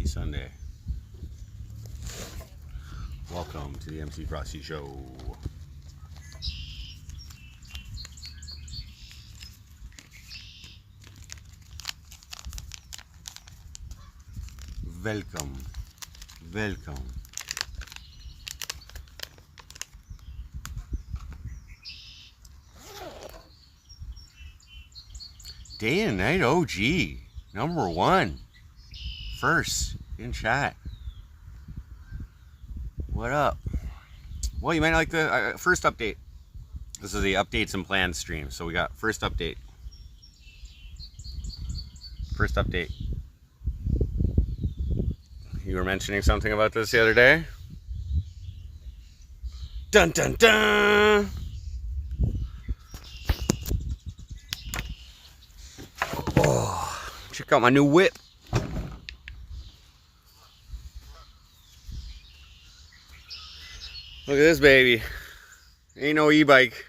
Happy Sunday. Welcome to the MC Frosty Show. Welcome. Welcome. Day and Night OG. Number one. First in chat. What up? Well, you might like the first update. This is the updates and plans stream. So we got first update. First update. You were mentioning something about this the other day? Dun dun dun! Oh, check out my new whip. Look at this baby. Ain't no e-bike.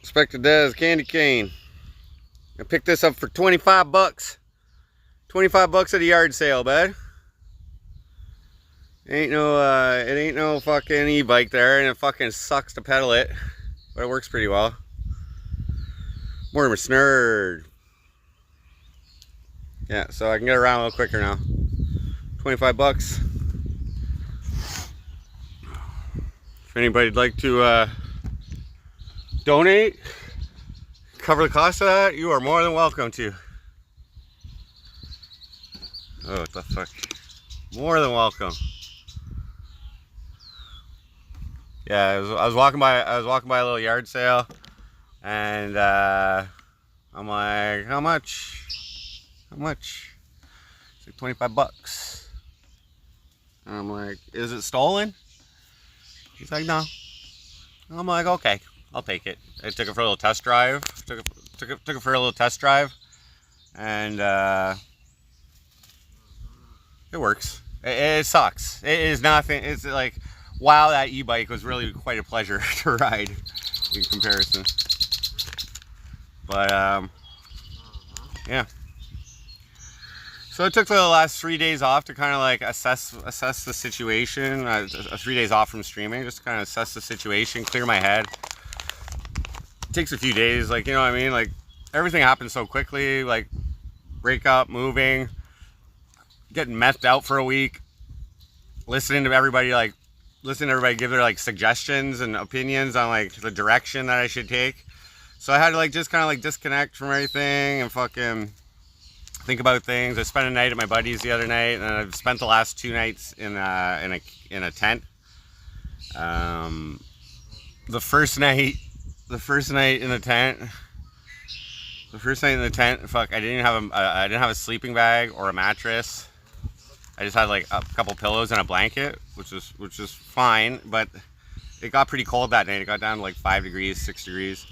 Inspector Dez candy cane. I picked this up for 25 bucks. 25 bucks at a yard sale, bud. It ain't no fucking e-bike there, and it fucking sucks to pedal it. But it works pretty well. Mortimer Snurd. Yeah, so I can get around a little quicker now. 25 bucks. If anybody'd like to donate, cover the cost of that, you are more than welcome to. Oh, what the fuck? More than welcome. Yeah, I was walking by a little yard sale, and I'm like, how much? How much? It's like 25 bucks. And I'm like, is it stolen? He's like, no. I'm like, okay, I'll take it. I took it for a little test drive. Took it for a little test drive, and it works. It sucks. It is nothing. It's like, wow, that e-bike was really quite a pleasure to ride in comparison. But yeah. So I took the last 3 days off to kind of like assess the situation. 3 days off from streaming, just to kind of assess the situation, clear my head. It takes a few days, like, you know what I mean? Like, everything happens so quickly, like breakup, moving, getting methed out for a week, listening to everybody give their like suggestions and opinions on like the direction that I should take. So I had to like just kind of like disconnect from everything and fucking think about things. I spent a night at my buddy's the other night, and I've spent the last 2 nights in a tent. The first night in the tent, fuck, I didn't have a sleeping bag or a mattress. I just had like a couple pillows and a blanket, which is fine, but it got pretty cold that night. It got down to like 5 degrees, 6 degrees.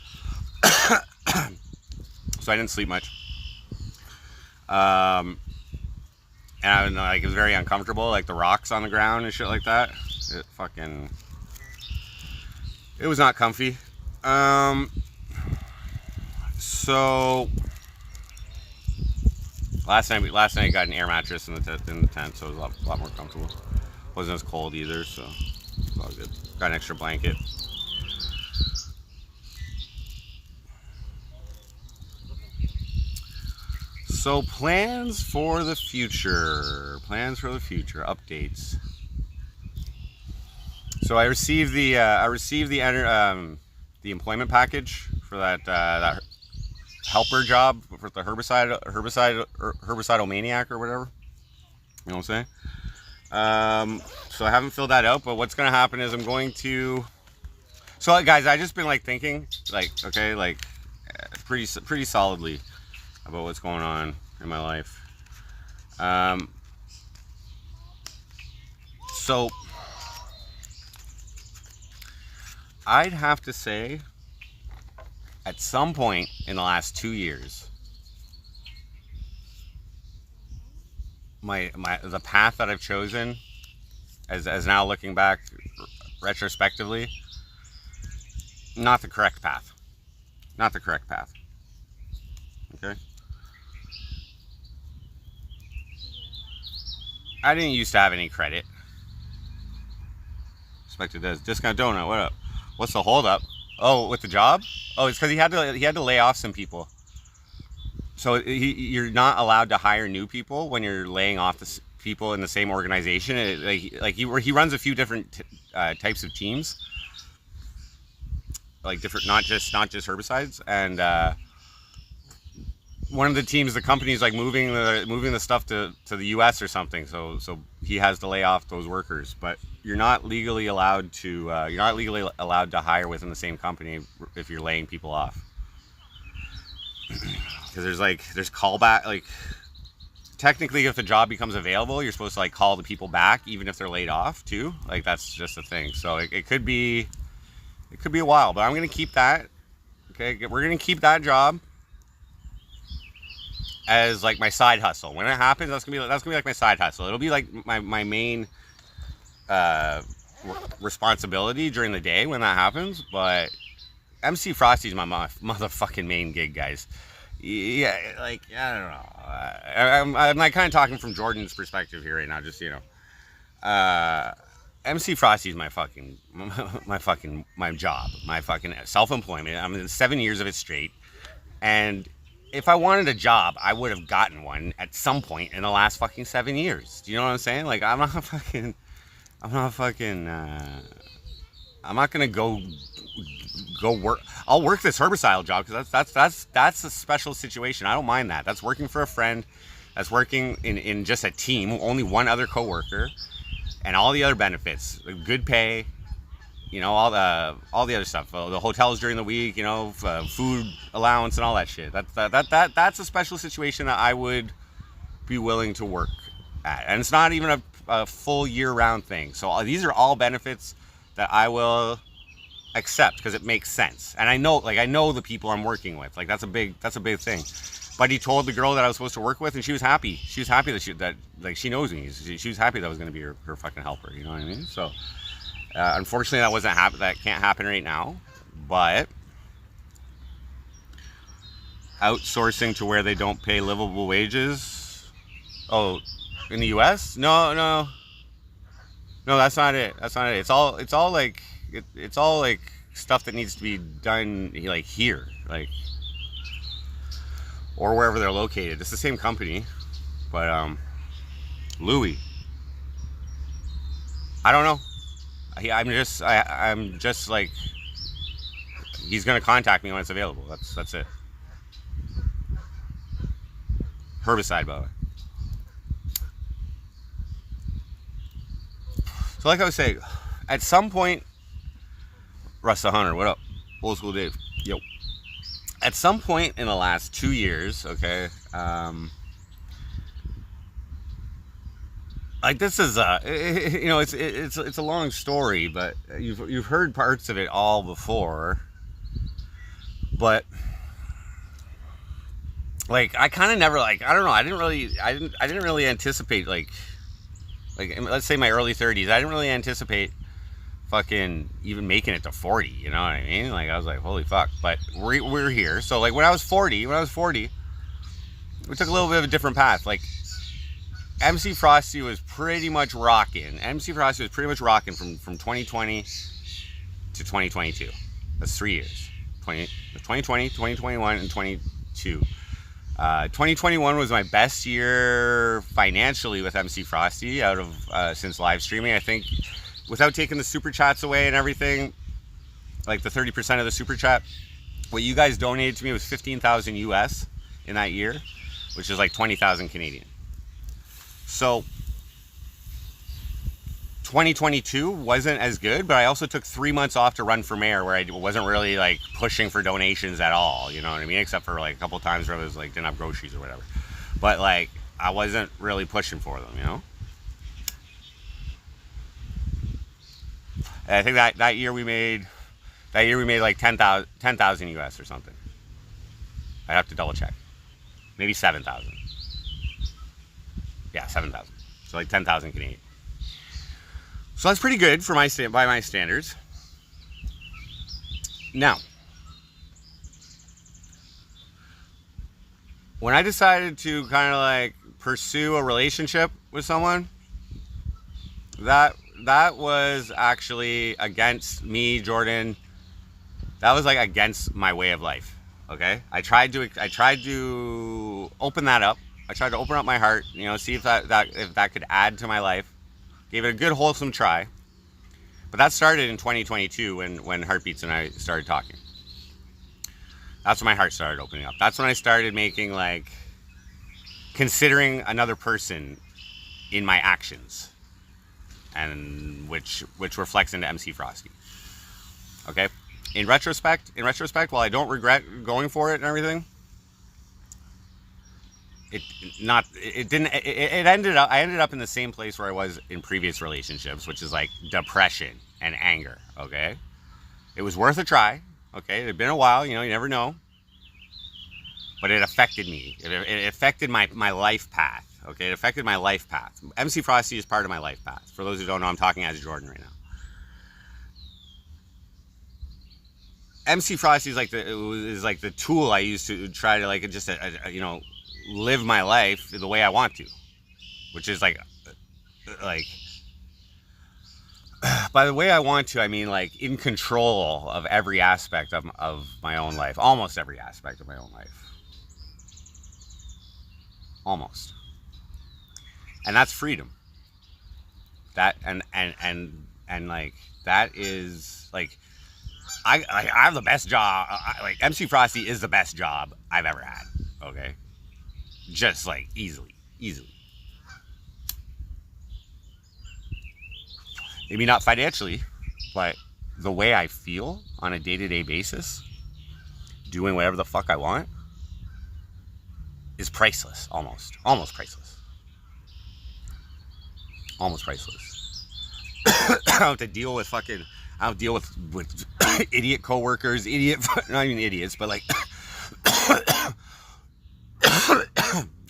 So I didn't sleep much. And I was like, it was very uncomfortable, like the rocks on the ground and shit like that. It was not comfy. So last night I got an air mattress in the tent, so it was a lot more comfortable. Wasn't as cold either, so it was all good. Got an extra blanket. So plans for the future, updates. So I received the employment package for that helper job for the herbicidal maniac or whatever. You know what I'm saying? So I haven't filled that out, but what's gonna happen is I'm going to. So guys, I just been like thinking, like, okay, like pretty solidly about what's going on in my life. So I'd have to say at some point in the last 2 years, the path that I've chosen, as now looking back retrospectively, not the correct path. Okay? I didn't used to have any credit. Expected this discount donut. What up? What's the holdup? Oh, with the job? Oh, it's because he had to lay off some people. So you're not allowed to hire new people when you're laying off the people in the same organization. He runs a few different types of teams, like different, not just herbicides. And one of the teams, the company is like moving the stuff to the U.S. or something. So he has to lay off those workers. But you're not legally allowed to hire within the same company if you're laying people off. Because there's callback, like technically if a job becomes available, you're supposed to like call the people back even if they're laid off too. Like that's just a thing. So it could be a while, but I'm gonna keep that. Okay, we're gonna keep that job as like my side hustle. When it happens, that's gonna be like my side hustle. It'll be like my main responsibility during the day when that happens. But MC Frosty's my motherfucking main gig, guys. Yeah, like I don't know. I'm like kind of talking from Jordan's perspective here right now. Just MC Frosty's my job, my fucking self-employment. I'm in 7 years of it straight, and if I wanted a job, I would have gotten one at some point in the last fucking 7 years. Do you know what I'm saying? Like I'm not gonna go work. I'll work this herbicide job because that's a special situation. I don't mind that. That's working for a friend. That's working in just a team, only one other coworker, and all the other benefits, good pay, all the other stuff, the hotels during the week, food allowance and all that shit. That's a special situation that I would be willing to work at, and it's not even a full year-round thing. So these are all benefits that I will accept because it makes sense, and I know the people I'm working with. Like that's a big thing. But he told the girl that I was supposed to work with, and she was happy. She was happy that she knows me. She was happy that I was going to be her fucking helper. You know what I mean? So unfortunately, that wasn't happen. That can't happen right now. But outsourcing to where they don't pay livable wages. Oh, in the U.S.? No, that's not it. It's all like stuff that needs to be done like here, like or wherever they're located. It's the same company, but Louis. I don't know. I'm just like he's gonna contact me when it's available. That's it. Herbicide, by the way. So like I was saying, at some point, Russ the Hunter, what up? Old School Dave. Yo. At some point in the last 2 years, okay, like this is it's a long story, but you've heard parts of it all before. But like I kind of never like I don't know, I didn't really anticipate like let's say my early 30s, I didn't really anticipate fucking even making it to 40, you know what I mean? Like I was like, holy fuck. But we're here. So like when I was 40, we took a little bit of a different path. Like MC Frosty was pretty much rocking. From 2020 to 2022. That's 3 years. 2020, 2021, and 22. 2021 was my best year financially with MC Frosty out of since live streaming. I think without taking the super chats away and everything, like the 30% of the super chat, what you guys donated to me was 15,000 US in that year, which is like 20,000 Canadian. So 2022 wasn't as good, but I also took 3 months off to run for mayor where I wasn't really like pushing for donations at all, you know what I mean? Except for like a couple times where I was like didn't have groceries or whatever. But like I wasn't really pushing for them, you know? And I think that year we made like 10,000 US or something. I have to double check. Maybe 7,000. Yeah, 7,000. So like 10,000 Canadian. So that's pretty good for by my standards. Now, when I decided to kind of like pursue a relationship with someone, that was actually against me, Jordan. That was like against my way of life. Okay, I tried to open that up. I tried to open up my heart, see if that could add to my life. Gave it a good wholesome try. But that started in 2022 when Heartbeats and I started talking. That's when my heart started opening up. That's when I started making, like, considering another person in my actions, and which reflects into MC Frosty. Okay? In retrospect, while I don't regret going for it and everything, I ended up in the same place where I was in previous relationships, which is like depression and anger. Okay, it was worth a try. Okay, it had been a while, you never know, but it affected me. It affected my life path. Okay, it affected my life path. MC Frosty is part of my life path. For those who don't know, I'm talking as Jordan right now. MC Frosty is like the tool I use to try to, like, just live my life the way I want to, which is like by the way I want to, I mean, like, in control of every aspect of my own life, almost every aspect of my own life, almost. And that's freedom. That and like, that is like, I have the best job. Like, MC Frosty is the best job I've ever had. Okay, just like easily. Maybe not financially, but the way I feel on a day-to-day basis, doing whatever the fuck I want, is priceless. Almost priceless. Almost priceless. I don't have to deal with with idiot coworkers, not even idiots, but like, I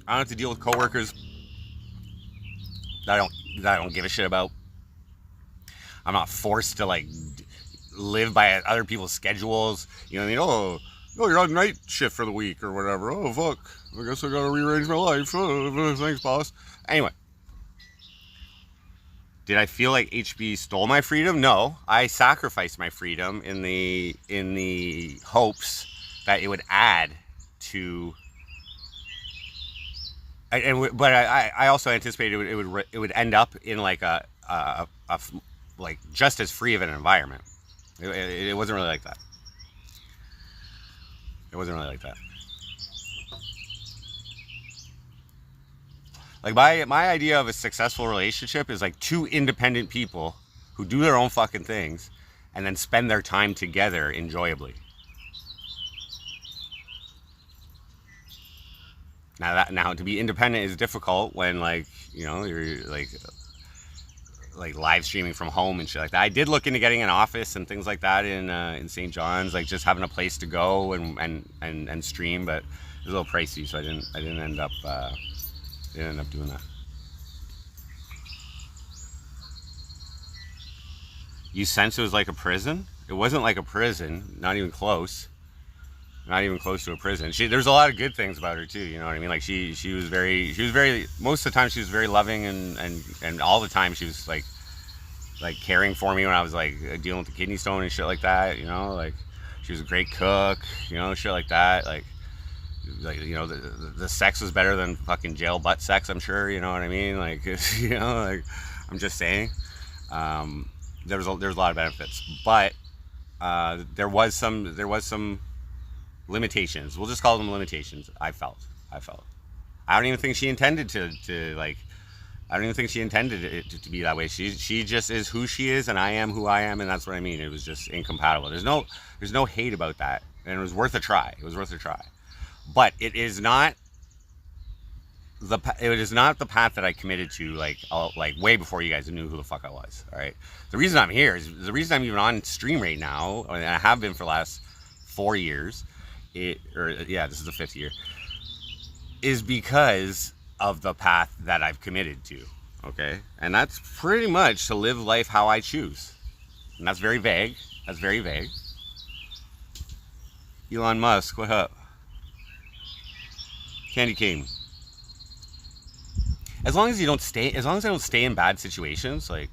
don't have to deal with coworkers that I don't give a shit about. I'm not forced to, like, live by other people's schedules. You know what I mean? Oh, you're on night shift for the week or whatever. Oh, fuck. I guess I gotta rearrange my life. Oh, thanks, boss. Anyway. Did I feel like HB stole my freedom? No. I sacrificed my freedom in the hopes that it would add to... But I also anticipated it would end up in, like, a like, just as free of an environment. It wasn't really like that. It wasn't really like that. Like, my idea of a successful relationship is like two independent people who do their own fucking things and then spend their time together enjoyably. Now to be independent is difficult when, like, you're like live streaming from home and shit like that. I did look into getting an office and things like that in St. John's, like just having a place to go and stream, but it was a little pricey, so I didn't end up doing that. You sense it was like a prison? It wasn't like a prison, not even close to a prison. There's a lot of good things about her too, you know what I mean? Like, she was very, most of the time she was very loving, and all the time she was like caring for me when I was like dealing with the kidney stone and shit like that, like, she was a great cook, shit like that, like the sex was better than fucking jail butt sex, I'm sure, you know what I mean? Like, like, I'm just saying, there was a lot of benefits, but there was some limitations. We'll just call them limitations. I felt. I don't even think she intended to like. I don't even think she intended it to be that way. She just is who she is, and I am who I am, and that's what I mean. It was just incompatible. There's no hate about that, and it was worth a try. But it is not the path that I committed to, like way before you guys knew who the fuck I was. All right. The reason I'm here is the reason I'm even on stream right now, and I have been for the last 4 years. This is the 5th year, is because of the path that I've committed to. Okay, and that's pretty much to live life how I choose, and that's very vague. Elon Musk, what up? Candy cane. As long as I don't stay in bad situations, like,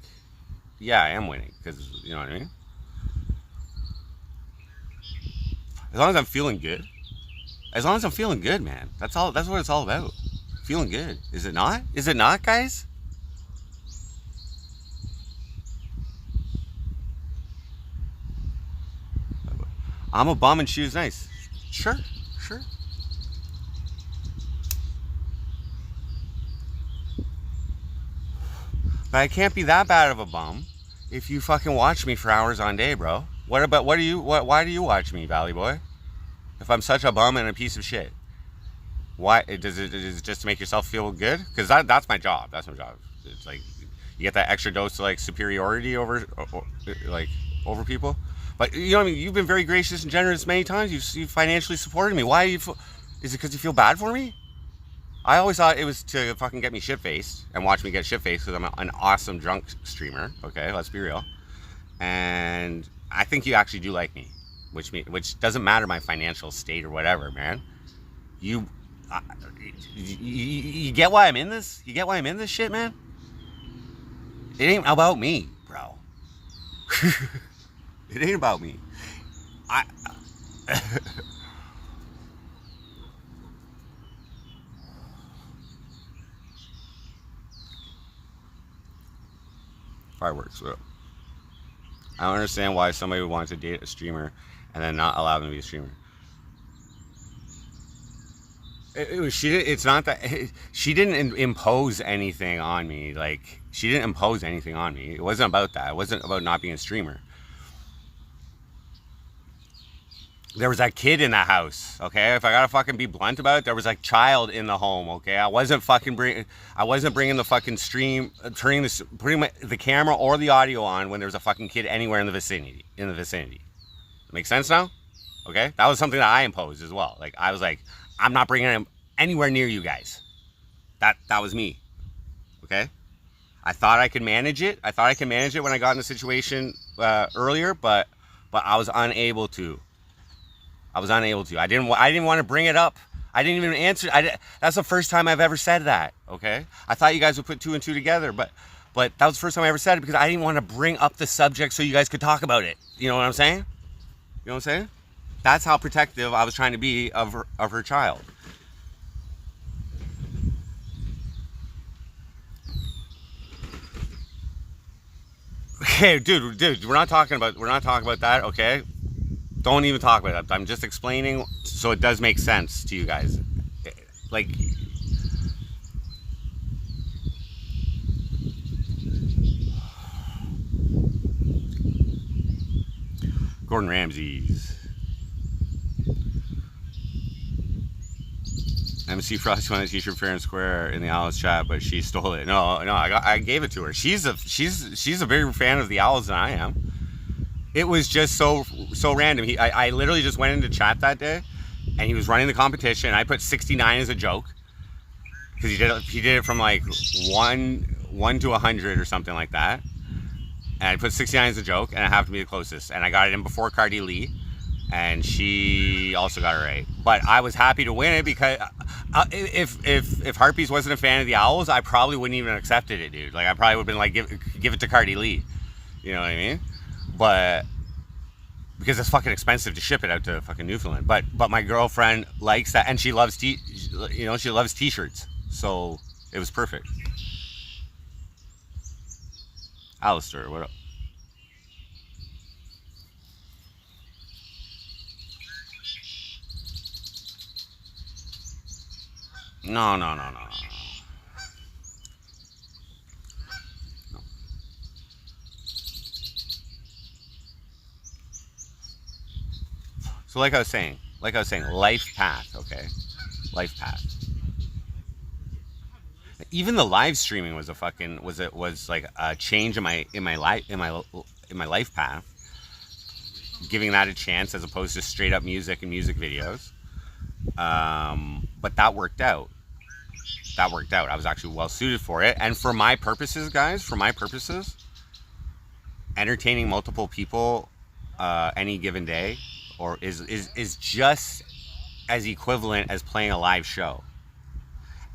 yeah, I am winning, because, you know what I mean? As long as I'm feeling good. As long as I'm feeling good, man. That's what it's all about. Feeling good. Is it not? Is it not, guys? I'm a bum and she was nice. Sure, sure. But I can't be that bad of a bum if you fucking watch me for hours on day, bro. Why do you watch me, Valley Boy? If I'm such a bum and a piece of shit. Why is it just to make yourself feel good? Because that's my job. That's my job. It's like you get that extra dose of like superiority over people. But you know what I mean? You've been very gracious and generous many times. You've financially supported me. Why is it because you feel bad for me? I always thought it was to fucking get me shit-faced and watch me get shit-faced because I'm an awesome drunk streamer. Okay, let's be real. And I think you actually do like me, which doesn't matter my financial state or whatever, man. You get why I'm in this? You get why I'm in this shit, man? It ain't about me, bro. It ain't about me. Fireworks. So I don't understand why somebody would want to date a streamer and then not allow them to be a streamer. It's not that she didn't impose anything on me. Like, she didn't impose anything on me. It wasn't about that. It wasn't about not being a streamer. There was that kid in that house, okay? If I gotta fucking be blunt about it, there was like child in the home, okay? I wasn't bringing the fucking stream, putting the camera or the audio on when there was a fucking kid anywhere in the vicinity. Make sense now? Okay? That was something that I imposed as well. Like, I was like, I'm not bringing him anywhere near you guys. That was me, okay? I thought I could manage it. when I got in the situation earlier, but I was unable to. I didn't want to bring it up. I didn't even answer. That's the first time I've ever said that, okay? I thought you guys would put two and two together, but that was the first time I ever said it because I didn't want to bring up the subject so you guys could talk about it. You know what I'm saying? You know what I'm saying? That's how protective I was trying to be of her child. Okay, dude, we're not talking about that, okay? Don't even talk about it. I'm just explaining so it does make sense to you guys. Like, Gordon Ramsay's. MC Frosty wanted a t-shirt fair and square in the Owls chat, but she stole it. No, I gave it to her. She's a bigger fan of the Owls than I am. It was just so random. I literally just went into chat that day, and he was running the competition. I put 69 as a joke because he did it from like 1 to 100 or something like that. And I put 69 as a joke, and I have to be the closest. And I got it in before Cardi Lee, and she also got it right. But I was happy to win it because if Harpies wasn't a fan of the Owls, I probably wouldn't even have accepted it, dude. Like, I probably would have been like, give it to Cardi Lee. You know what I mean? But because it's fucking expensive to ship it out to fucking Newfoundland. But my girlfriend likes that, and she loves she loves t-shirts. So it was perfect. Alistair, what up? No. So like I was saying, life path, okay? Life path. Even the live streaming was like a change in my life path. Giving that a chance as opposed to straight up music and music videos. But that worked out. I was actually well suited for it. And for my purposes, guys, entertaining multiple people any given day is just as equivalent as playing a live show.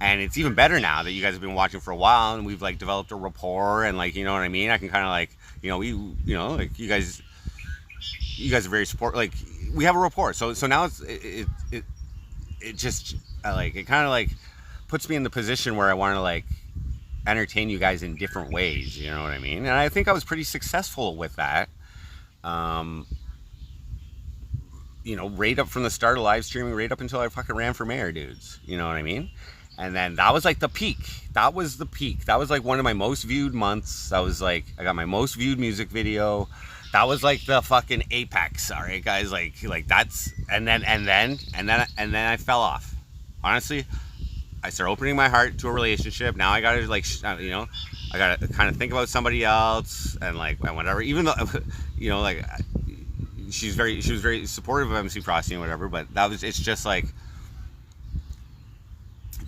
And it's even better now that you guys have been watching for a while, and we've like developed a rapport, and like, you know what I mean? I can kind of like, you know, like you guys are very support, like we have a rapport. So now it just like, it kind of like puts me in the position where I want to like entertain you guys in different ways, you know what I mean? And I think I was pretty successful with that. You know, right up from the start of live streaming, right up until I fucking ran for mayor, dudes. You know what I mean? And then that was like the peak. That was the peak. That was like one of my most viewed months. That was like, I got my most viewed music video. That was like the fucking apex. All right, guys, like that's, and then I fell off. Honestly, I started opening my heart to a relationship. Now I gotta like, you know, I gotta kind of think about somebody else and like, and whatever. Even though, you know, like she was very supportive of MC Frosty and whatever. But it's just like,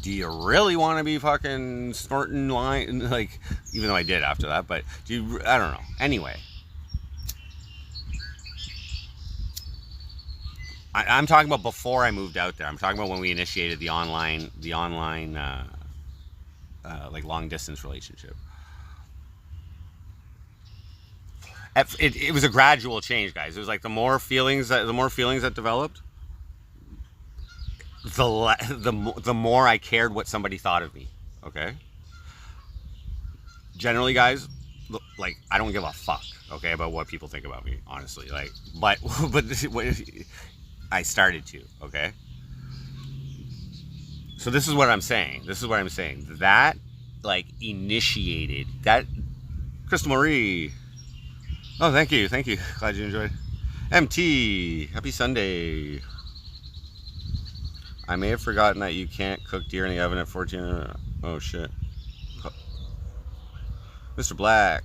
do you really want to be fucking snorting line? Like, even though I did after that, but I don't know. Anyway, I'm talking about before I moved out there. I'm talking about when we initiated the online, like long distance relationship. It was a gradual change, guys. It was like the more feelings that developed, the more I cared what somebody thought of me. Okay. Generally, guys, like I don't give a fuck, okay, about what people think about me, honestly. Like, but I started to, okay. So this is what I'm saying. That like initiated that. Crystal Marie. Oh, thank you. Glad you enjoyed. MT, happy Sunday. I may have forgotten that you can't cook deer in the oven at 14. Oh shit. Mr. Black.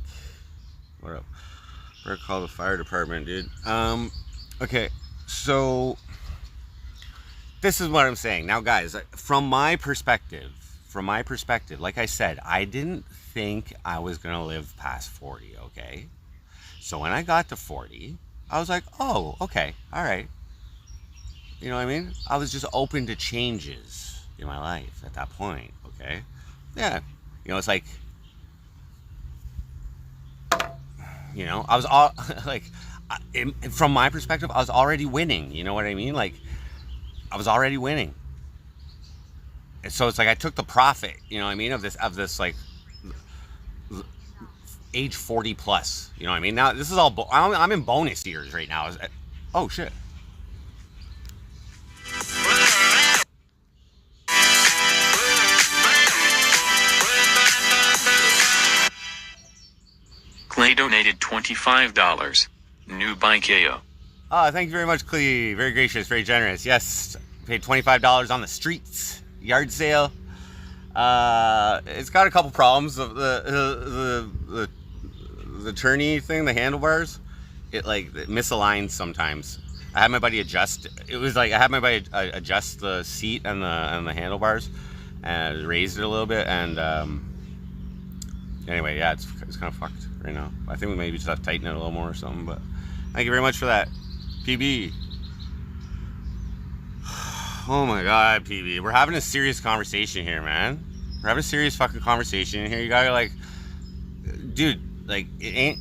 What up? Better call the fire department, dude. Okay, so this is what I'm saying. Now, guys, from my perspective, like I said, I didn't think I was gonna live past 40, okay? So when I got to 40, I was like, oh, okay, all right. You know what I mean? I was just open to changes in my life at that point, okay? Yeah. You know, it's like, you know, I was all, like, from my perspective, I was already winning. You know what I mean? Like, I was already winning. And so it's like I took the profit, you know what I mean, of this like, age 40 plus, you know what I mean? Now, this is all, I'm in bonus years right now. Oh, shit. Clay donated $25. New bike AO. Thank you very much, Clay. Very gracious, very generous. Yes, paid $25 on the streets. Yard sale. It's got a couple problems. The tourney thing, the handlebars, it misaligns sometimes. I had my buddy adjust. It was like I had my buddy adjust the seat and the handlebars, and raised it a little bit. And anyway, yeah, it's kind of fucked right now. I think we maybe just have to tighten it a little more or something. But thank you very much for that, PB. Oh my God, PB, we're having a serious conversation here, man. We're having a serious fucking conversation here. You gotta like, dude, like it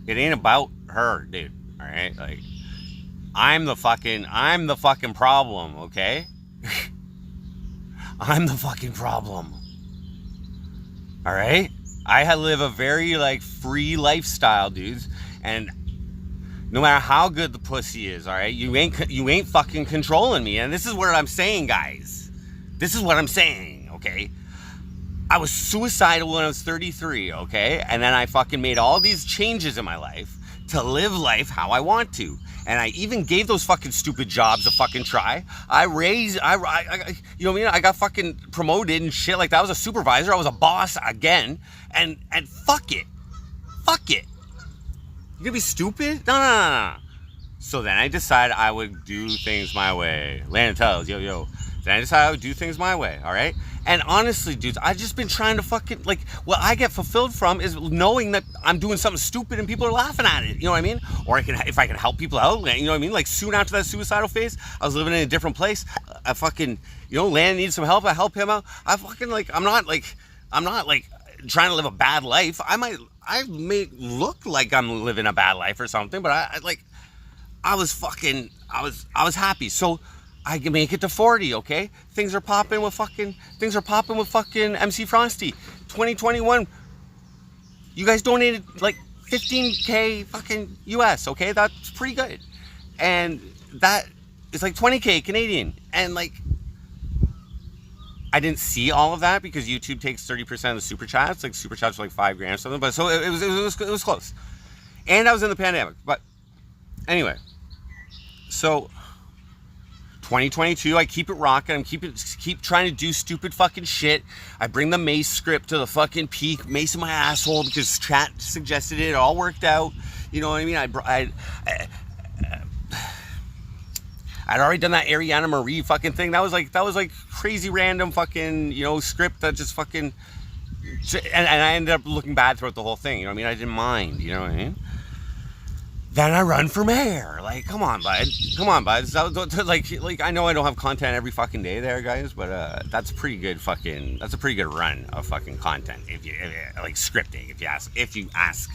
ain't about her, dude. All right, like I'm the fucking problem, okay? I'm the fucking problem. All right? I live a very like free lifestyle, dudes, and no matter how good the pussy is, all right, you ain't fucking controlling me. And this is what I'm saying, guys. This is what I'm saying, okay? I was suicidal when I was 33, okay? And then I fucking made all these changes in my life to live life how I want to. And I even gave those fucking stupid jobs a fucking try. I you know what I mean? I got fucking promoted and shit like that. I was a supervisor. I was a boss again. And fuck it. Fuck it. You gonna be stupid? No. So then I decided I would do things my way. Landon tells, yo. Then I decided I would do things my way, all right? And honestly, dudes, I've just been trying to fucking, like, what I get fulfilled from is knowing that I'm doing something stupid and people are laughing at it, you know what I mean? Or if I can help people out, you know what I mean? Like, soon after that suicidal phase, I was living in a different place. I fucking, you know, Landon needed some help. I help him out. I fucking, like, I'm not trying to live a bad life. I may look like I'm living a bad life or something, but I was happy. So I can make it to 40, okay? Things are popping with fucking MC Frosty. 2021, you guys donated like 15K fucking US, okay? That's pretty good. And that is like 20K Canadian. And like, I didn't see all of that because YouTube takes 30% of the super chats. Like super chats are like $5,000 or something. But so it was close. And I was in the pandemic. But anyway, so 2022, I keep it rocking. I'm keep trying to do stupid fucking shit. I bring the Mace script to the fucking peak, Mace in my asshole because chat suggested it. It all worked out. You know what I mean? I'd already done that Ariana Marie fucking thing. That was like crazy random fucking, you know, script that just fucking, and I ended up looking bad throughout the whole thing. You know what I mean? I didn't mind. You know what I mean? Then I run for mayor. Like, come on, bud. So, like, I know I don't have content every fucking day there, guys, but that's a pretty good run of fucking content. If you like scripting, if you ask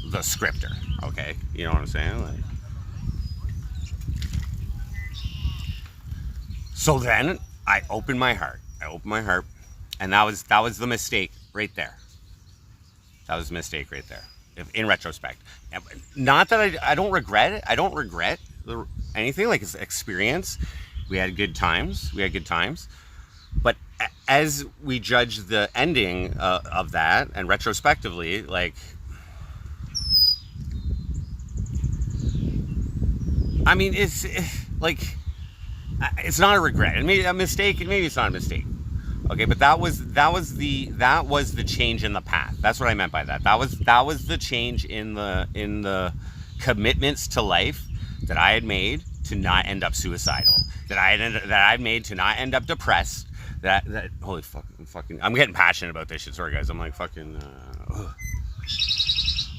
the scripter, okay, you know what I'm saying? Like, so then I opened my heart, and that was the mistake right there. That was a mistake right there. In retrospect, not that I don't regret it. I don't regret anything. Like, it's experience. We had good times. But as we judge the ending of that, and retrospectively, like, I mean, it's not a regret. It may be a mistake. Maybe it's not a mistake. Okay, but that was the change in the path. That's what I meant by that. That was the change in the commitments to life that I had made to not end up suicidal. That I'd made to not end up depressed. That holy fucking I'm getting passionate about this shit. Sorry guys, I'm like fucking.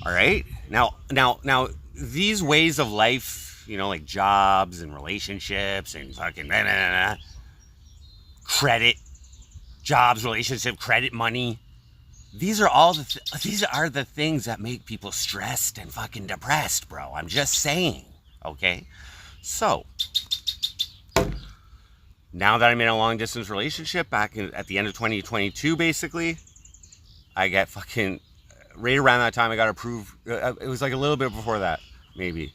All right, now these ways of life, you know, like jobs and relationships and fucking credit. Jobs, relationship, credit, money. These are the things that make people stressed and fucking depressed, bro. I'm just saying, okay? So, now that I'm in a long distance relationship, at the end of 2022, basically, I get fucking, right around that time I got approved. It was like a little bit before that, maybe.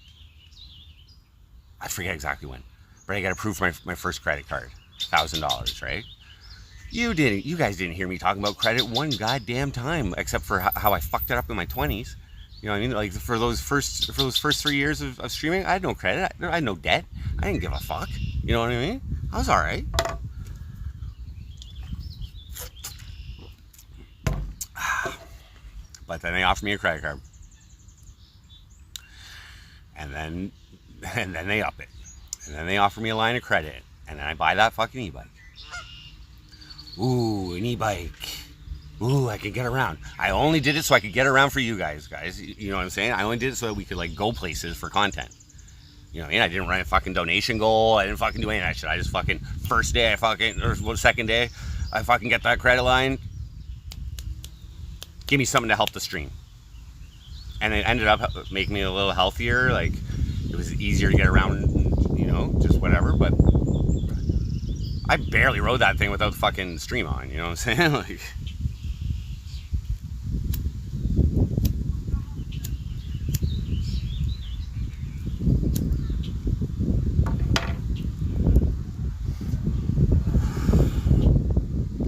I forget exactly when, but I got approved for my first credit card, $1,000, right? You guys didn't hear me talking about credit one goddamn time, except for how I fucked it up in my 20s. You know what I mean? Like, for those first 3 years of streaming, I had no credit. I had no debt. I didn't give a fuck. You know what I mean? I was all right. But then they offered me a credit card, and then they up it, and then they offer me a line of credit, and then I buy that fucking e-bike. Ooh, an e-bike. Ooh, I can get around. I only did it so I could get around for you guys. You know what I'm saying? I only did it so that we could, like, go places for content. You know what I mean? I didn't run a fucking donation goal. I didn't fucking do any of that shit. I just fucking, first day, second day, I fucking get that credit line. Give me something to help the stream. And it ended up making me a little healthier. Like, it was easier to get around, you know, just whatever, but I barely rode that thing without the fucking stream on, you know what I'm saying? Like,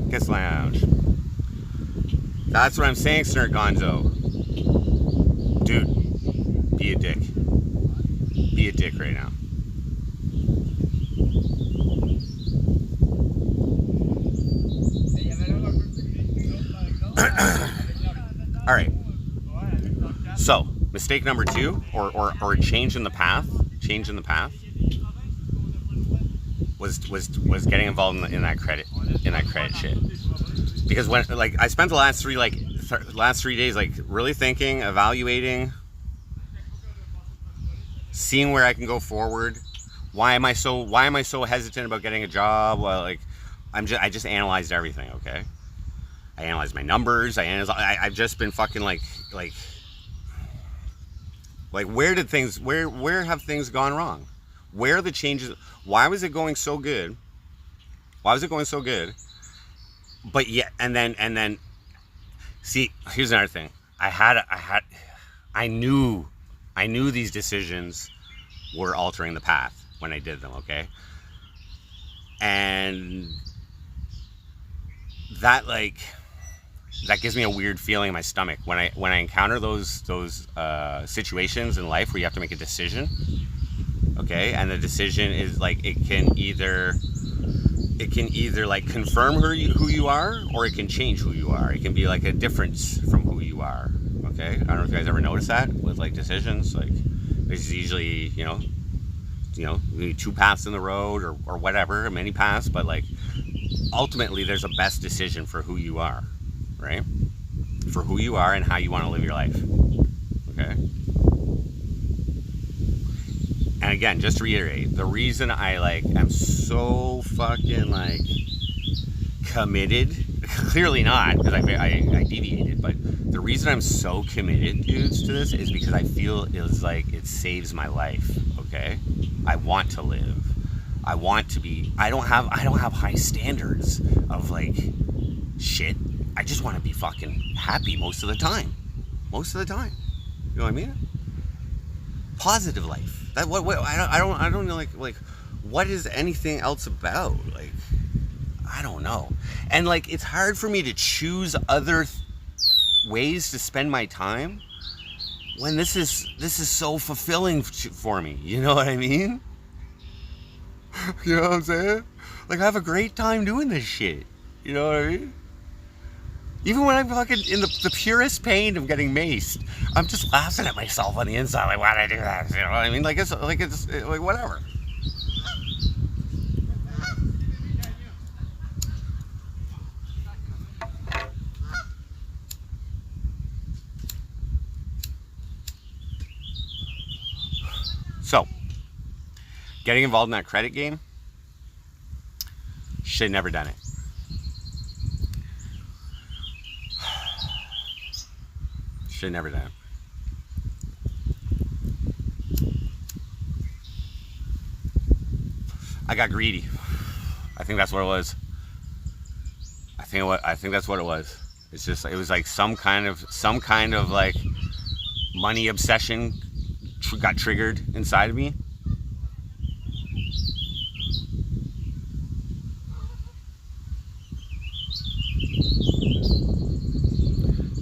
Guest Lounge. That's what I'm saying, Snurt Gonzo. Dude, be a dick. Be a dick right now. All right. So, mistake number 2, or a change in the path. was getting involved in that credit shit. Because when like I spent the last 3 days like really thinking, evaluating, seeing where I can go forward. Why am I so hesitant about getting a job? Well, like I just analyzed everything, okay? I analyzed my numbers. I've just been fucking like where have things gone wrong? Where are the changes? Why was it going so good? But yeah, and then see, here's another thing. I knew these decisions were altering the path when I did them, okay? And that gives me a weird feeling in my stomach when I encounter those situations in life where you have to make a decision, okay? And the decision is like it can either like confirm who you are, or it can change who you are. It can be like a difference from who you are, okay? I don't know if you guys ever notice that with like decisions. Like there's usually you know maybe 2 paths in the road or whatever, many paths, but like ultimately there's a best decision for who you are, right? For who you are and how you want to live your life, okay? And again, just to reiterate, the reason I am so fucking committed, clearly not because I deviated, but the reason I'm so committed, dudes, to this is because I feel it saves my life, okay? I want to live. I want to be. I don't have high standards of shit. I just want to be fucking happy most of the time. You know what I mean? Positive life. That what I don't know what is anything else about? I don't know. And it's hard for me to choose other ways to spend my time when this is so fulfilling for me. You know what I mean? You know what I'm saying? I have a great time doing this shit. You know what I mean? Even when I'm fucking in the purest pain of getting maced, I'm just laughing at myself on the inside. Why'd I do that? You know what I mean? It's whatever. So, getting involved in that credit game, should have never done it. Should have never done it. I got greedy. I think that's what it was. I think that's what it was. It's just it was some kind of money obsession got triggered inside of me.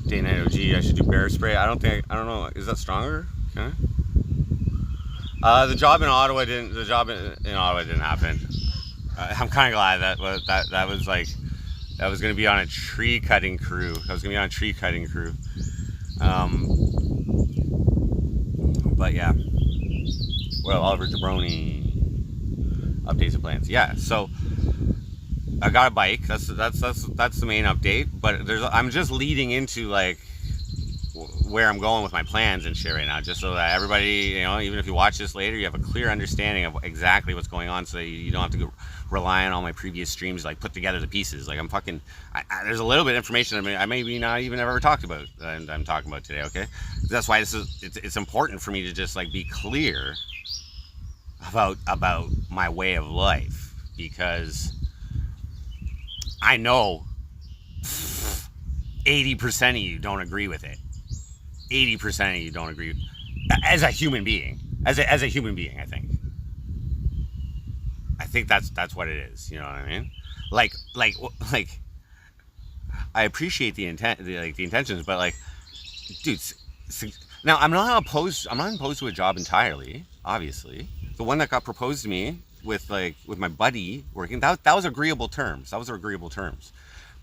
Day night OG, I should do bear spray. I don't know. Is that stronger? Okay. The job in Ottawa didn't happen. I'm kind of glad that was going to be on a tree cutting crew. But yeah. Well, Oliver Jabroni updates and plans. Yeah. So I got a bike. That's the main update. But I'm just leading into where I'm going with my plans and shit right now, just so that everybody, even if you watch this later, you have a clear understanding of exactly what's going on, so that you don't have to rely on all my previous streams put together the pieces. I'm fucking. There's a little bit of information I maybe not even ever talked about, and I'm talking about today. Okay, that's why it's important for me to just be clear about my way of life, because I know 80% of you don't agree with it. 80% of you don't agree as a human being. As a human being, I think that's what it is. You know what I mean? I appreciate the intent, the intentions, but dudes. Now I'm not opposed to a job entirely. Obviously, the one that got proposed to me with my buddy working, that was agreeable terms.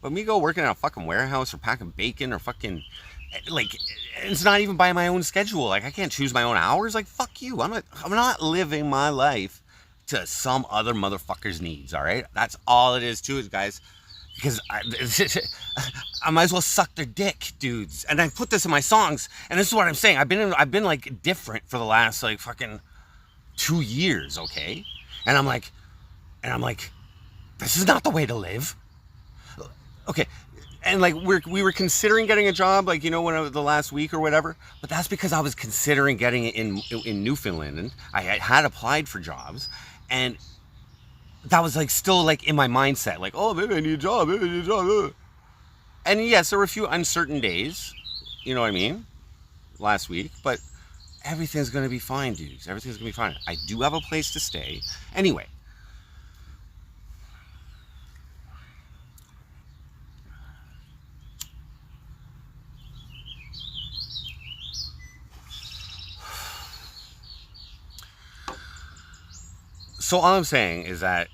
But me go working in a fucking warehouse or packing bacon or fucking it's not even by my own schedule. I can't choose my own hours. Fuck you. I'm not living my life to some other motherfucker's needs, all right? That's all it is to it, guys. Because I might as well suck their dick, dudes. And I put this in my songs, and this is what I'm saying. I've been like different for the last like fucking 2 years, okay? And I'm like, this is not the way to live. Okay, and like we were considering getting a job, like, you know, the last week or whatever. But that's because I was considering getting it in Newfoundland, and I had applied for jobs, and that was like still like in my mindset, like, oh, maybe I need a job, maybe I need a job. And yes, there were a few uncertain days, you know what I mean, last week, but everything's gonna be fine, dudes. Everything's gonna be fine. I do have a place to stay. Anyway. So all I'm saying is that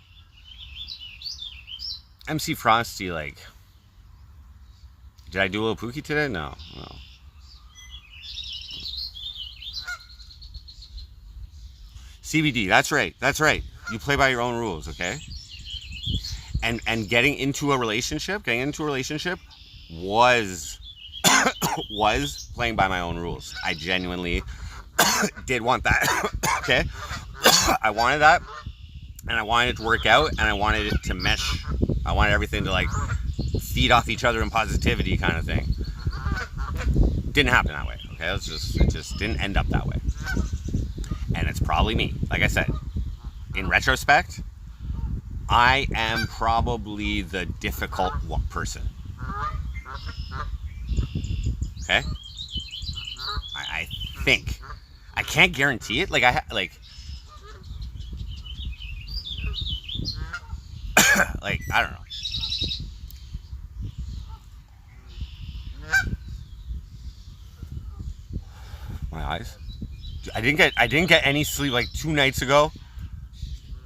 MC Frosty, like, did I do a little Pookie today? No. CBD, that's right. You play by your own rules, okay? And getting into a relationship was playing by my own rules. I genuinely did want that, okay? I wanted that, and I wanted it to work out, and I wanted it to mesh. I wanted everything to like feed off each other in positivity, kind of thing. Didn't happen that way, okay? It just didn't end up that way. And it's probably me. Like I said, in retrospect, I am probably the difficult person. Okay? I think. I can't guarantee it. Like, like, I don't know. My eyes. I didn't get any sleep like 2 nights ago.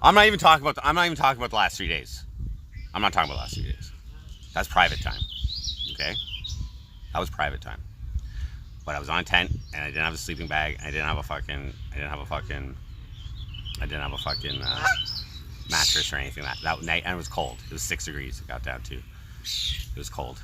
I'm not even talking about the last 3 days. I'm not talking about the last 3 days. That's private time. Okay? That was private time. But I was on a tent, and I didn't have a sleeping bag. I didn't have a fucking mattress or anything that night, and it was cold. It was 6 degrees. It got down to. It was cold.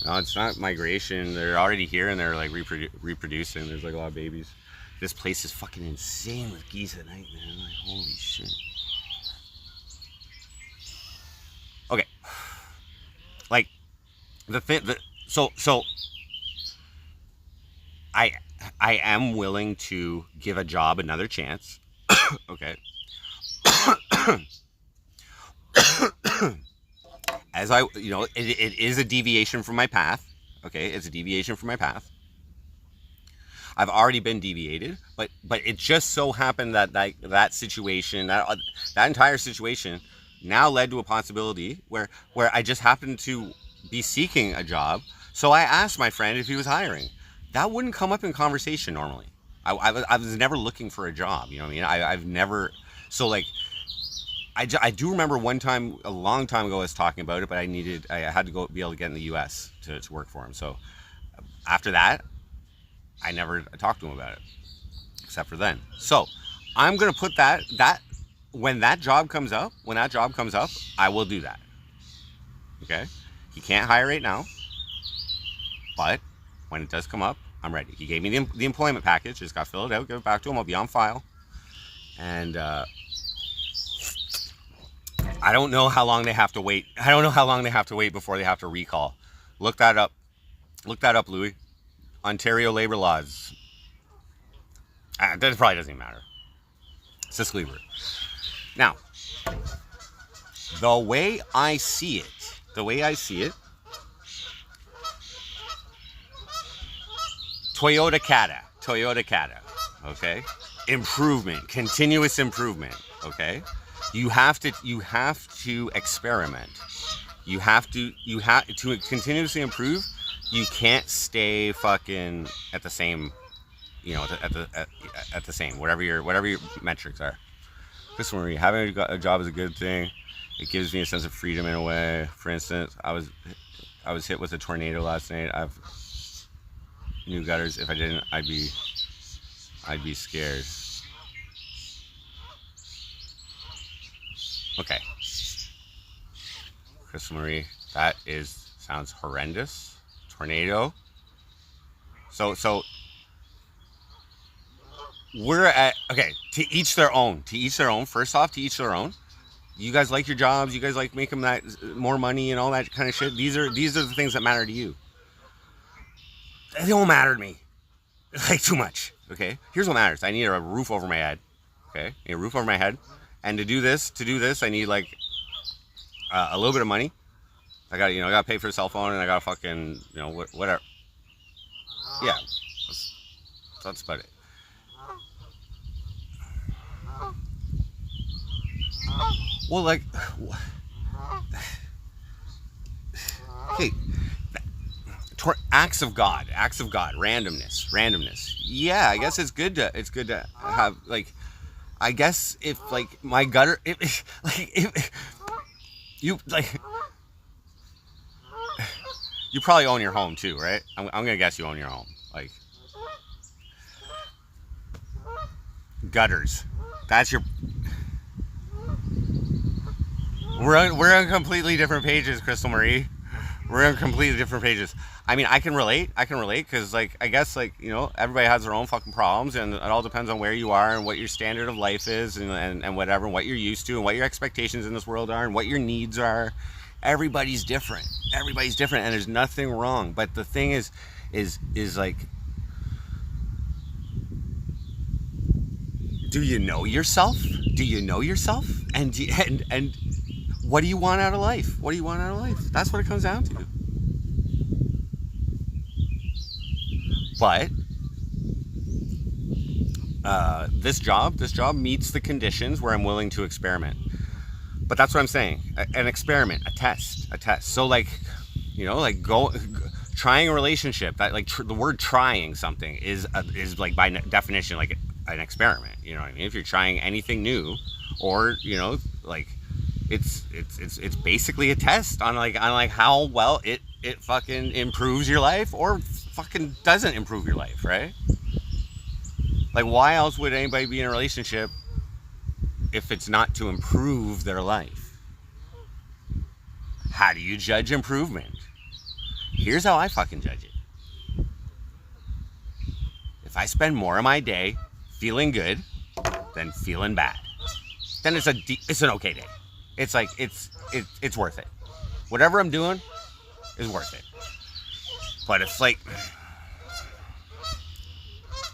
No, it's not migration. They're already here, and they're like reproducing. There's like a lot of babies. This place is fucking insane with geese at night, man. Like, holy shit. Okay. Like, so I am willing to give a job another chance. Okay. As it is a deviation from my path. Okay, it's a deviation from my path. I've already been deviated, but it just so happened that situation, that entire situation, now led to a possibility where I just happened to be seeking a job. So I asked my friend if he was hiring. That wouldn't come up in conversation normally. I was never looking for a job. You know what I mean? I've never. So like, I do remember one time, a long time ago, I was talking about it, but I had to be able to get in the U.S. to work for him. So after that, I never talked to him about it, except for then. So I'm gonna put that when that job comes up, I will do that. Okay, he can't hire right now, but when it does come up, I'm ready. He gave me the employment package. Just got filled out, give it back to him. I'll be on file, and I don't know how long they have to wait. Before they have to recall. Look that up, Louis. Ontario labor laws. That probably doesn't even matter. It's just leave it. Now, the way I see it, Toyota Cata, okay? Improvement, continuous improvement, okay? You have to experiment. You have to continuously improve. You can't stay fucking at the same, at the same, whatever your metrics are. Chris Marie, having a job is a good thing. It gives me a sense of freedom in a way. For instance, I was hit with a tornado last night. I've new gutters. If I didn't, I'd be I'd be scared. Okay. Crystal Marie, that sounds horrendous. Tornado. So we're at, okay, to each their own. To each their own. First off, to each their own. You guys like your jobs. You guys like making that more money and all that kind of shit. These are the things that matter to you. They don't matter to me. Like, too much. Okay? Here's what matters. I need a roof over my head. Okay? I need a roof over my head. And to do this, I need like a little bit of money. I gotta pay for a cell phone, and I gotta fucking, whatever. Yeah. That's about it. Well, like, hey, acts of God, randomness. Yeah, I guess it's good to have, like, I guess if, like, my gutter, if you, like, you probably own your home too, right? I'm gonna guess you own your home. Like, gutters. That's your. We're on completely different pages, Crystal Marie. We're on completely different pages. I mean, I can relate because, like, I guess, like, everybody has their own fucking problems, and it all depends on where you are and what your standard of life is, and whatever, and what you're used to, and what your expectations in this world are, and what your needs are. Everybody's different, and there's nothing wrong. But the thing is like, do you know yourself? And what do you want out of life? That's what it comes down to. But this job meets the conditions where I'm willing to experiment. But that's what I'm saying. An experiment, a test. So, like, trying a relationship. That, like, the word trying something is like, by definition, like an experiment. You know what I mean? If you're trying anything new, or like, it's basically a test on how well it fucking improves your life, or fucking doesn't improve your life, right? Like, why else would anybody be in a relationship if it's not to improve their life? How do you judge improvement? Here's how I fucking judge it. If I spend more of my day feeling good than feeling bad, then it's an okay day. It's like, it's worth it. Whatever I'm doing is worth it. But it's like,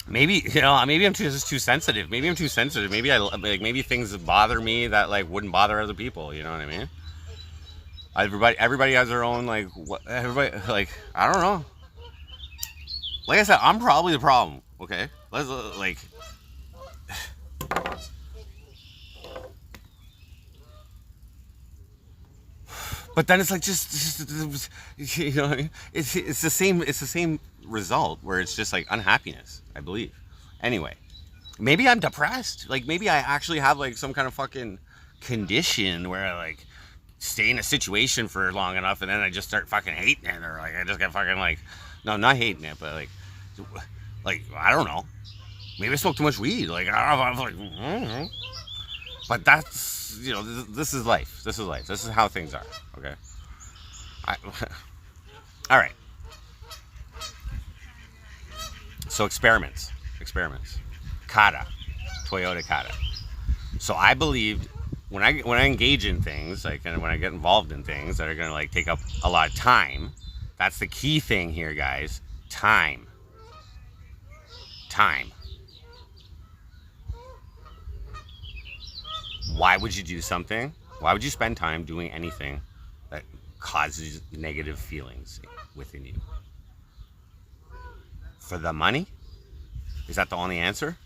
maybe I'm just too sensitive. Maybe maybe things bother me that, like, wouldn't bother other people. You know what I mean? Everybody has their own, like, everybody, like, I don't know. Like I said, I'm probably the problem. Okay, let's like. But then it's like, just it's the same result, where it's just like unhappiness, I believe. Anyway, maybe I'm depressed. Like, maybe I actually have, like, some kind of fucking condition where I, like, stay in a situation for long enough, and then I just start fucking hating it, or, like, I just get fucking, like, no, not hating it, but like I don't know. Maybe I smoke too much weed. Like, I don't know. But that's, this is life. This is how things are. Okay. All right. So experiments. Kata, Toyota Kata. So I believed when I engage in things, like, and when I get involved in things that are gonna, like, take up a lot of time. That's the key thing here, guys. Time. Why would you do something? Why would you spend time doing anything that causes negative feelings within you? For the money? Is that the only answer?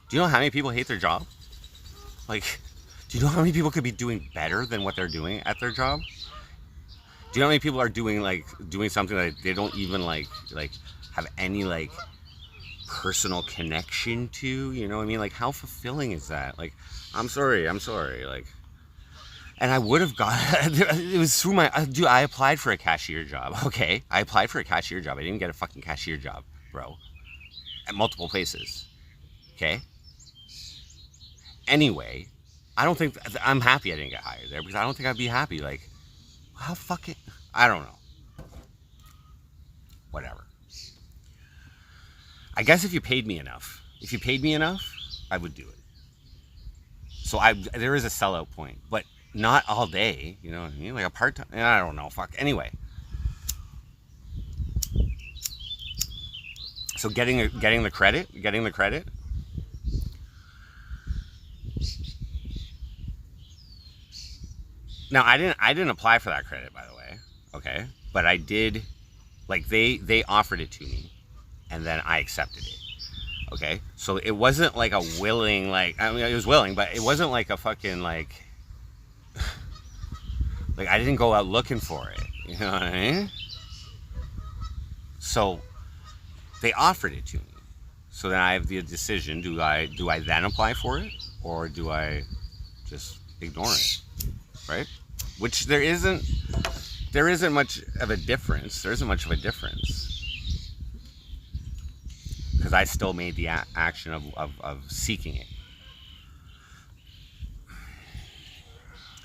Do you know how many people hate their job? Like, do you know how many people could be doing better than what they're doing at their job? Do you know how many people are doing something that they don't even like have any, like, personal connection to? You know what I mean? Like, how fulfilling is that? Like, I'm sorry, like, and I would have got it was through I applied for a cashier job. Okay, I applied for a cashier job. I didn't get a fucking cashier job, bro. at multiple places. Okay. Anyway, I don't think I'm happy I didn't get hired there because I don't think I'd be happy. Like, how fucking, I don't know. Whatever. I guess if you paid me enough, I would do it. So there is a sellout point, but not all day. You know what I mean? Like a part-time, I don't know. Fuck. Anyway. So getting the credit. Now I didn't apply for that credit, by the way. Okay, but I did. Like they offered it to me, and then I accepted it. Okay, so it wasn't like a willing, like, I mean, it was willing, but it wasn't like a fucking like I didn't go out looking for it. You know what I mean? So they offered it to me. So then I have the decision: do I then apply for it, or do I just ignore it? Right? Which there isn't much of a difference. There isn't much of a difference. Because I still made the action of seeking it.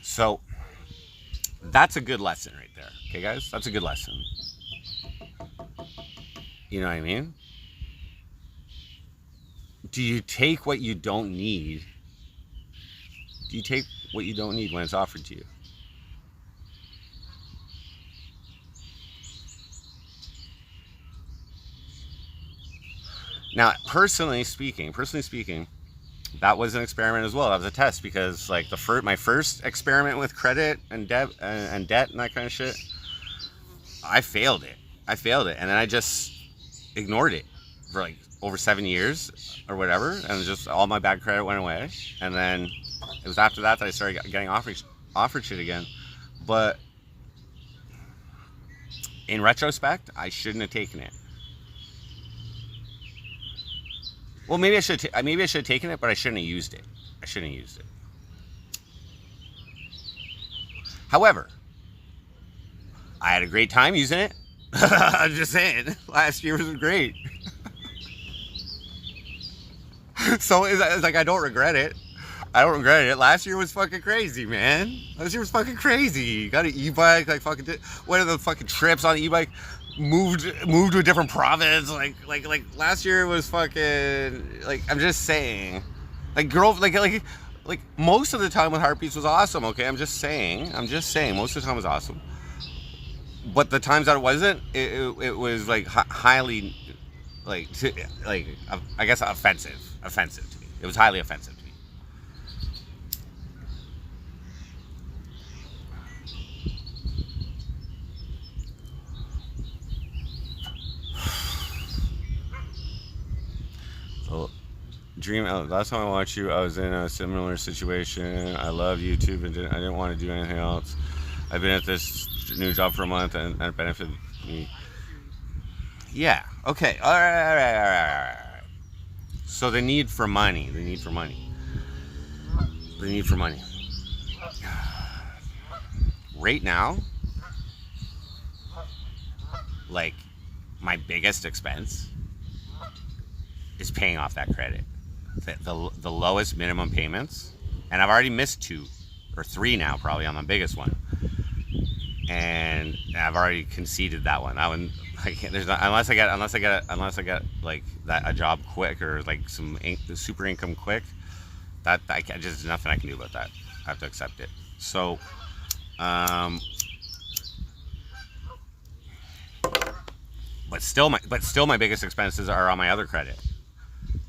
So that's a good lesson right there. Okay, guys? That's a good lesson. You know what I mean? Do you take what you don't need? Do you take what you don't need when it's offered to you? Now, personally speaking, that was an experiment as well. That was a test because, like, my first experiment with credit and debt and that kind of shit, I failed it, and then I just ignored it for like over 7 years or whatever, and just all my bad credit went away. And then it was after that I started getting offered shit again. But in retrospect, I shouldn't have taken it. Well, maybe I should have taken it, but I shouldn't have used it. However, I had a great time using it. I'm just saying, last year was great. So it's like I don't regret it. Last year was fucking crazy, man. Got an e-bike, like fucking. What are the fucking trips on the e-bike? Moved to a different province. Like last year was fucking. Like, I'm just saying, like most of the time with Heartbeats was awesome. Okay, I'm just saying most of the time was awesome. But the times that it wasn't, it was like highly, I guess offensive to me. It was highly offensive to me. So, last time I watched you, I was in a similar situation. I love YouTube and I didn't want to do anything else. I've been at this new job for a month and it benefited me. Yeah. Okay. All right. So the need for money. Right now, like, my biggest expense is paying off that credit. The lowest minimum payments, and I've already missed 2 or 3 now, probably on my biggest one. And I've already conceded that one. Unless I get like that a job quick or like some super income quick. That there's nothing I can do about that. I have to accept it. So, but still my biggest expenses are on my other credit,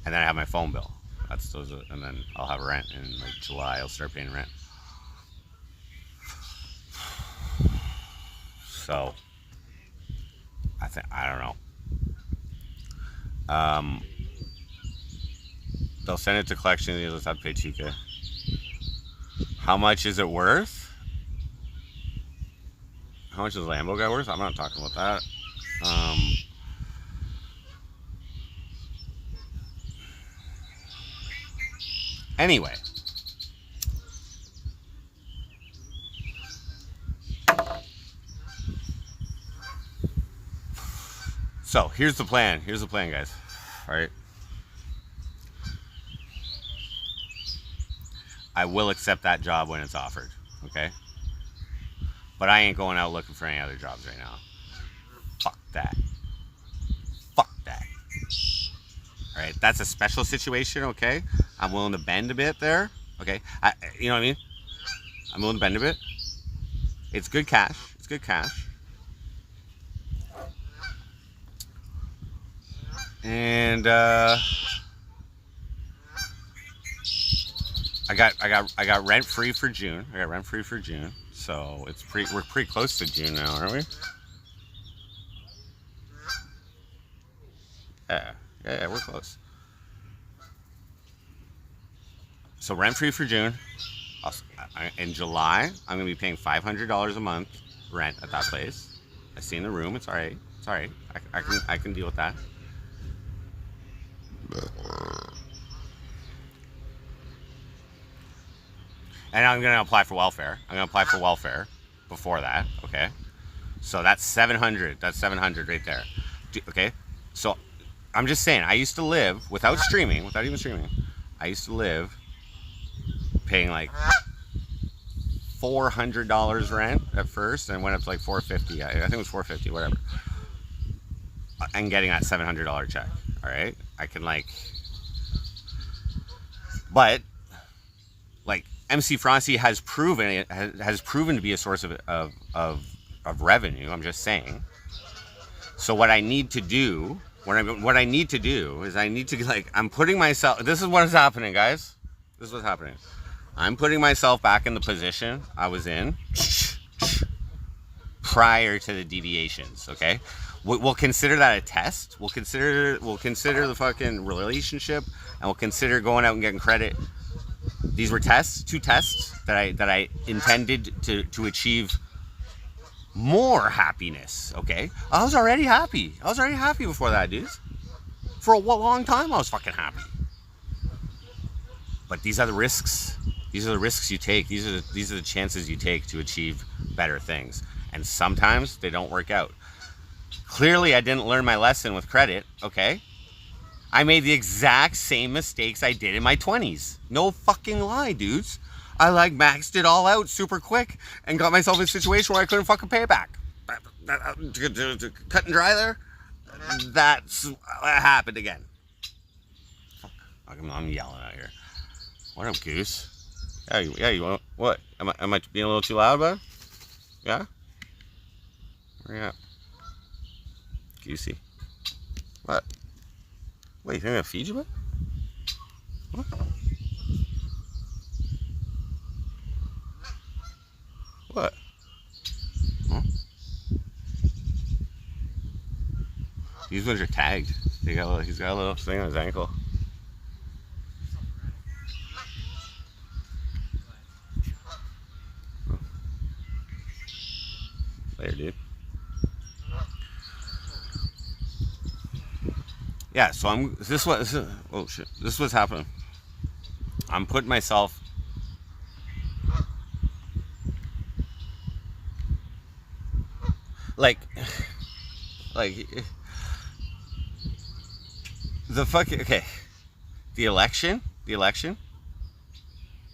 and then I have my phone bill. And then I'll have rent in like July. I'll start paying rent. So, I don't know. They'll send it to collection and you'll just have to pay Chica. How much is it worth? How much is the Lambo guy worth? I'm not talking about that. Anyway. So here's the plan, guys. right? I will accept that job when it's offered, okay? But I ain't going out looking for any other jobs right now. Fuck that. Fuck that. All right, that's a special situation, okay? I'm willing to bend a bit there, okay? You know what I mean? I'm willing to bend a bit. It's good cash. It's good cash. And I got rent free for June. I got rent free for June, so we're pretty close to June now, aren't we? Yeah, we're close. So rent free for June. In July, I'm gonna be paying $500 a month rent at that place. I seen the room. It's all right. It's all right. I can deal with that. And I'm gonna apply for welfare. I'm gonna apply for welfare before that. Okay. So that's 700. That's 700 right there. Okay. So I'm just saying. I used to live without streaming, without even streaming. I used to live paying like $400 rent at first, and went up to like $450. I think it was $450, whatever. And getting that $700 check. All right, I can like, but like MC Frosty has proven to be a source of revenue. I'm just saying. So what I need to do, what I need to do is I need to like, I'm putting myself. This is what is happening, guys. This is what's happening. I'm putting myself back in the position I was in prior to the deviations. Okay, we'll consider that a test. We'll consider the fucking relationship, and we'll consider going out and getting credit. These were tests, 2 tests that I intended to achieve more happiness. Okay, I was already happy. I was already happy before that, dudes. For a long time, I was fucking happy. But these are the risks. These are the risks you take. These are the chances you take to achieve better things. And sometimes they don't work out. Clearly, I didn't learn my lesson with credit, okay? I made the exact same mistakes I did in my 20s. No fucking lie, dudes. I like maxed it all out super quick and got myself in a situation where I couldn't fucking pay it back. Cut and dry there. That's what happened again. Fuck. I'm yelling out here. What up, Goose? Yeah, you want what? Am I being a little too loud, bud? Yeah? Where you at? Goosey. What? Wait, you think I'm gonna feed you, bud? What? What? Huh? These ones are tagged. He's got a little thing on his ankle. Later, dude. Yeah, so this is what's happening. I'm putting myself like the fucking, okay, the election,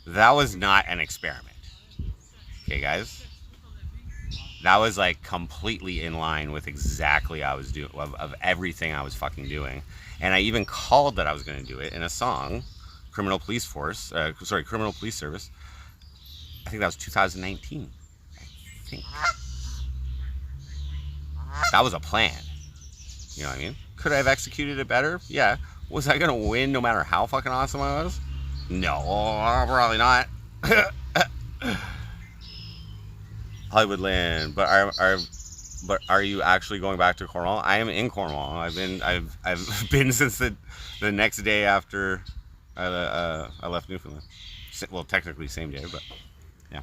that was not an experiment. Okay, guys? That was like completely in line with exactly I was doing of everything I was fucking doing. And I even called that I was going to do it in a song, Criminal Police Service. I think that was 2019. I think. That was a plan. You know what I mean? Could I have executed it better? Yeah. Was I going to win no matter how fucking awesome I was? No, probably not. Hollywoodland, but are you actually going back to Cornwall? I am in Cornwall. I've been since the next day after I left Newfoundland. Well, technically same day, but yeah.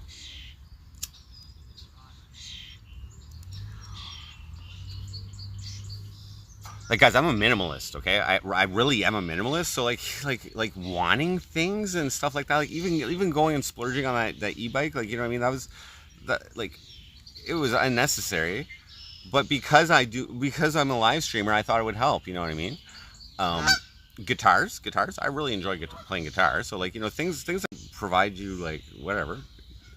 Like, guys, I'm a minimalist, okay? I really am a minimalist. So like wanting things and stuff like that, like even going and splurging on that e-bike, like, you know what I mean? That was like, it was unnecessary. But because I'm a live streamer, I thought it would help, you know what I mean? Guitars. I really enjoy playing guitar. So like, you know, things that provide you like whatever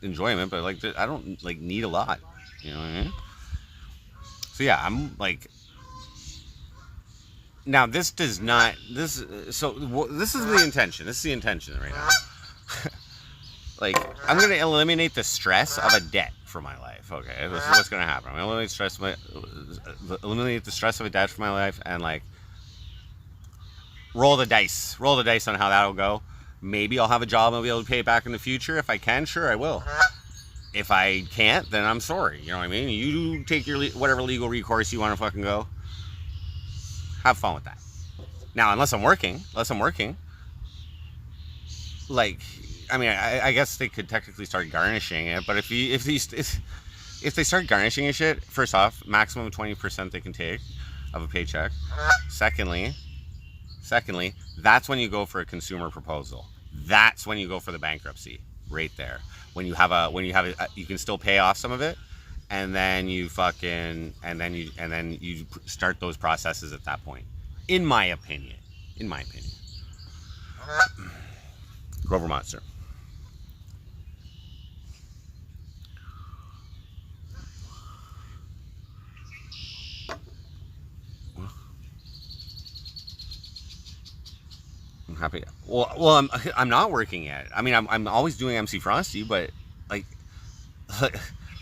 enjoyment, but like I don't like need a lot. You know what I mean? So yeah, I'm like. Now this does not this. So this is the intention. This is the intention right now. Like, I'm going to eliminate the stress of a debt for my life. Okay, this is what's going to happen. I'm going to eliminate the stress of a debt for my life, and like roll the dice on how that'll go. Maybe I'll have a job and I'll be able to pay it back in the future. If I can, sure, I will. If I can't, then I'm sorry. You know what I mean? You take your whatever legal recourse you want to fucking go. Have fun with that. Now, unless I'm working, like, I mean, I guess they could technically start garnishing it, but if they start garnishing and shit, first off, maximum 20% they can take of a paycheck. Secondly, that's when you go for a consumer proposal. That's when you go for the bankruptcy, right there. When you have you can still pay off some of it, and then you start those processes at that point. In my opinion. Grover Monster. I'm happy. Well, I'm not working yet. I mean, I'm always doing MC Frosty, but like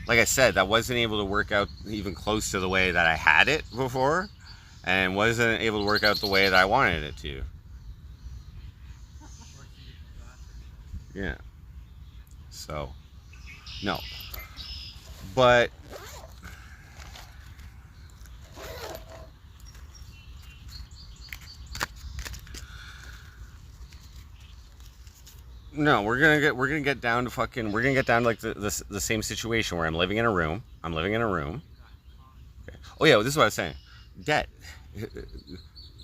I said, that wasn't able to work out even close to the way that I had it before, and wasn't able to work out the way that I wanted it to. Yeah. So, no. But no, we're gonna get down to like the same situation where I'm living in a room. Okay. Oh yeah, this is what I was saying. Debt.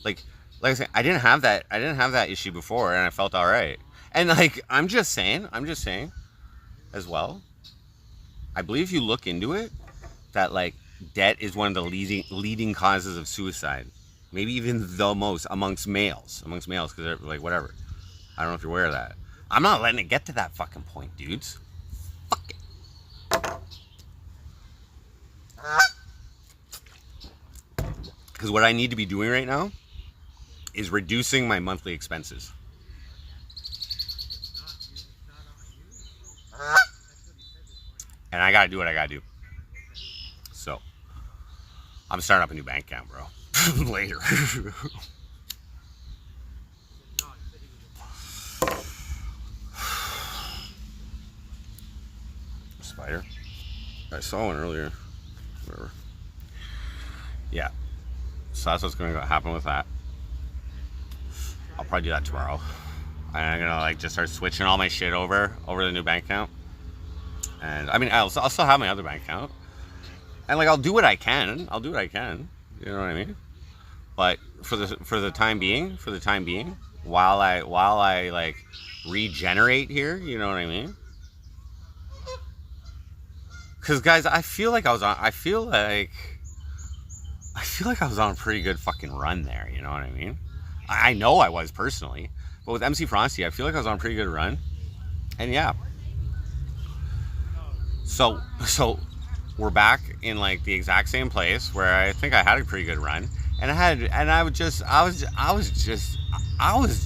Like I said, I didn't have that issue before, and I felt all right. And like I'm just saying as well. I believe if you look into it, that like debt is one of the leading causes of suicide. Maybe even the most amongst males, because they're like whatever. I don't know if you're aware of that. I'm not letting it get to that fucking point, dudes. Fuck it. Because what I need to be doing right now is reducing my monthly expenses. And I gotta do what I gotta do. So, I'm starting up a new bank account, bro. Later. Spider. I saw one earlier. Whatever. Yeah. So that's what's going to happen with that. I'll probably do that tomorrow. I'm gonna like just start switching all my shit over the new bank account. And I mean, I'll still have my other bank account. And like I'll do what I can. You know what I mean? But for the time being, while I like regenerate here, you know what I mean? Because guys, I feel like I was on a pretty good fucking run there, you know what I mean? I know I was personally, but with MC Frosty, I feel like I was on a pretty good run. And yeah. So we're back in like the exact same place where I think I had a pretty good run. And I was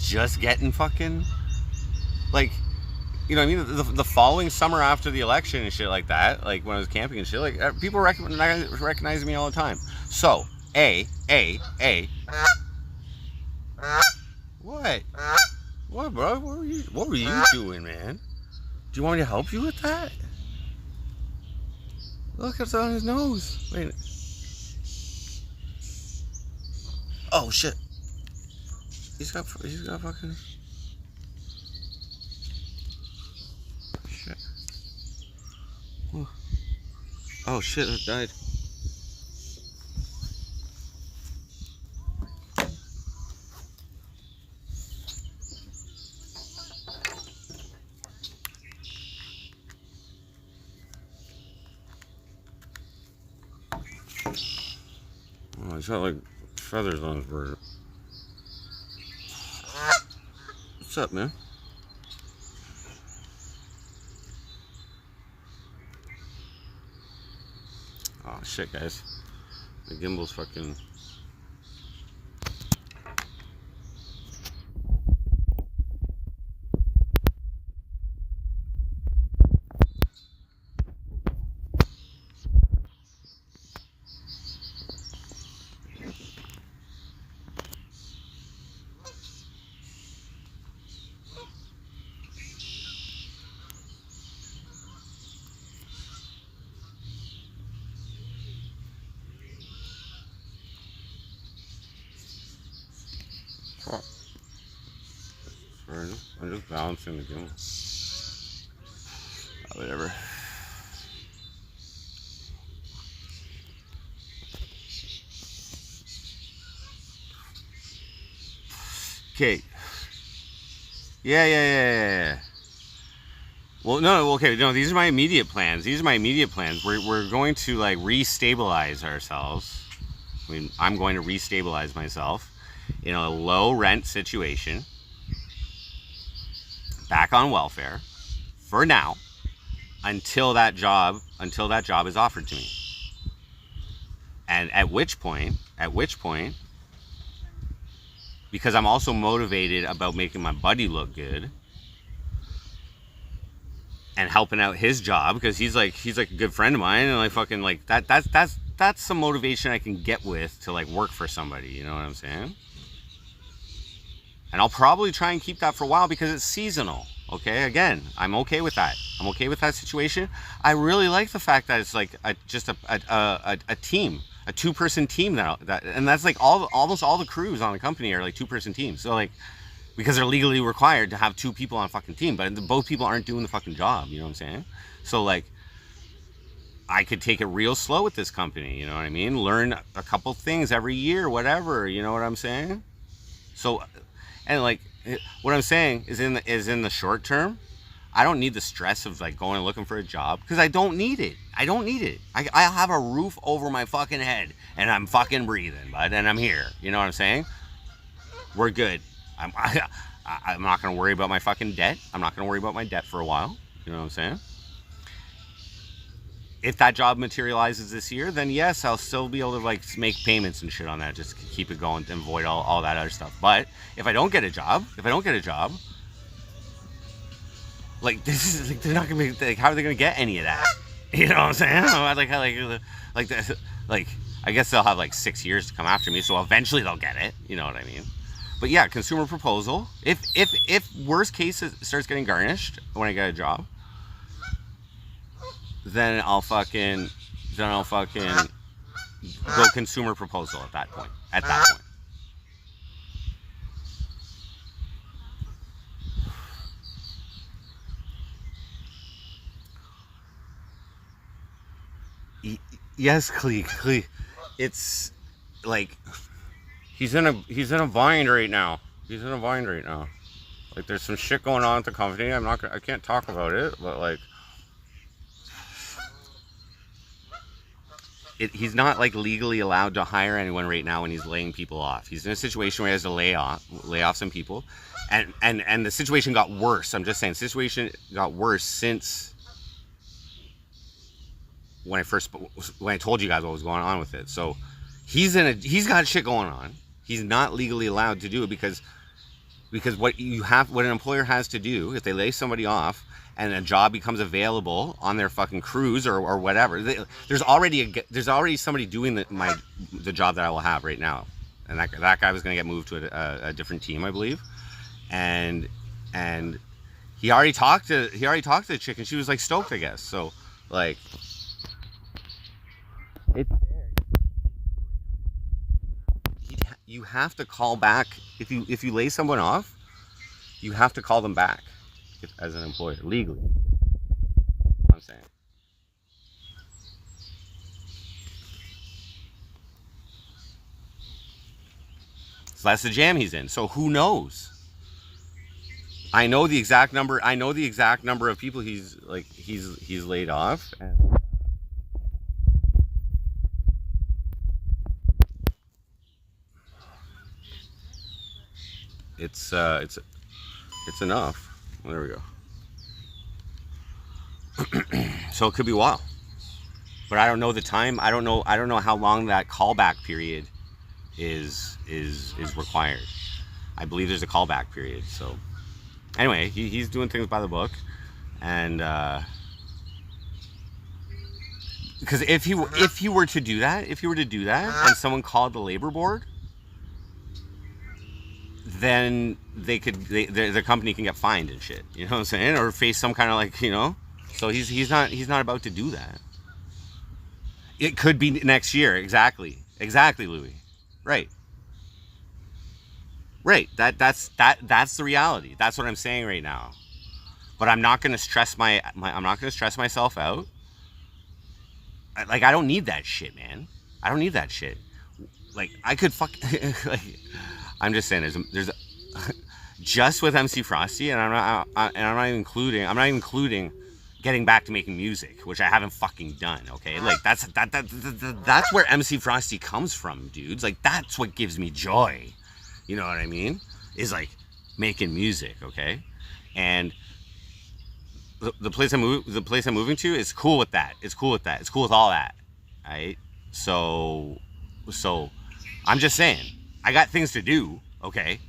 just getting fucking like, you know what I mean? The following summer after the election and shit like that, like when I was camping and shit, like people recognize me all the time. So, what? What, bro? What were you doing, man? Do you want me to help you with that? Look, it's on his nose. Wait. Oh shit. He's got fucking. Shit. Oh shit, that died. Oh, he's got like feathers on his bird. What's up, man? Oh shit, guys. The gimbal's fucking. Fuck. Sorry, I'm just balancing the gimbal. Whatever. Okay. Yeah. Well, no, okay, no, these are my immediate plans. We're going to, like, restabilize ourselves. I mean, I'm going to restabilize myself in a low rent situation, back on welfare, for now, until that job is offered to me. And at which point, because I'm also motivated about making my buddy look good and helping out his job, because he's like a good friend of mine, and like fucking like that's some motivation I can get with to like work for somebody, you know what I'm saying? And I'll probably try and keep that for a while because it's seasonal. Okay, again, I'm okay with that. I'm okay with that situation. I really like the fact that it's like just a team, a 2-person team that, and that's like almost all the crews on the company are like 2-person teams. So like, because they're legally required to have 2 people on a fucking team, but both people aren't doing the fucking job. You know what I'm saying? So like, I could take it real slow with this company. You know what I mean? Learn a couple things every year, whatever. You know what I'm saying? So, and like, what I'm saying is in the short term, I don't need the stress of like going and looking for a job, because I don't need it. I have a roof over my fucking head and I'm fucking breathing, bud, and I'm here. You know what I'm saying? We're good. I'm not going to worry about my fucking debt. I'm not going to worry about my debt for a while. You know what I'm saying? If that job materializes this year, then yes, I'll still be able to like make payments and shit on that, just to keep it going and avoid all that other stuff. But if I don't get a job, like, this is like, they're not gonna be like, how are they gonna get any of that? You know what I'm saying? Like I guess they'll have like 6 years to come after me, so eventually they'll get it. You know what I mean? But yeah, consumer proposal. If worst case it starts getting garnished when I get a job, then I'll fucking go consumer proposal at that point. Yes, Clee. It's like he's in a bind right now. Like, there's some shit going on at the company. I can't talk about it, but like, he's not like legally allowed to hire anyone right now when he's laying people off. He's in a situation where he has to lay off some people, and the situation got worse. I'm just saying, the situation got worse since when I told you guys what was going on with it. So he's got shit going on. He's not legally allowed to do it because what an employer has to do if they lay somebody off and a job becomes available on their fucking crews or whatever, there's already somebody doing the job that I will have right now, and that guy was going to get moved to a different team, I believe, and he already talked to the chick, and she was like stoked, I guess. So like, it's there. You have to call back if you lay someone off. You have to call them back as an employer legally. I'm saying. So that's the jam he's in. So who knows? I know the exact number of people he's laid off. And it's It's enough. Well, there we go. So it could be a while. But I don't know the time. I don't know how long that callback period is required. I believe there's a callback period. So anyway, he's doing things by the book, and because if he were to do that, and someone called the labor board, then the company can get fined and shit. You know what I'm saying? Or face some kind of like, you know. So he's not about to do that. It could be next year. Exactly, Louis. Right. That's the reality. That's what I'm saying right now. But I'm not gonna stress I'm not gonna stress myself out. Like, I don't need that shit, man. I don't need that shit. Like, I could like, I'm just saying there's just with MC Frosty, and I'm not even including getting back to making music, which I haven't fucking done. Okay, like that's where MC Frosty comes from, dudes. Like, that's what gives me joy. You know what I mean? Is like making music, okay? And the place I'm moving to is cool with that. It's cool with all that. Right? So I'm just saying, I got things to do, okay?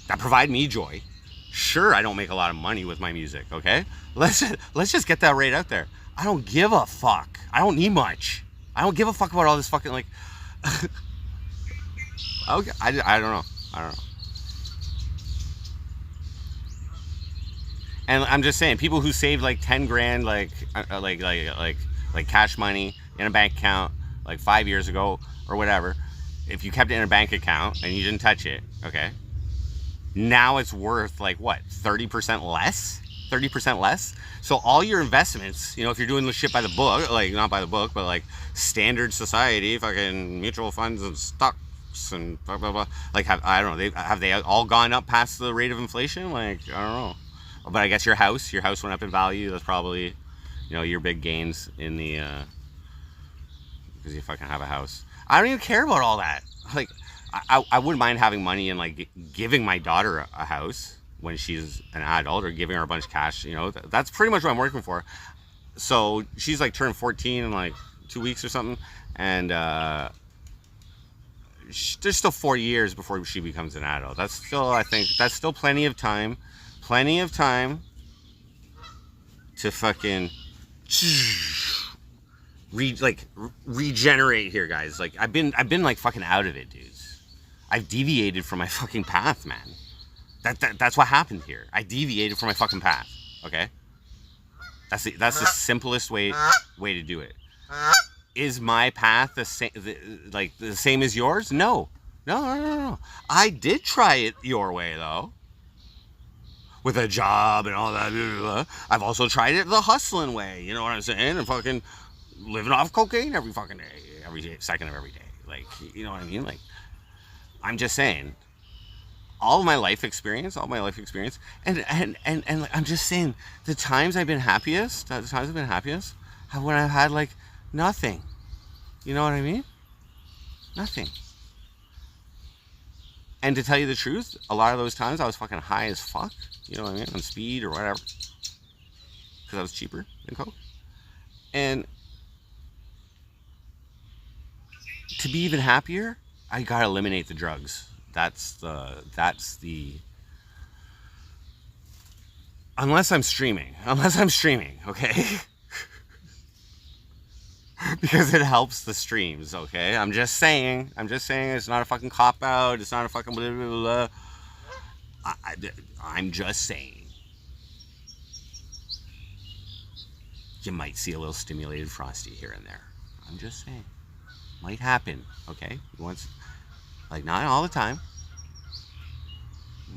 That provide me joy. Sure, I don't make a lot of money with my music, okay? Let's just get that right out there. I don't give a fuck. I don't need much. I don't give a fuck about all this fucking, like... Okay, I don't know. And I'm just saying, people who save like 10 grand, like cash money in a bank account, like 5 years ago or whatever, if you kept it in a bank account and you didn't touch it, okay, now it's worth like what, 30% less? 30% less? So all your investments, you know, if you're doing the shit by the book, like not by the book, but like standard society, fucking mutual funds and stocks and blah blah blah, like I don't know, have they all gone up past the rate of inflation? Like, I don't know. But I guess your house went up in value. That's probably, you know, your big gains in the because you fucking have a house. I don't even care about all that. Like, I wouldn't mind having money and like giving my daughter a house when she's an adult, or giving her a bunch of cash. You know, that's pretty much what I'm working for. So she's like turned 14 in like 2 weeks or something, and there's still 4 years before she becomes an adult. That's still, I think, that's still plenty of time to fucking regenerate here, guys. Like, I've been like fucking out of it, dudes. I've deviated from my fucking path, man. That's what happened here. I deviated from my fucking path. Okay, that's the simplest way to do it. Is my path the same as yours? No. I did try it your way, though, with a job and all that. Blah, blah, blah. I've also tried it the hustling way. You know what I'm saying? And fucking living off cocaine every fucking day, every second of every day. Like, you know what I mean? Like, I'm just saying, all my life experience, and I'm just saying, the times I've been happiest, have when I've had like nothing. You know what I mean? Nothing. And to tell you the truth, a lot of those times I was fucking high as fuck. You know what I mean? On speed or whatever. Because I was cheaper than coke. And to be even happier, I gotta eliminate the drugs. That's the unless I'm streaming, okay? Because it helps the streams, okay? I'm just saying, it's not a fucking cop out, it's not a fucking blah blah blah. I'm just saying, you might see a little stimulated Frosty here and there. I'm just saying, might happen, okay? Once, like, not all the time,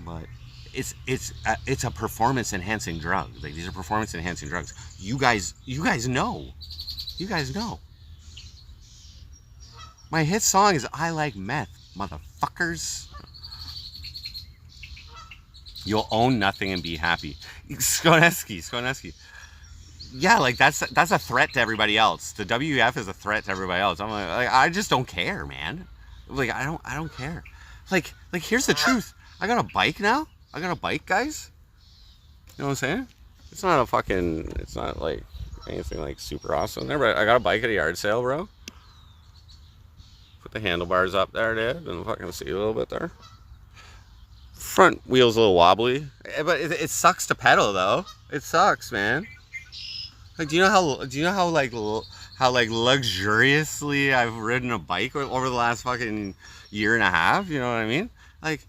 but it's a performance enhancing drug. Like, these are performance enhancing drugs. You guys know. You guys know. My hit song is I Like Meth, motherfuckers. You'll own nothing and be happy. Skoneski. Yeah, like, that's a threat to everybody else. The WEF is a threat to everybody else. I'm like, I just don't care, man. Like, I don't care. Like, here's the truth. I got a bike now. I got a bike, guys. You know what I'm saying? It's not a fucking. It's not like anything like super awesome there, but I got a bike at a yard sale, bro. Put the handlebars up there, dude, and fucking see a little bit there. Front wheel's a little wobbly, but it sucks to pedal though. It sucks, man. Like, do you know how like luxuriously I've ridden a bike over the last fucking year and a half? You know what I mean? Like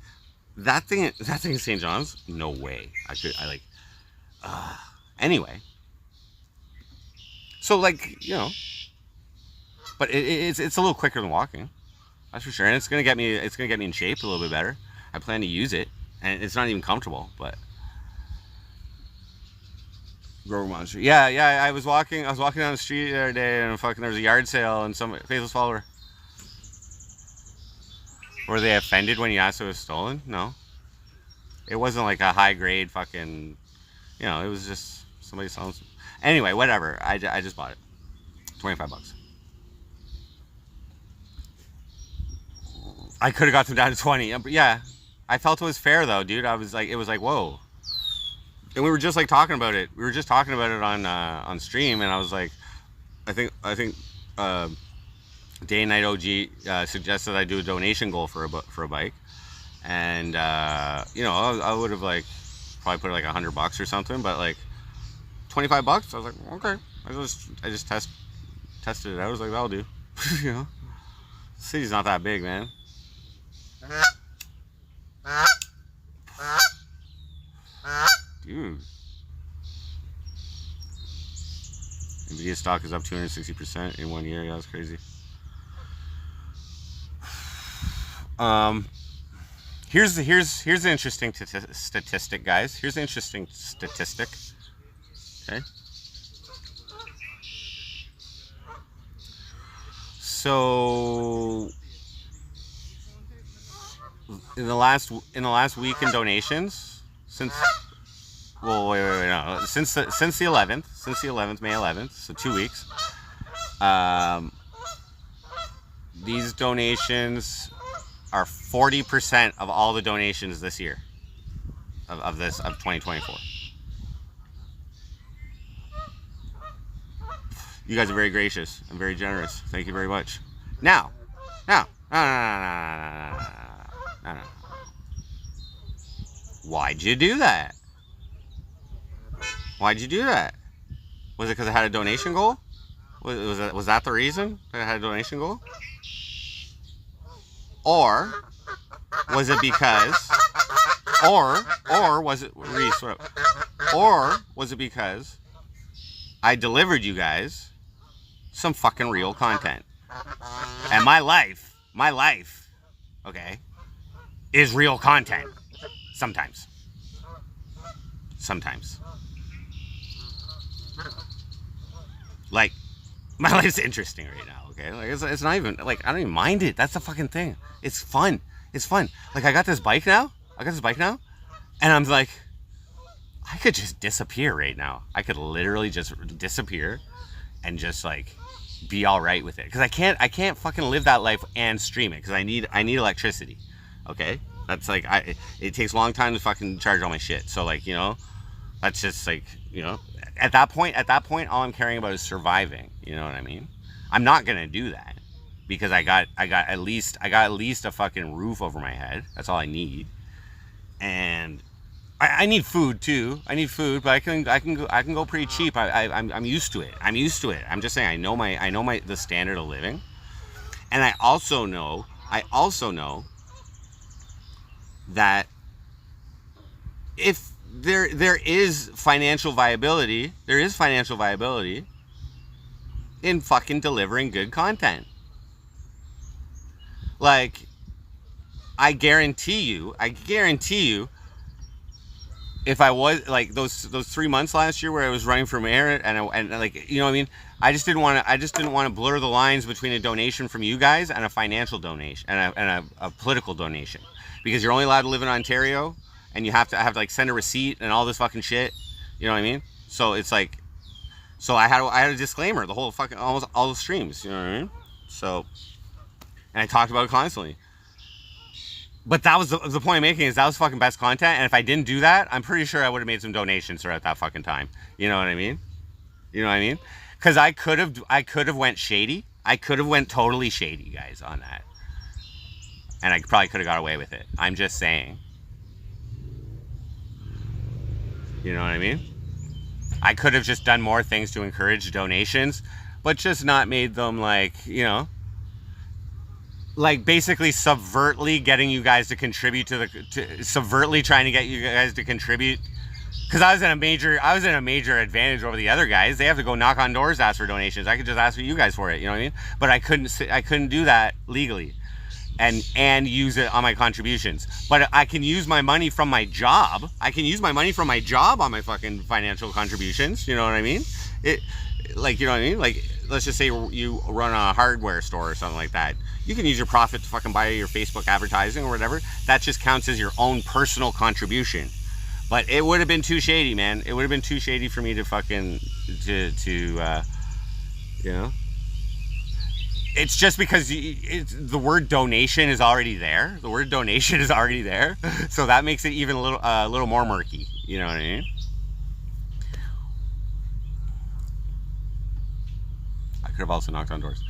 that thing in St. John's. No way. Anyway. So like, you know, but it's a little quicker than walking. That's for sure, and it's gonna get me in shape a little bit better. I plan to use it, and it's not even comfortable, but. Grower Monster. Yeah, I was walking down the street the other day, and fucking there was a yard sale, and some faceless follower. Were they offended when you asked if it was stolen? No. It wasn't like a high grade fucking, you know, it was just somebody selling some. Anyway, whatever. I just bought it. $25. I could have got them down to 20. But yeah, I felt it was fair though, dude. It was like, whoa. And we were just like talking about it. We were just talking about it on stream, and I was like, I think Day and Night OG suggested I do a donation goal for a bike, and you know, I would have like probably put like $100 or something, but like $25. I was like, okay. I just tested it. I was like, that'll do. You know, the city's not that big, man. Dude. Nvidia stock is up 260% in 1 year. Yeah, that's crazy. Here's the interesting statistic, guys. Here's the interesting statistic. Okay. So in the last week in donations, since no, since the 11th, May 11th, so 2 weeks. These donations are 40% of all the donations this year of 2024. You guys are very gracious and very generous. Thank you very much. Now, no. Why'd you do that? Why'd you do that? Was it because I had a donation goal? Was that the reason that I had a donation goal? Or was it because? Or was it Reese? Or was it because I delivered you guys some fucking real content? And my life, okay, is real content. Sometimes. Like, my life's interesting right now, okay? Like, it's not even, like, I don't even mind it. That's the fucking thing. It's fun. Like, I got this bike now, and I'm like, I could just disappear right now. I could literally just disappear and just, like, be all right with it. Because I can't fucking live that life and stream it, because I need electricity, okay? That's, like, it takes a long time to fucking charge all my shit. So, like, you know, that's just, like, you know, at that point, all I'm caring about is surviving. You know what I mean? I'm not gonna do that because I got at least a fucking roof over my head. That's all I need, and I need food too. I need food, but I can go pretty cheap. I'm used to it. I'm just saying I know the standard of living, and I also know that if there is financial viability in fucking delivering good content. Like, I guarantee you, if I was like those 3 months last year where I was running for mayor and like, you know what I mean, I just didn't want to blur the lines between a donation from you guys and a financial donation and a political donation, because you're only allowed to live in Ontario. And you have to like send a receipt and all this fucking shit. You know what I mean? So it's like, so I had a disclaimer the whole fucking, almost all the streams. You know what I mean? So, and I talked about it constantly. But that was the point I'm making, is that was fucking best content. And if I didn't do that, I'm pretty sure I would have made some donations throughout that fucking time. You know what I mean? You know what I mean? Because I could have went shady. I could have went totally shady, guys, on that. And I probably could have got away with it. I'm just saying. You know what I mean? I could have just done more things to encourage donations, but just not made them like, you know, like basically subvertly getting you guys to contribute subvertly trying to get you guys to contribute. Because I was in a major advantage over the other guys. They have to go knock on doors, ask for donations. I could just ask for you guys for it. You know what I mean? But I couldn't do that legally, and use it on my contributions. But I can use my money from my job. I can use my money from my job on my fucking financial contributions. You know what I mean? Like, you know what I mean? Like, let's just say you run a hardware store or something like that. You can use your profit to fucking buy your Facebook advertising or whatever. That just counts as your own personal contribution. But it would have been too shady, man. It would have been too shady for me to fucking, you know. It's just because the word donation is already there. The word donation is already there. So that makes it even a little more murky. You know what I mean? I could have also knocked on doors.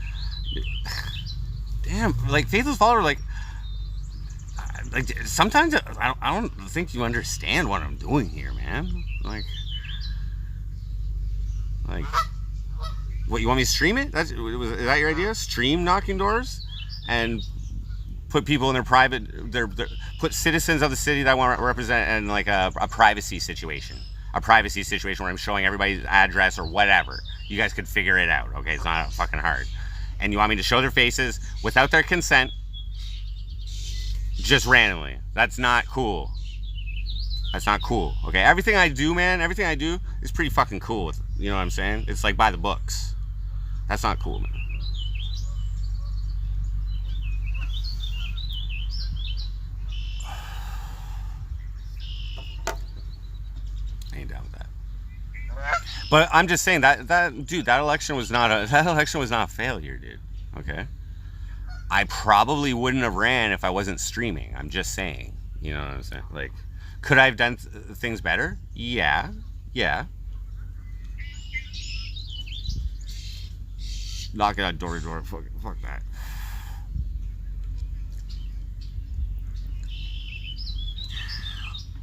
Damn, like, Faithless Follower, like sometimes I don't think you understand what I'm doing here, man. Like, what, you want me to stream it? Is that your idea? Stream knocking doors and put people in put citizens of the city that I want to represent in like a privacy situation. A privacy situation where I'm showing everybody's address or whatever. You guys could figure it out, okay? It's not fucking hard. And you want me to show their faces without their consent, just randomly. That's not cool. That's not cool, okay? Everything I do, man, everything I do is pretty fucking cool. You know what I'm saying? It's like by the books. That's not cool, man. I ain't down with that. But I'm just saying that election was not a failure, dude. Okay? I probably wouldn't have ran if I wasn't streaming. I'm just saying. You know what I'm saying? Like, could I have done things better? Yeah. Knocking on door to door. Fuck that.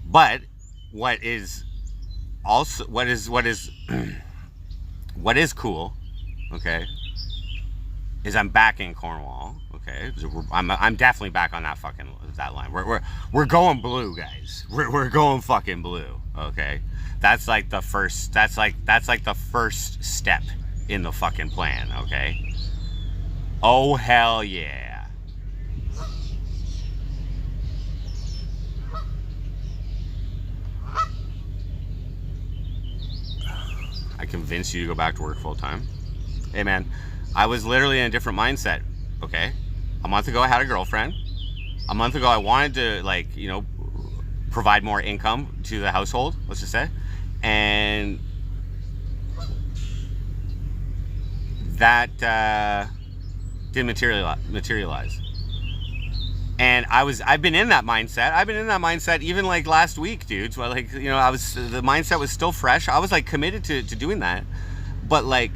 But what is cool, okay, is I'm back in Cornwall. Okay, I'm definitely back on that line. We're going blue, guys. We're going fucking blue. Okay, that's like the first step in the fucking plan. Okay. Oh hell yeah. I convinced you to go back to work full time. Hey man, I was literally in a different mindset. Okay, a month ago I had a girlfriend. A month ago I wanted to, like, you know, provide more income to the household, let's just say, and that didn't materialize. And I've been in that mindset. Even like last week, dudes. Well, like, you know, the mindset was still fresh. I was like committed to doing that, but like,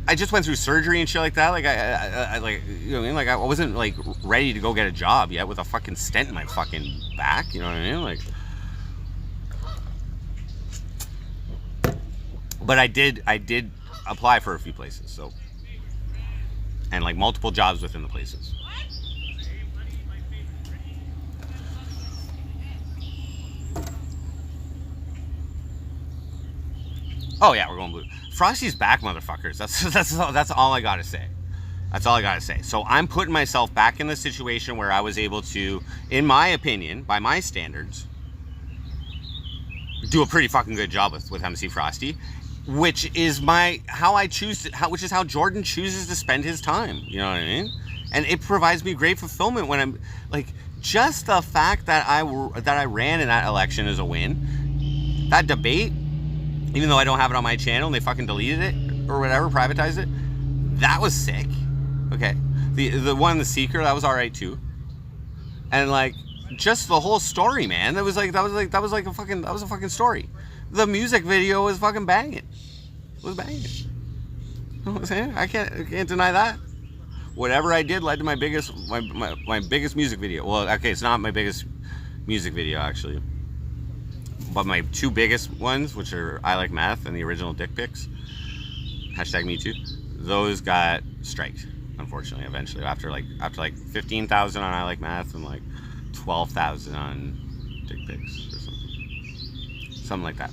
I just went through surgery and shit like that. Like I like, you know what I mean? Like I wasn't like ready to go get a job yet with a fucking stent in my fucking back. You know what I mean? Like, but I did apply for a few places. So, and like multiple jobs within the places. Oh yeah, we're going blue. Frosty's back, motherfuckers. That's all I gotta say. That's all I gotta say. So I'm putting myself back in the situation where I was able to, in my opinion, by my standards, do a pretty fucking good job with MC Frosty, which is which is how Jordan chooses to spend his time. You know what I mean? And it provides me great fulfillment when I'm like, just the fact that I ran in that election as a win. That debate, even though I don't have it on my channel and they fucking deleted it or whatever, privatized it, that was sick. Okay. The one, the Seeker, that was alright too. And like, just the whole story, man. That was like a fucking story. The music video was fucking banging. It was banging. You know what I'm saying? I can't deny that. Whatever I did led to my biggest music video. Well, okay, it's not my biggest music video actually, but my two biggest ones, which are I Like Meth and the original Dick Pics, #MeToo, those got striked, unfortunately, eventually, after like 15,000 on I Like Meth and like 12,000 on Dick Pics or something like that.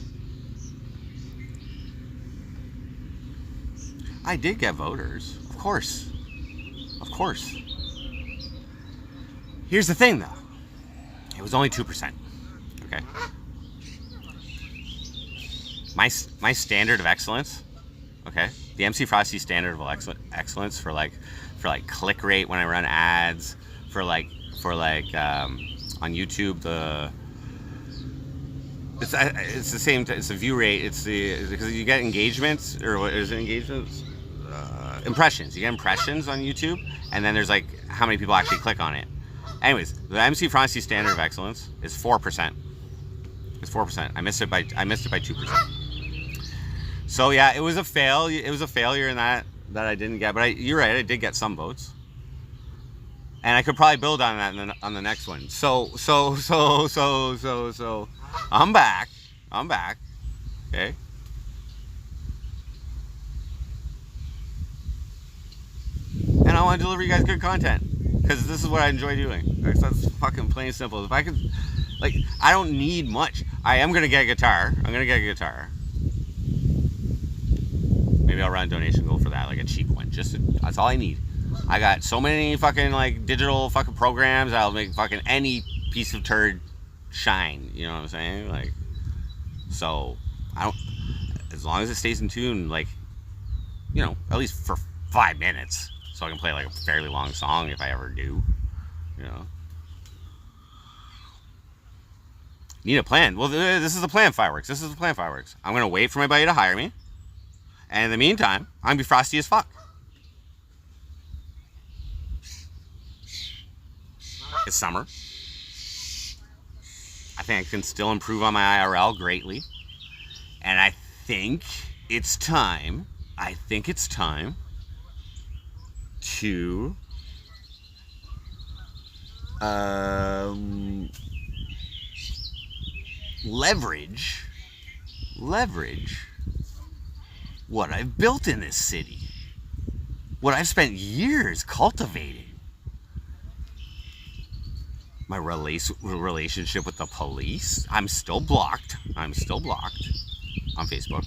I did get voters, of course. Here's the thing, though. It was only 2%. Okay. My standard of excellence. Okay. The MC Frosty standard of excellence for click rate when I run ads, for on YouTube it's the same. It's the view rate. It's because you get engagements, or what is it, engagements? Impressions. You get impressions on YouTube, and then there's like how many people actually click on it. Anyways, the MC Frosty standard of excellence is 4%. It's 4%. I missed it by 2%. So yeah, it was a fail. It was a failure in that I didn't get. But you're right. I did get some votes, and I could probably build on that on the next one. So I'm back. Okay. And I want to deliver you guys good content, because this is what I enjoy doing. That's fucking plain and simple. If I could, like, I don't need much. I am gonna get a guitar. Maybe I'll run a donation goal for that, like a cheap one. That's all I need. I got so many fucking like digital fucking programs. I'll make fucking any piece of turd shine. You know what I'm saying? Like, so I don't. As long as it stays in tune, like, you know, at least for 5 minutes. So I can play like a fairly long song if I ever do, you know. Need a plan. Well, this is the plan, Fireworks. I'm going to wait for my buddy to hire me. And in the meantime, I'm going to be frosty as fuck. It's summer. I think I can still improve on my IRL greatly. And I think it's time to leverage what I've built in this city, what I've spent years cultivating. My relationship with the police. I'm still blocked on Facebook,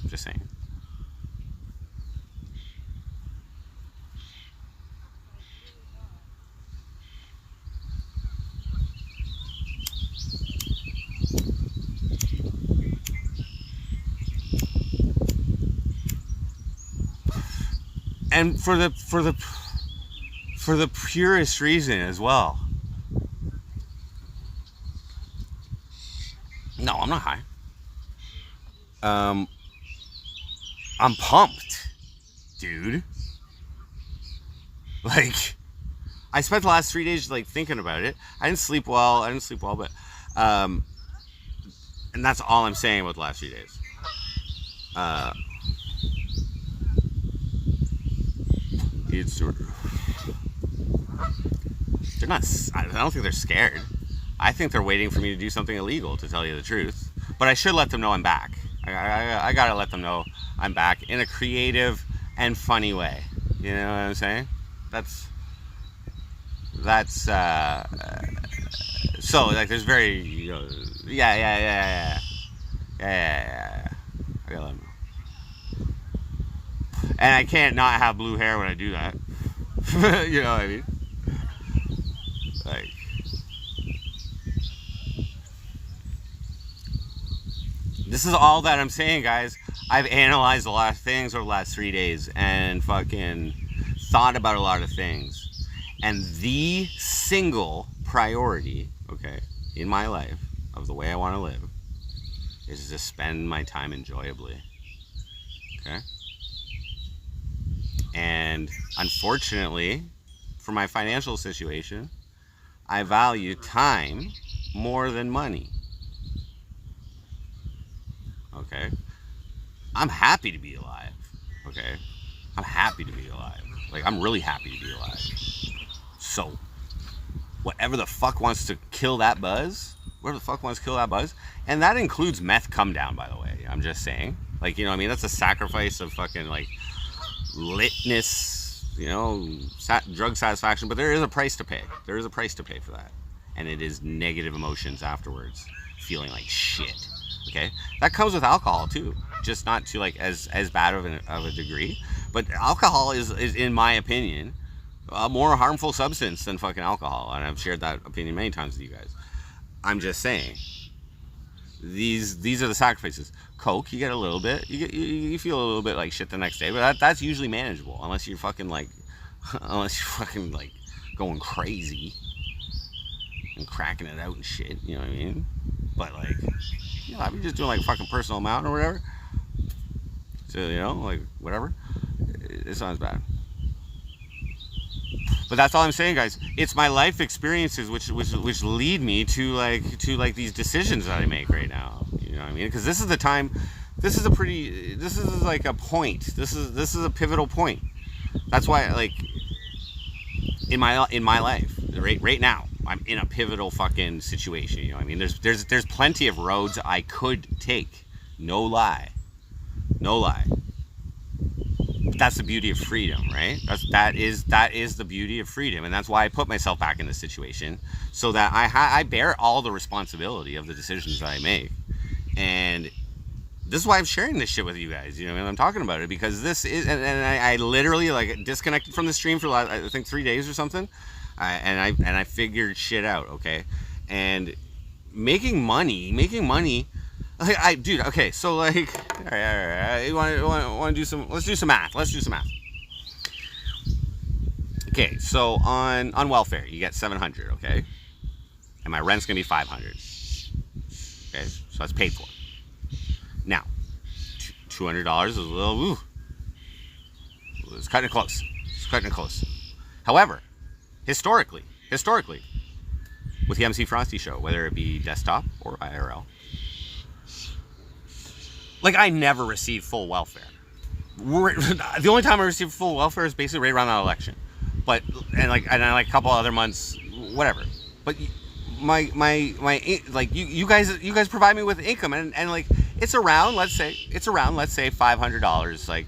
just saying. And for the purest reason as well. No, I'm not high. I'm pumped, dude. Like, I spent the last 3 days like thinking about it. I didn't sleep well, but and that's all I'm saying about the last 3 days. They're not. I don't think they're scared. I think they're waiting for me to do something illegal, to tell you the truth. But I should let them know I'm back. I gotta let them know I'm back in a creative and funny way. You know what I'm saying? That's so like there's very, you know, yeah. I gotta let them know. And I can't not have blue hair when I do that. You know what I mean? Like, this is all that I'm saying, guys. I've analyzed a lot of things over the last 3 days and fucking thought about a lot of things. And the single priority, okay, in my life of the way I want to live is to spend my time enjoyably. Okay? And unfortunately, for my financial situation, I value time more than money. Okay? I'm happy to be alive. Okay? I'm happy to be alive. Like, I'm really happy to be alive. So, whatever the fuck wants to kill that buzz, and that includes meth come down, by the way. I'm just saying. Like, you know what I mean? That's a sacrifice of fucking, like, litness, you know, drug satisfaction. But there is a price to pay. There is a price to pay for that. And it is negative emotions afterwards. Feeling like shit. Okay? That comes with alcohol, too. Just not to, like, as bad of a degree. But alcohol is, in my opinion, a more harmful substance than fucking alcohol. And I've shared that opinion many times with you guys. I'm just saying. These are the sacrifices. Coke, you get a little bit. You feel a little bit like shit the next day. But that's usually manageable. Unless you're fucking, like, going crazy. And cracking it out and shit. You know what I mean? But, like, you know, I'd be just doing, like, a fucking personal amount or whatever. So, you know, like, whatever. It's not as bad. But that's all I'm saying, guys. It's my life experiences which lead me to these decisions that I make right now. You know what I mean? Because this is the time. This is like a point. This is a pivotal point. That's why, like, in my life, right now, I'm in a pivotal fucking situation. You know what I mean? There's plenty of roads I could take. No lie. But that's the beauty of freedom, right? That is the beauty of freedom, and that's why I put myself back in this situation, so that I bear all the responsibility of the decisions that I make. And this is why I'm sharing this shit with you guys. You know, and I'm talking about it because this is, and I literally, like, disconnected from the stream for I think 3 days or something, and I figured shit out. Okay, and making money. Like, dude, okay, so, like, all right, you want to do some, let's do some math. Okay, so on welfare, you get $700, okay? And my rent's going to be $500. Okay, so that's paid for. Now, $200 is a little, ooh, it's cutting it close. However, historically, with the MC Frosty show, whether it be desktop or IRL, like, I never received full welfare. The only time I received full welfare is basically right around that election. But, and a couple other months, whatever. But my like, you guys provide me with income, and like, it's around, let's say $500, like,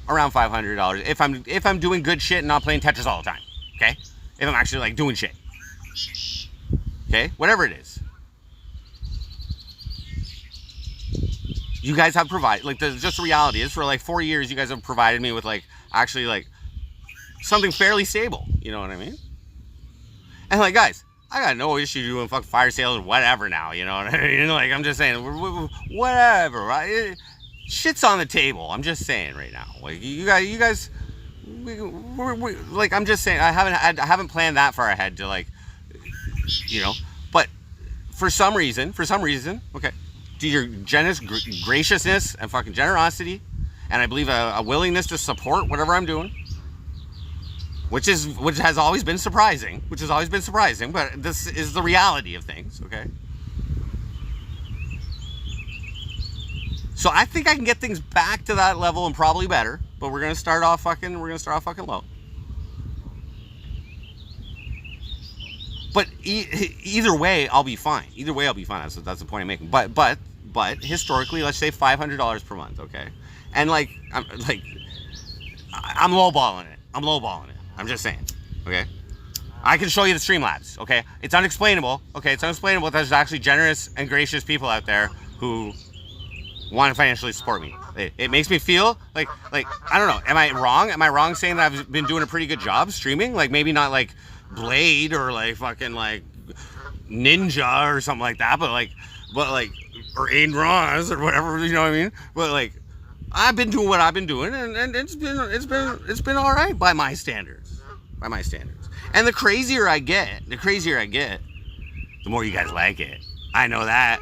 around $500 if I'm doing good shit and not playing Tetris all the time. Okay? If I'm actually, like, doing shit. Okay? Whatever it is. You guys have provided, like, just the reality is, for like 4 years, you guys have provided me with, like, actually, like, something fairly stable. You know what I mean? And, like, guys, I got no issue doing fucking fire sales or whatever now. You know what I mean? Like, I'm just saying, whatever, right? Shit's on the table. I'm just saying right now. Like, you guys, we're like, I'm just saying, I haven't planned that far ahead to, like, you know, but for some reason, okay. Your generous graciousness and fucking generosity, and I believe a willingness to support whatever I'm doing, which has always been surprising, but this is the reality of things. Okay, so I think I can get things back to that level and probably better, but we're gonna start off fucking low. But either way, I'll be fine. That's the point I'm making. But historically, let's say $500 per month, okay? And, like, I'm lowballing it. I'm just saying, okay? I can show you the Streamlabs, okay? It's unexplainable, okay? There's actually generous and gracious people out there who want to financially support me. It makes me feel like, I don't know. Am I wrong saying that I've been doing a pretty good job streaming? Like, maybe not, like, Blade or, like, fucking, like, Ninja or something like that, but like, or Aiden Ross or whatever, you know what I mean? But, like, I've been doing what I've been doing, and it's been all right by my standards. And the crazier I get, the more you guys like it. I know that.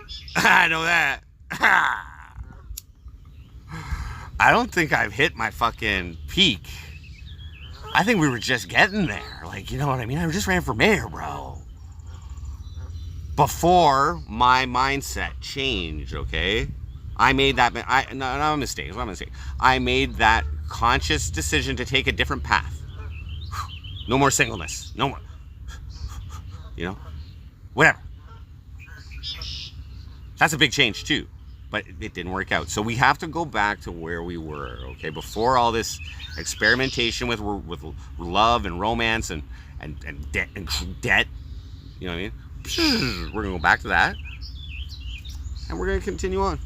I don't think I've hit my fucking peak. I think we were just getting there. Like, you know what I mean? I just ran for mayor, bro. before my mindset changed, okay? I made that, not a mistake, it's not a mistake. I made that conscious decision to take a different path. No more singleness, no more, you know, whatever. That's a big change too, but it didn't work out. So we have to go back to where we were, okay? Before all this experimentation with love and romance and debt, you know what I mean? We're gonna go back to that, and we're gonna continue on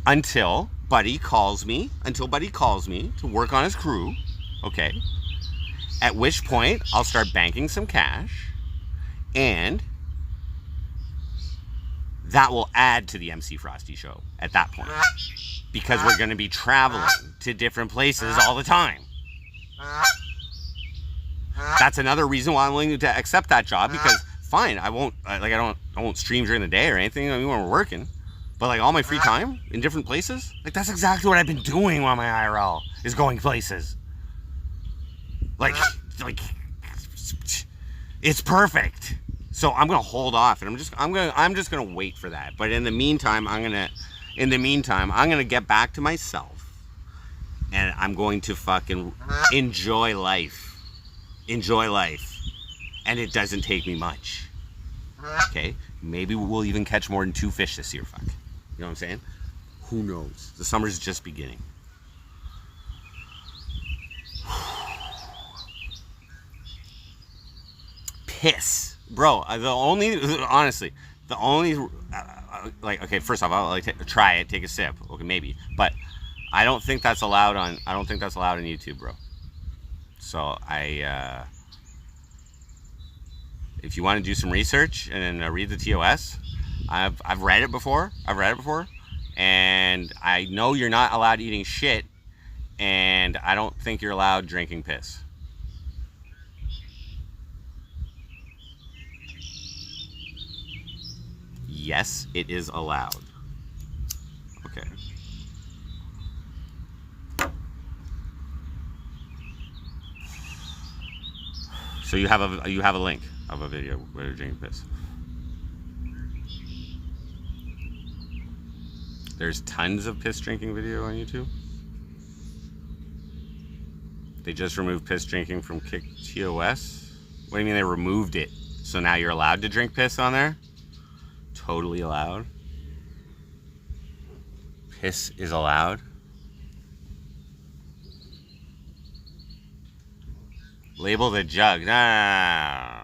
until Buddy calls me to work on his crew, okay? At which point I'll start banking some cash, and that will add to the MC Frosty show at that point, because we're going to be traveling to different places all the time. That's another reason why I'm willing to accept that job, because fine, I won't stream during the day or anything. I mean, when we're working, but like all my free time in different places, like that's exactly what I've been doing while my IRL is going places. Like it's perfect. So I'm gonna hold off, and I'm just gonna wait for that. But in the meantime, I'm gonna get back to myself, and I'm going to fucking enjoy life, and it doesn't take me much. Okay, maybe we'll even catch more than 2 fish this year. Fuck, you know what I'm saying? Who knows? The summer's just beginning. Piss. Bro, honestly, okay, first off, I'll try it, take a sip, okay, maybe, but I don't think that's allowed on YouTube, bro. So if you want to do some research and read the TOS, I've read it before, and I know you're not allowed eating shit, and I don't think you're allowed drinking piss. Yes, it is allowed. Okay. So you have a link of a video where you're drinking piss. There's tons of piss drinking video on YouTube. They just removed piss drinking from Kick TOS. What do you mean they removed it? So now you're allowed to drink piss on there? Totally allowed. Piss is allowed. Label the jug. Nah.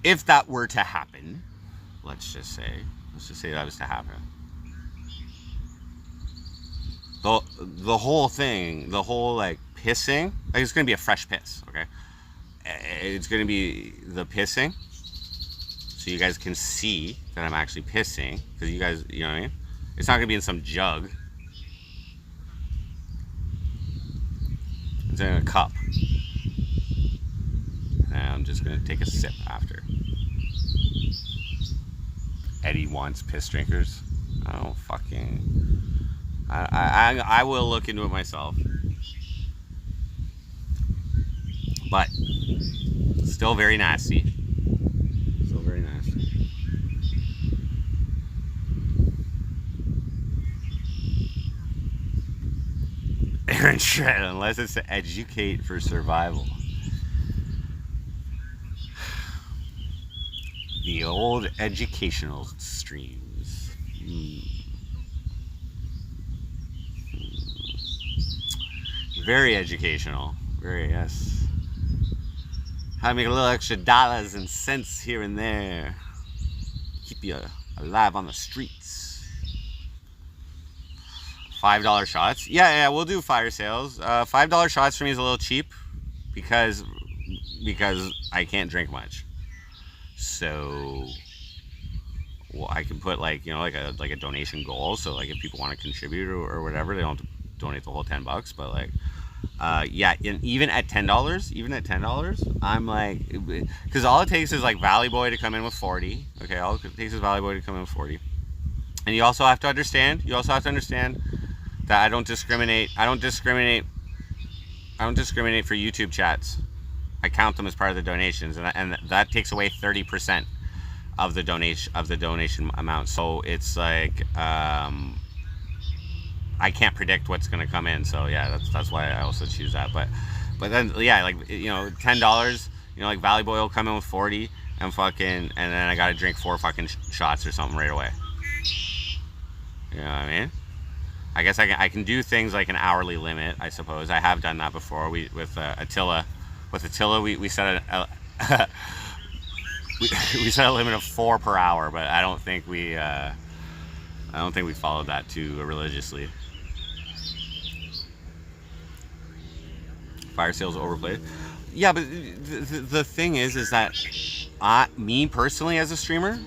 If that were to happen, let's just say that was to happen. The whole thing, the whole like pissing, like it's gonna be a fresh piss, okay? It's gonna be the pissing, so you guys can see that I'm actually pissing, because you guys, you know what I mean? It's not gonna be in some jug. It's in a cup. And I'm just gonna take a sip after. Eddie wants piss drinkers. Oh, fucking. I will look into it myself. But still very nasty. Still very nasty. Aaron Shred, unless it's to educate for survival. The old educational streams. Very educational. Very, yes. How to make a little extra dollars and cents here and there. Keep you alive on the streets. $5 shots. Yeah, we'll do fire sales. $5 shots for me is a little cheap because I can't drink much. So, well, I can put like a donation goal. So like if people want to contribute or whatever, they don't have to donate the whole $10. But like, yeah, even at $10, I'm like, because all it takes is like Valley Boy to come in with 40. Okay, all it takes is Valley Boy to come in with 40. And you also have to understand that I don't discriminate I don't discriminate for YouTube chats. I count them as part of the donations, and that takes away 30% of the donation amount. So it's like I can't predict what's gonna come in. So yeah, that's why I also choose that. But then yeah, like $10. Like Valley Boy will come in with 40 and then I gotta drink 4 fucking shots or something right away. You know what I mean? I guess I can do things like an hourly limit. I suppose I have done that before. With Attila, we set we set a limit of 4 per hour, but I don't think we followed that too religiously. Fire sales overplayed. Yeah, but the thing is that me personally as a streamer,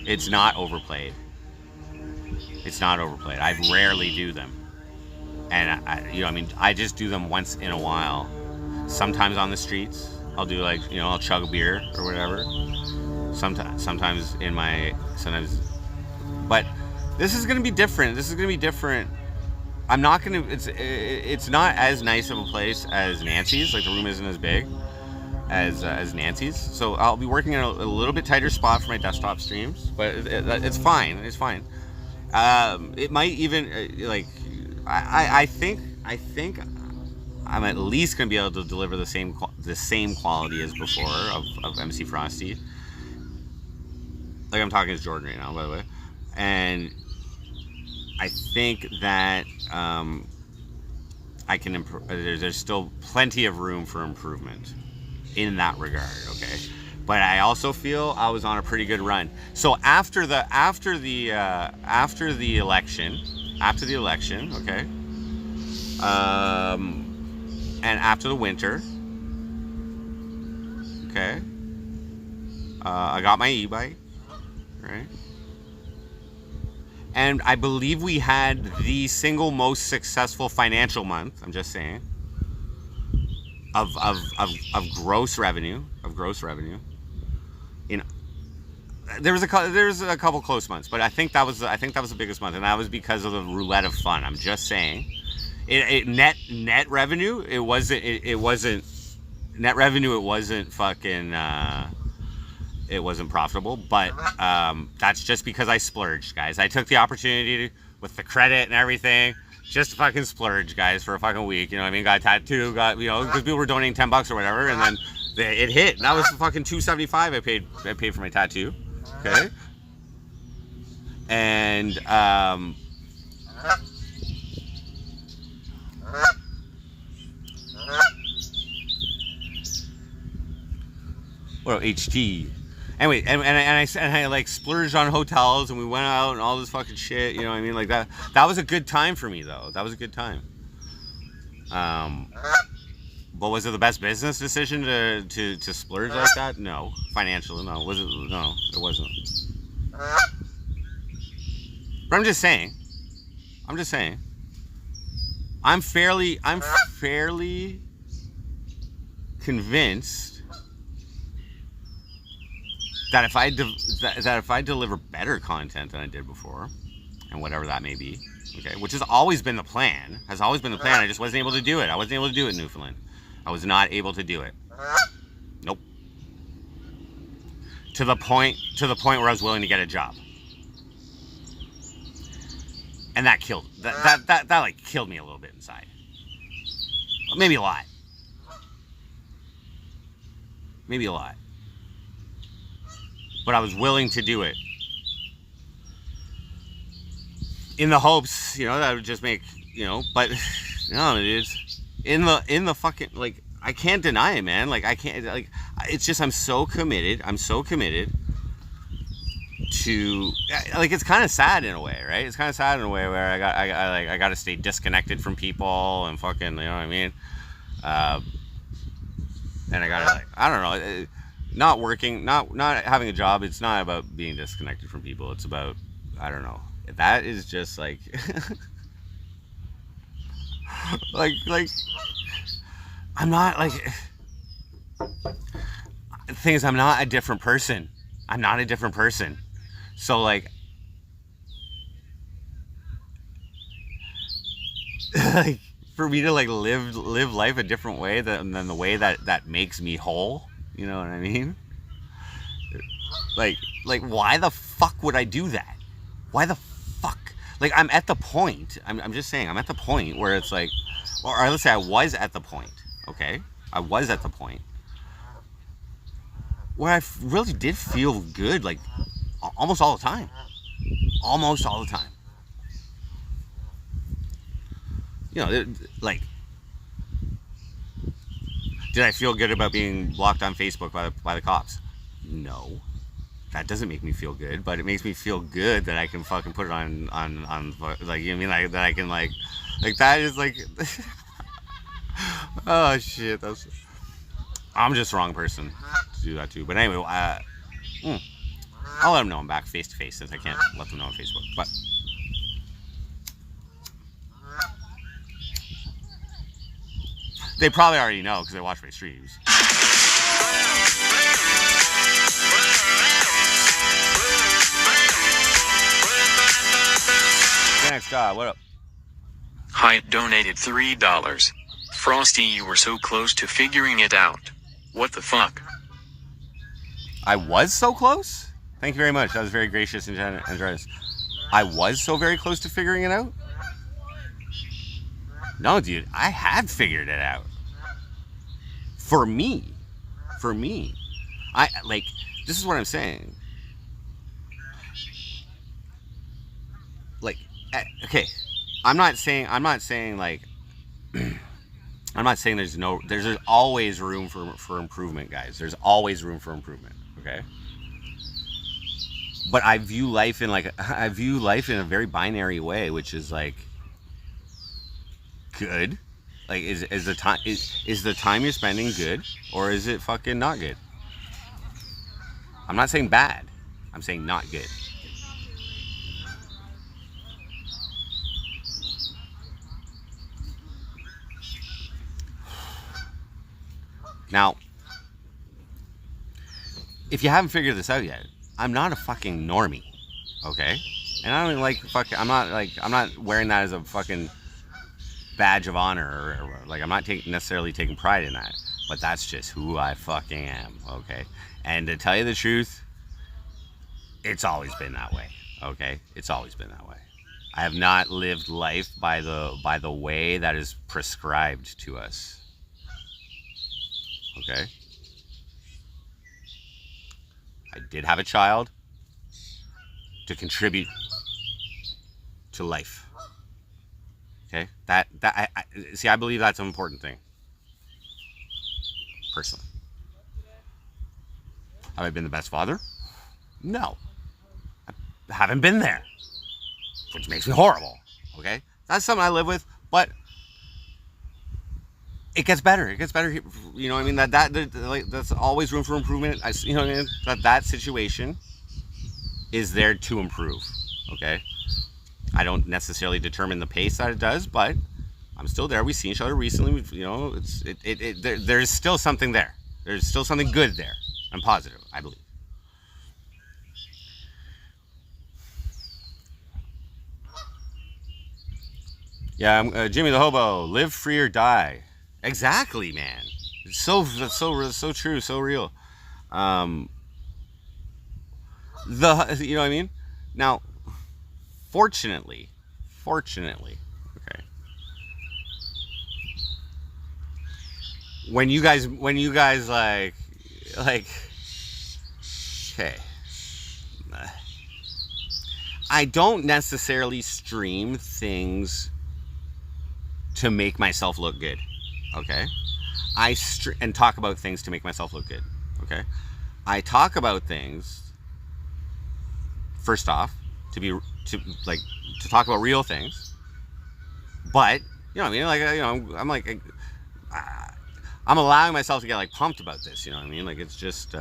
it's not overplayed. It's not overplayed. I rarely do them, and I just do them once in a while. Sometimes on the streets, I'll do I'll chug a beer or whatever. Sometimes, but this is gonna be different. I'm not gonna. It's not as nice of a place as Nancy's. Like the room isn't as big as Nancy's, so I'll be working in a little bit tighter spot for my desktop streams. But it's fine. It's fine. It might even I think I'm at least gonna be able to deliver the same quality as before of MC Frosty. Like I'm talking to Jordan right now, by the way, and I think that I can improve. There's still plenty of room for improvement in that regard. Okay, but I also feel I was on a pretty good run. So after the election, okay, and after the winter, okay, I got my e-bike, right? And I believe we had the single most successful financial month, I'm just saying, of gross revenue. There's a couple close months, but I think that was the biggest month, and that was because of the roulette of fun. I'm just saying, net revenue. It wasn't net revenue. It wasn't fucking. It wasn't profitable, but that's just because I splurged, guys. I took the opportunity with the credit and everything, just to fucking splurge, guys, for a fucking week. You know what I mean? Got a tattoo, because people were donating $10 or whatever, and then it hit. And that was fucking $275. I paid for my tattoo. Okay. And well, HT. Anyway, and I like splurged on hotels, and we went out and all this fucking shit. You know what I mean? Like that was a good time for me, though. That was a good time. But was it the best business decision to splurge like that? No. Financially, no. Was it? No, it wasn't. But I'm just saying. I'm fairly convinced that if I deliver better content than I did before, and whatever that may be, okay, which has always been the plan. I just wasn't able to do it. I wasn't able to do it in Newfoundland. I was not able to do it. Nope. To the point where I was willing to get a job. And that killed that like killed me a little bit inside. Maybe a lot. But I was willing to do it. In the hopes, that would just make, but no, it is in the fucking, like, I can't deny it, man. Like, I can't, like, it's just, I'm so committed to, like, it's kind of sad in a way, right? It's kind of sad in a way where I got to stay disconnected from people and fucking, you know what I mean? And I gotta, like, I don't know, not working, not having a job, it's not about being disconnected from people. It's about, I don't know. That is just like, like, I'm not, like, the thing is, I'm not a different person. So, like, for me to like live life a different way than the way that makes me whole. You know what I mean? Like why the fuck would I do that? Why the fuck? Like I'm at the point. I'm just saying I'm at the point where it's like, or let's say I was at the point. Okay, I was at the point where I really did feel good, like almost all the time. Almost all the time. You know, like, did I feel good about being blocked on Facebook by the cops? No. That doesn't make me feel good, but it makes me feel good that I can fucking put it on like, you know what I mean? Like, that I can like that is like, oh shit, I'm just the wrong person to do that too. But anyway, I'll let them know I'm back face to face since I can't let them know on Facebook. But they probably already know because they watch my streams. Next, what up? Hyatt donated $3. Frosty, you were so close to figuring it out. What the fuck? I was so close? Thank you very much. That was very gracious and generous. I was so very close to figuring it out? No, dude. I had figured it out. For me. This is what I'm saying. Like, okay. I'm not saying like, I'm not saying there's always room for improvement, guys. There's always room for improvement, okay? But I view life in a very binary way, which is like good. Like is the time you're spending good, or is it fucking not good? I'm not saying bad. I'm saying not good. Now, if you haven't figured this out yet, I'm not a fucking normie, okay? And I don't even like I'm not wearing that as a fucking badge of honor, or like I'm not necessarily taking pride in that, but that's just who I fucking am, okay? And to tell you the truth, it's always been that way, okay? It's always been that way. I have not lived life by the way that is prescribed to us, okay? I did have a child to contribute to life. Okay, I believe that's an important thing. Personally, have I been the best father? No, I haven't been there, which makes me horrible. Okay, that's something I live with, but it gets better. It gets better. You know what I mean? That's always room for improvement. You know what I mean? That situation is there to improve. Okay. I don't necessarily determine the pace that it does, but I'm still there. We've seen each other recently. There's still something there. There's still something good there. I'm positive. I believe. Yeah, Jimmy the Hobo. Live free or die. Exactly, man. That's so true, so real. You know what I mean? Now, fortunately, okay. When you guys like, okay. I don't necessarily stream things to make myself look good. Okay, and talk about things to make myself look good. Okay, I talk about things first off to talk about real things, but you know what I mean. Like, you know, I'm allowing myself to get like pumped about this. You know what I mean? Like it's just.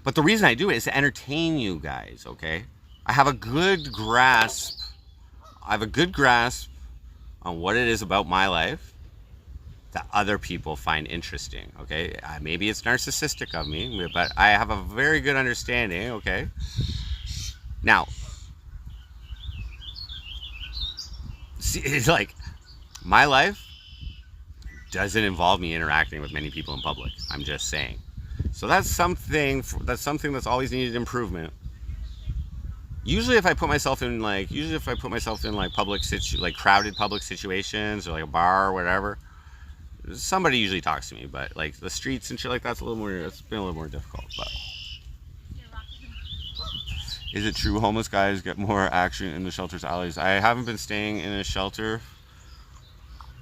But the reason I do it is to entertain you guys. Okay, I have a good grasp on what it is about my life that other people find interesting, okay? Maybe it's narcissistic of me, but I have a very good understanding, okay? Now, See, it's like my life doesn't involve me interacting with many people in public. I'm just saying. So that's something that's always needed improvement. Usually if I put myself in like public like crowded public situations or like a bar or whatever, somebody usually talks to me, but like the streets and shit like that's it's been a little more difficult. But is it true homeless guys get more action in the shelter's alleys? I haven't been staying in a shelter.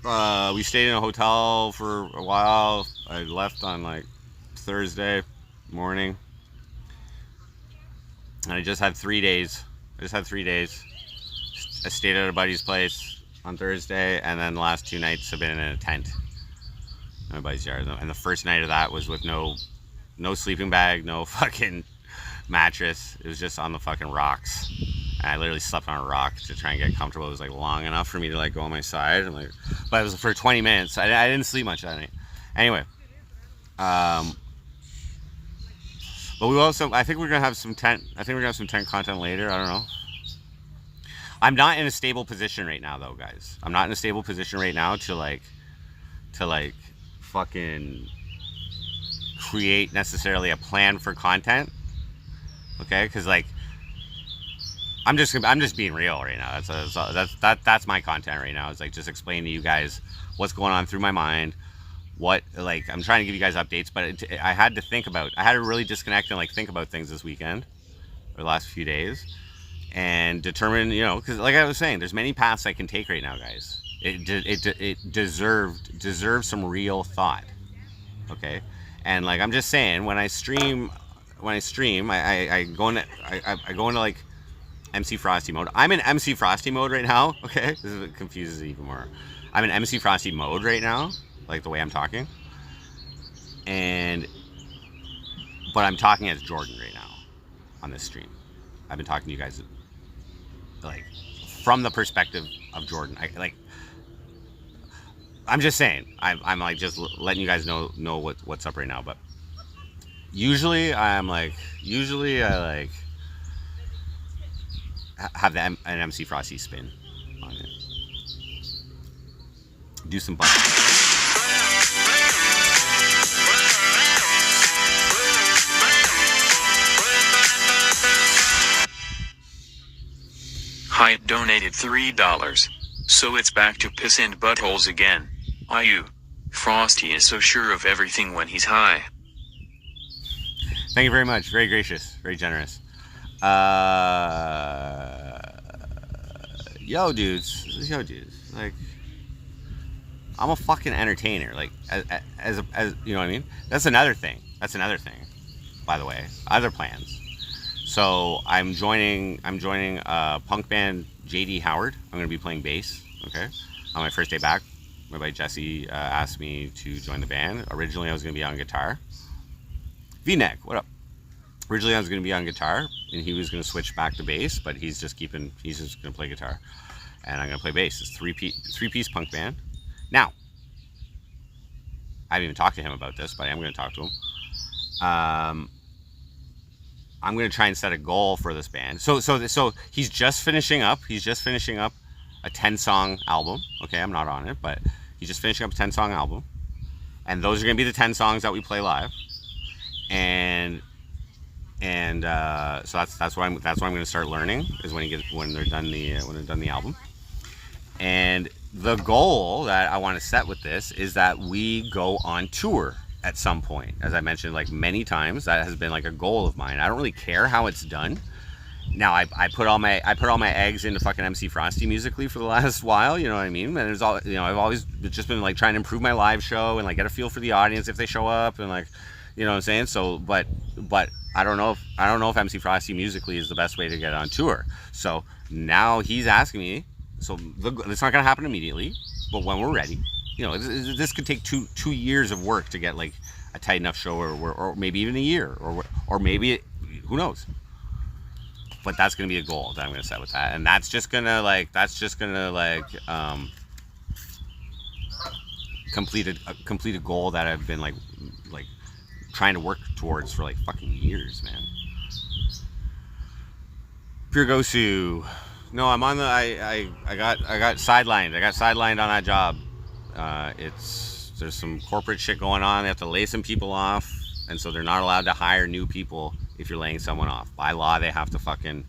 We stayed in a hotel for a while. I left on like Thursday morning, and I just had 3 days. I stayed at a buddy's place on Thursday, and then the last 2 nights have been in a tent in my buddy's yard. And the first night of that was with no sleeping bag, no fucking mattress. It was just on the fucking rocks. And I literally slept on a rock to try and get comfortable. It was like long enough for me to like go on my side. And like, but it was for 20 minutes. I didn't sleep much that night. Anyway, but we also, I think we're gonna have some tent content later. I don't know. I'm not in a stable position right now, though, guys. I'm not in a stable position right now to like fucking create necessarily a plan for content. Okay, because like I'm just being real right now. That's my content right now. It's like just explain to you guys what's going on through my mind. What, like, I'm trying to give you guys updates, but I had to really disconnect and like think about things this weekend or the last few days and determine, you know, because like I was saying, there's many paths I can take right now, guys. It deserved some real thought. Okay, and like I'm just saying, when I stream, I go into like MC Frosty mode. I'm in MC Frosty mode right now. Okay, this confuses it even more. I'm in MC Frosty mode right now, like the way I'm talking, but I'm talking as Jordan right now on this stream. I've been talking to you guys like from the perspective of Jordan. I'm just saying, I'm like just letting you guys know what's up right now. But usually I like have an MC Frosty spin on it. Do some buttons. Hyatt donated $3. So it's back to piss and buttholes again. Ayu. Frosty is so sure of everything when he's high. Thank you very much. Very gracious. Very generous. Yo dudes. Like, I'm a fucking entertainer. Like, as you know what I mean? That's another thing. By the way, other plans. So I'm joining punk band JD Howard. I'm gonna be playing bass. Okay, on my first day back, my buddy Jesse asked me to join the band. Originally, I was gonna be on guitar. V-neck, what up? Originally, I was gonna be on guitar, and he was gonna switch back to bass, but he's just gonna play guitar, and I'm gonna play bass. It's three-piece punk band. Now, I haven't even talked to him about this, but I am gonna talk to him. I'm going to try and set a goal for this band. So he's just finishing up a 10-song album. Okay, I'm not on it, but he's just finishing up a 10-song album. And those are going to be the 10 songs that we play live. And so that's what I'm going to start learning is when they're done the album. And the goal that I want to set with this is that we go on tour at some point. As I mentioned like many times, that has been like a goal of mine. I don't really care how it's done. Now I put all my eggs into fucking MC Frosty musically for the last while, you know what I mean? And it's all, you know, I've always just been like trying to improve my live show and like get a feel for the audience if they show up and like, you know what I'm saying? So but I don't know if MC Frosty musically is the best way to get on tour. So now he's asking me, so it's not gonna happen immediately, but when we're ready, you know, this could take two years of work to get like a tight enough show, or maybe even a year, or maybe who knows. But that's gonna be a goal that I'm gonna set with that, and that's just gonna complete a goal that I've been like trying to work towards for like fucking years, man. Pure Gosu, No, I'm on the. I got sidelined. I got sidelined on that job. There's some corporate shit going on. They have to lay some people off, and so they're not allowed to hire new people if you're laying someone off. By law, they have to fucking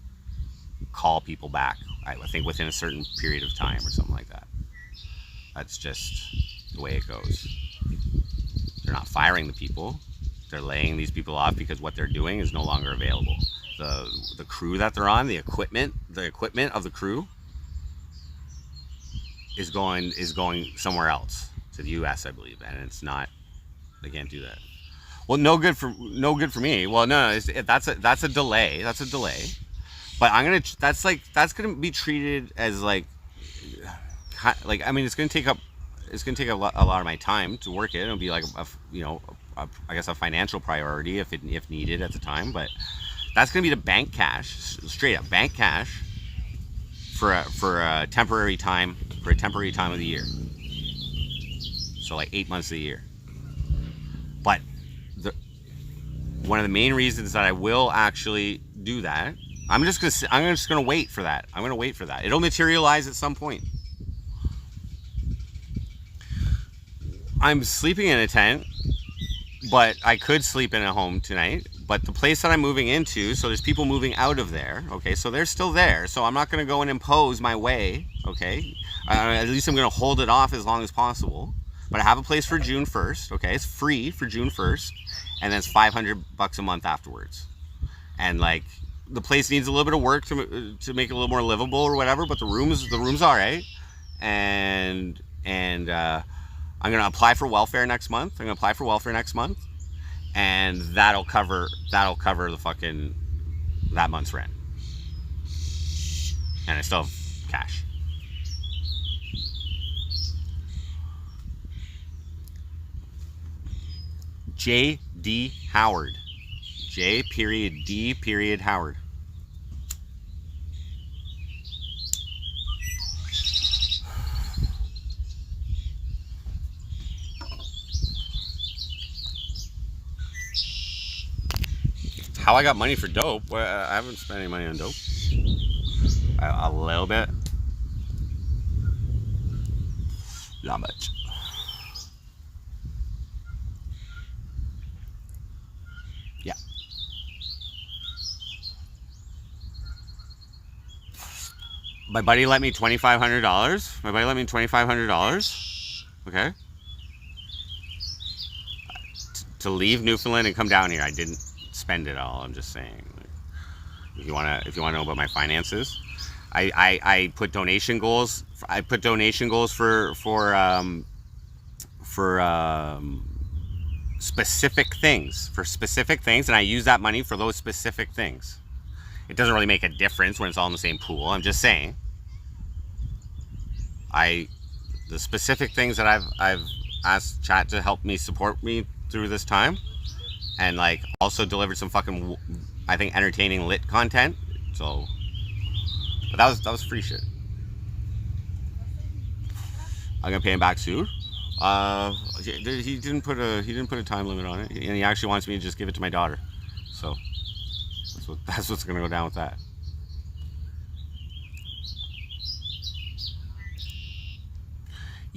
call people back. I think within a certain period of time or something like that. That's just the way it goes. They're not firing the people. They're laying these people off because what they're doing is no longer available. The crew that they're on, the equipment of the crew is going somewhere else, to the U.S. I believe, and it's not. They can't do that. Well, no good for me. Well, no, that's a delay. That's a delay. But that's gonna be treated as like I mean, it's gonna take a lot of my time to work it. It'll be like I guess a financial priority if needed at the time. But that's gonna be the bank cash, straight up bank cash for a temporary time of the year. So like 8 months of the year. But one of the main reasons that I will actually do that, I'm just gonna wait for that. I'm gonna wait for that. It'll materialize at some point. I'm sleeping in a tent, but I could sleep in a home tonight. But the place that I'm moving into, so there's people moving out of there. Okay, so they're still there. So I'm not gonna go and impose my way. Okay, at least I'm gonna hold it off as long as possible. But I have a place for June 1st. Okay, it's free for June 1st, and then it's $500 a month afterwards. And like, the place needs a little bit of work to make it a little more livable or whatever. But the room's all right. And I'm gonna apply for welfare next month. And that'll cover the fucking that month's rent. And I still have cash. J.D. Howard. J.D. Howard. How I got money for dope? Well, I haven't spent any money on dope. A little bit. Not much. Yeah. My buddy lent me $2,500. Okay. To leave Newfoundland and come down here. I didn't spend it all. I'm just saying. If you wanna know about my finances, I put donation goals. I put donation goals for specific things. And I use that money for those specific things. It doesn't really make a difference when it's all in the same pool. I'm just saying. The specific things that I've asked chat to help me support me through this time, and like also delivered some fucking, I think, entertaining lit content. So, but that was free shit. I'm gonna pay him back soon. He didn't put a time limit on it, and he actually wants me to just give it to my daughter. So that's what's gonna go down with that.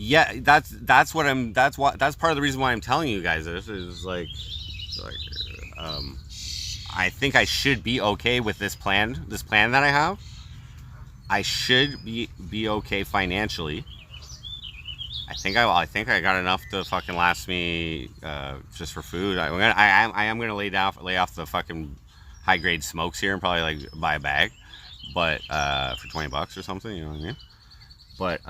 Yeah, that's part of the reason why I'm telling you guys this is like I think I should be okay with this plan that I have. I should be okay financially. I think I got enough to fucking last me just for food. I am gonna lay off the fucking high grade smokes here and probably like buy a bag, but for $20 or something, you know what I mean? But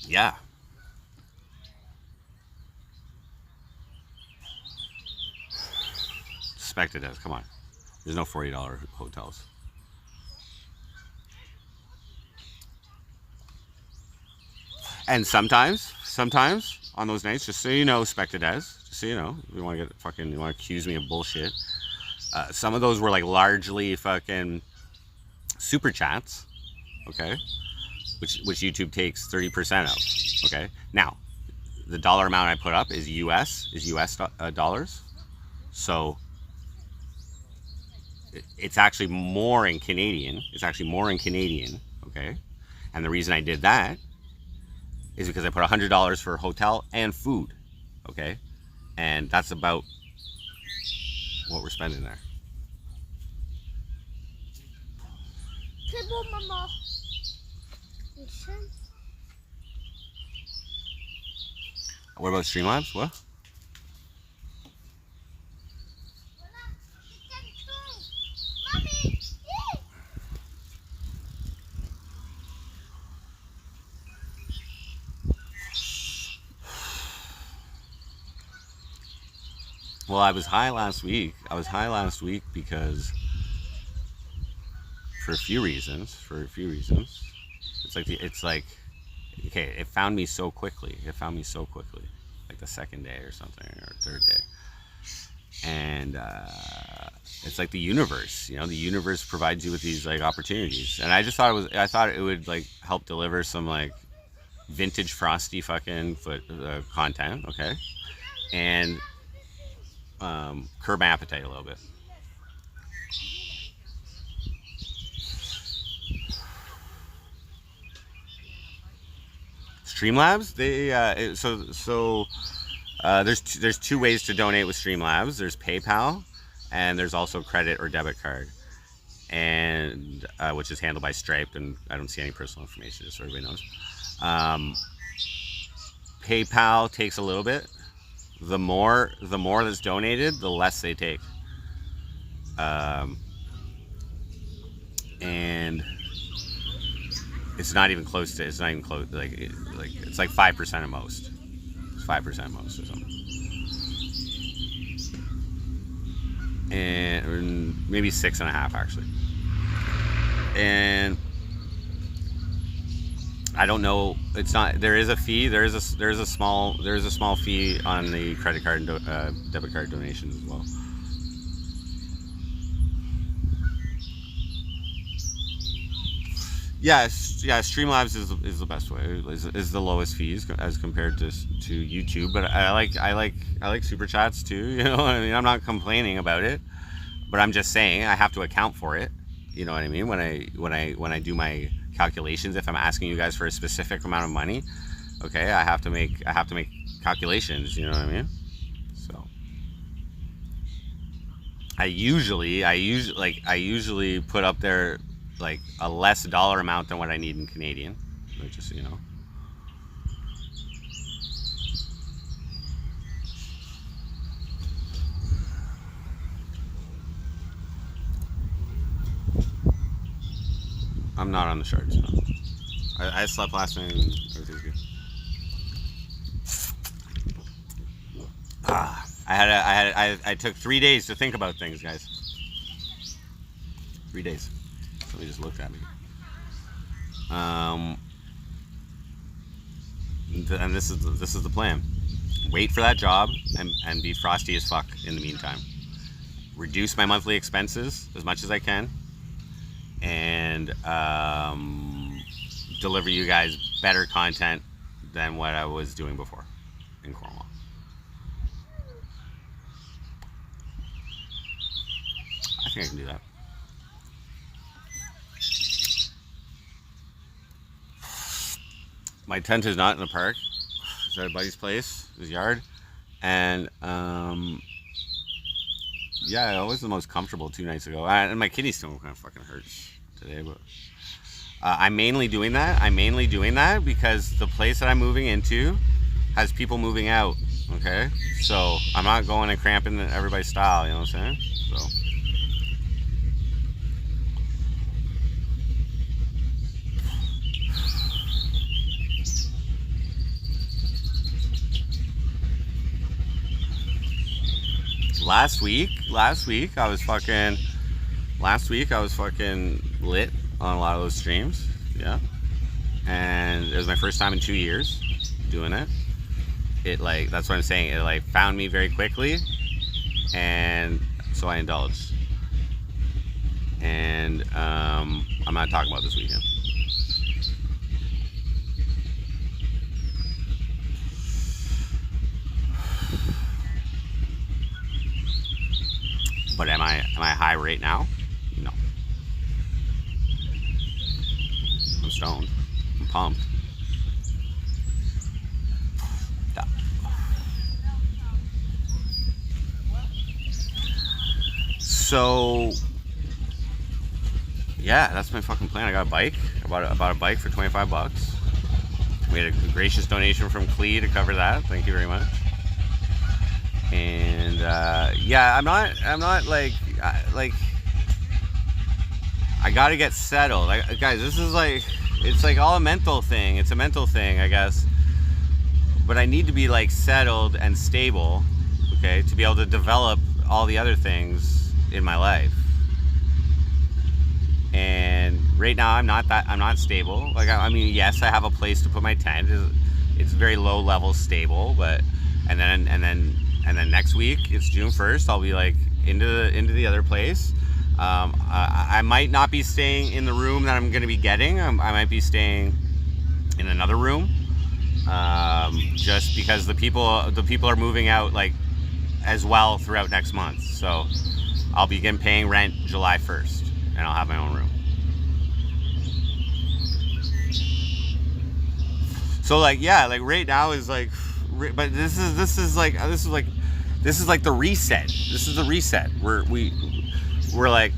yeah. Suspected as, come on. There's no $40 hotels. And sometimes on those nights, just so you know, Spected as, just so you know, if you want to accuse me of bullshit. Some of those were like largely fucking super chats, okay, which YouTube takes 30% of, okay. Now, the dollar amount I put up is US dollars, so it's actually more in Canadian. It's actually more in Canadian, okay? And the reason I did that is because I put $100 for hotel and food, okay? And that's about what we're spending there. What about Streamlabs? What? Well, I was high last week. I was high last week because for a few reasons. It's like okay, it found me so quickly. Like the second day or something, or third day. And it's like the universe, you know, the universe provides you with these like opportunities. And I just thought I thought it would like help deliver some like vintage Frosty fucking content, okay? And curb my appetite a little bit. Streamlabs, there's two ways to donate with Streamlabs. There's PayPal, and there's also credit or debit card, and which is handled by Stripe. And I don't see any personal information, just so everybody knows. PayPal takes a little bit. The more that's donated, the less they take. And it's not even close. Like it's like 5% at most. It's 5% at most or something. And maybe 6.5 actually. And I don't know. It's not. There is a fee. There is a small fee on the credit card and debit card donations as well. Yeah, Streamlabs is the best way. Is the lowest fees as compared to YouTube. But I like super chats too. You know, I mean, I'm not complaining about it, but I'm just saying I have to account for it. You know what I mean? When I do my calculations, if I'm asking you guys for a specific amount of money, okay, I have to make calculations. You know what I mean? So I usually put up there like a less dollar amount than what I need in Canadian, which is, you know. I'm not on the Sharks, no. I slept last night and everything's good. I took 3 days to think about things, guys. 3 days. Somebody just looked at me. And this is the plan. Wait for that job and be frosty as fuck in the meantime. Reduce my monthly expenses as much as I can, and deliver you guys better content than what I was doing before in Cornwall. I think I can do that. My tent is not in the park. It's at a buddy's place, his yard. And yeah, it was the most comfortable 2 nights ago. And my kidney still kind of fucking hurts today, but I'm mainly doing that because the place that I'm moving into has people moving out. Okay, so I'm not going and cramping everybody's style. You know what I'm saying? So. Last week I was fucking lit on a lot of those streams, yeah. And it was my first time in 2 years doing it. That's what I'm saying. It like found me very quickly, and so I indulged. And I'm not talking about this weekend. But am I high right now? stoned. I'm pumped. Yeah. So, yeah, that's my fucking plan. I got a bike. I bought a bike for $25. We had a gracious donation from Clee to cover that. Thank you very much. And yeah, I'm not like I gotta get settled. Guys, this is like, it's like all a mental thing. It's a mental thing, I guess. But I need to be like settled and stable, okay, to be able to develop all the other things in my life. And right now I'm not stable. Like, I mean, yes, I have a place to put my tent. It's very low level stable, but and then next week, it's June 1st, I'll be like into the other place. I might not be staying in the room that I'm going to be getting. I might be staying in another room, just because the people are moving out like as well throughout next month. So I'll begin paying rent July 1st, and I'll have my own room. So like, yeah, like right now is like, but this is like the reset. This is the reset. We're like,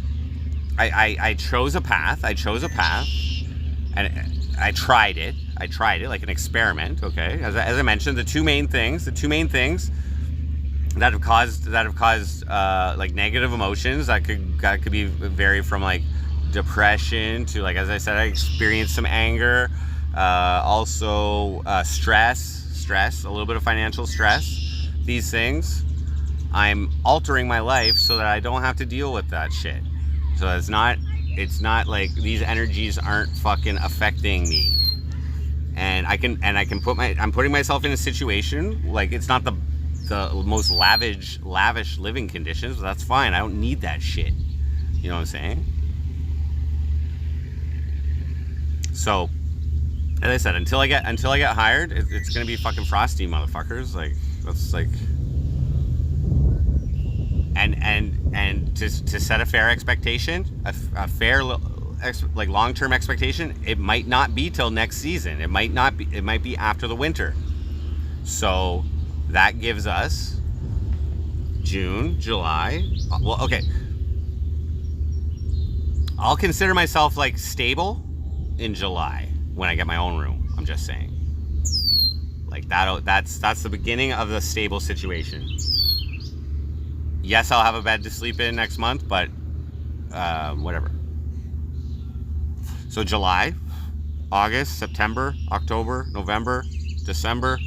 I chose a path. And I tried it like an experiment. Okay, as I mentioned, the two main things that have caused like negative emotions that could be vary from like depression to, like, as I said, I experienced some anger, also stress, a little bit of financial stress. These things, I'm altering my life so that I don't have to deal with that shit. So it's not like these energies aren't fucking affecting me. And I'm putting myself in a situation, like, it's not the most lavish living conditions, but that's fine. I don't need that shit. You know what I'm saying? So, as I said, until I get hired, it's gonna be fucking frosty, motherfuckers. Like, that's like, and to set a fair expectation, a fair like long-term expectation, it might not be till next season. It might be after the winter. So that gives us June, July. Well, okay. I'll consider myself like stable in July when I get my own room. I'm just saying. Like that's the beginning of the stable situation. Yes, I'll have a bed to sleep in next month, but whatever. So July, August, September, October, November, December,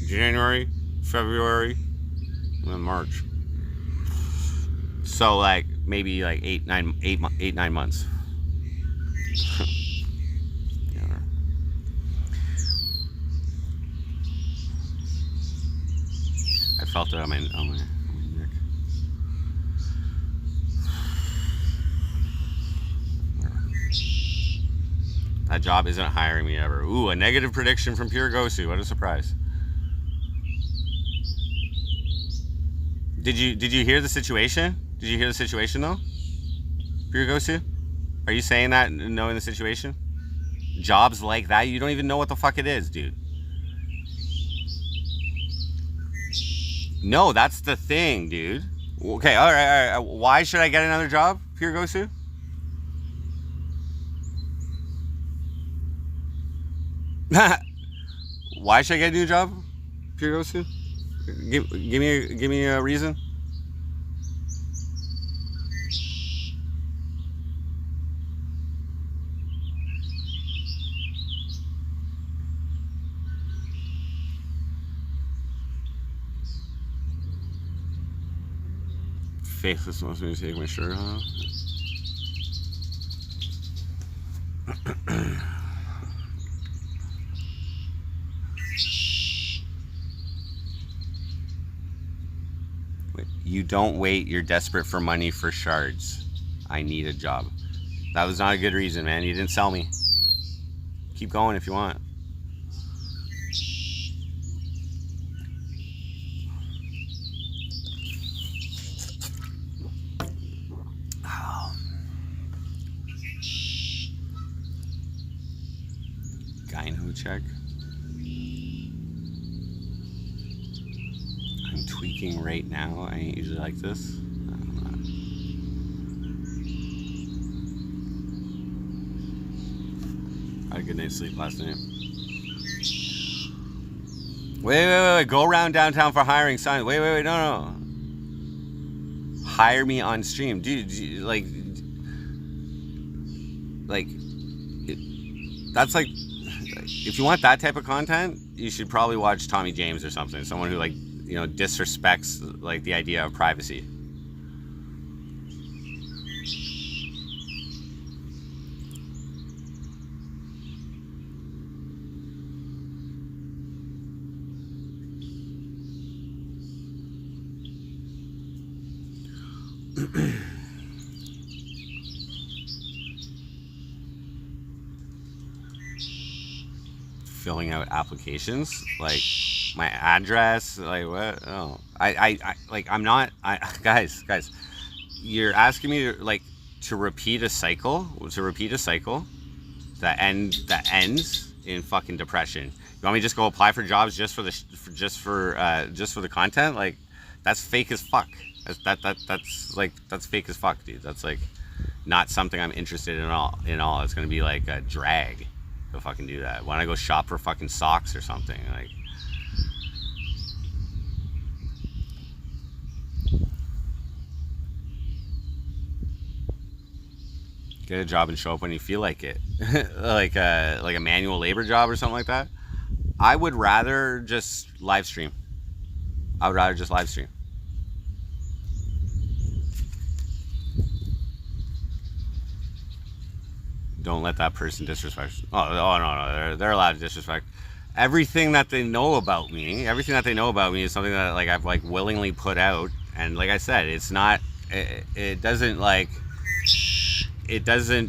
January, February, and then March. So like maybe like 8-9 months. Yeah. I felt it on my neck. That job isn't hiring me ever. Ooh, a negative prediction from Pure Gosu. What a surprise. Did you hear the situation? Did you hear the situation though? Pure Gosu? Are you saying that knowing the situation? Jobs like that, you don't even know what the fuck it is, dude. No, that's the thing, dude. Okay, all right. Why should I get another job, Pure Gosu? Why should I get a new job, Pure Gosu? Give me a reason. Faithless wants me to take my shirt off. You don't wait, you're desperate for money for shards. I need a job. That was not a good reason, man. You didn't sell me. Keep going if you want. check. I'm tweaking right now. I ain't usually like this. I had a good night's sleep last night. Wait. Go around downtown for hiring signs. Wait. No. Hire me on stream. Dude, that's like, if you want that type of content, you should probably watch Tommy James or something. Someone who, like, you know, disrespects, like, the idea of privacy. Filling out applications, like my address, like what? Oh, I like, I'm not. Guys, you're asking me to repeat a cycle, that ends in fucking depression. You want me to just go apply for jobs just for the content? Like, that's fake as fuck. That's fake as fuck, dude. That's like not something I'm interested in all. It's gonna be like a drag to fucking do that. When I go shop for fucking socks or something, like. Get a job and show up when you feel like it. like a manual labor job or something like that. I would rather just live stream. Don't let that person disrespect. Oh no, they're allowed to disrespect. Everything that they know about me is something that, like, I've, like, willingly put out. And like I said, it's not, it doesn't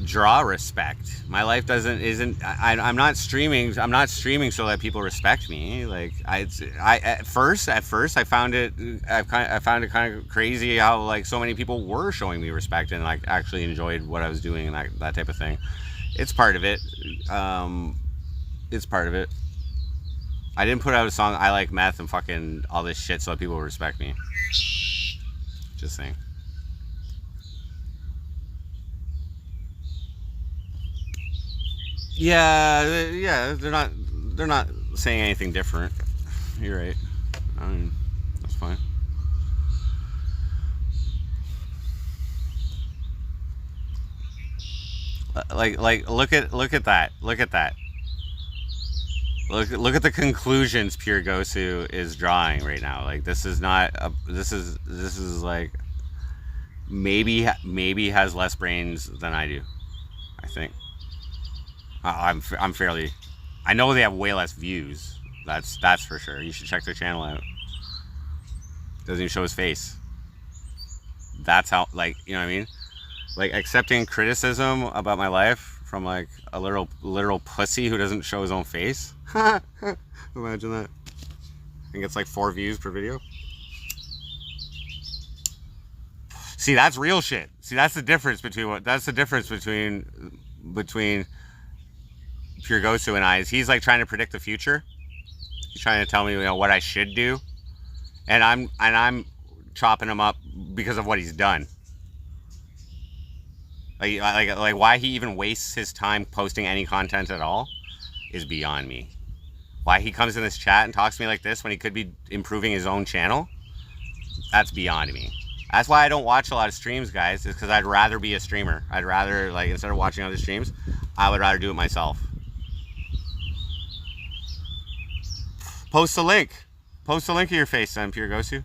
draw respect. My life I'm not streaming so that people respect me. Like, at first I found it kind of crazy how, like, so many people were showing me respect and, like, actually enjoyed what I was doing and that type of thing. It's part of it. I didn't put out a song, I like meth and fucking all this shit, so that people respect me. Just saying. Yeah, they're not saying anything different. You're right. I mean, that's fine. Like look at that. Look at the conclusions Pure Gosu is drawing right now. Like, this is like, maybe has less brains than I do, I think. I'm fairly. I know they have way less views. That's for sure. You should check their channel out. Doesn't even show his face. That's how, like, you know what I mean? Like, accepting criticism about my life from, like, a literal pussy who doesn't show his own face. Imagine that. I think it's like 4 views per video. See, that's real shit. See, that's the difference between Pure Gosu and I. Is he's, like, trying to predict the future. He's trying to tell me, you know, what I should do, and I'm chopping him up because of what he's done. Like why he even wastes his time posting any content at all is beyond me. Why he comes in this chat and talks to me like this when he could be improving his own channel, that's beyond me. That's why I don't watch a lot of streams, guys, is because I'd rather be a streamer. I'd rather, like, instead of watching other streams, I would rather do it myself. Post a link. Post a link of your face, then, Pure Gosu.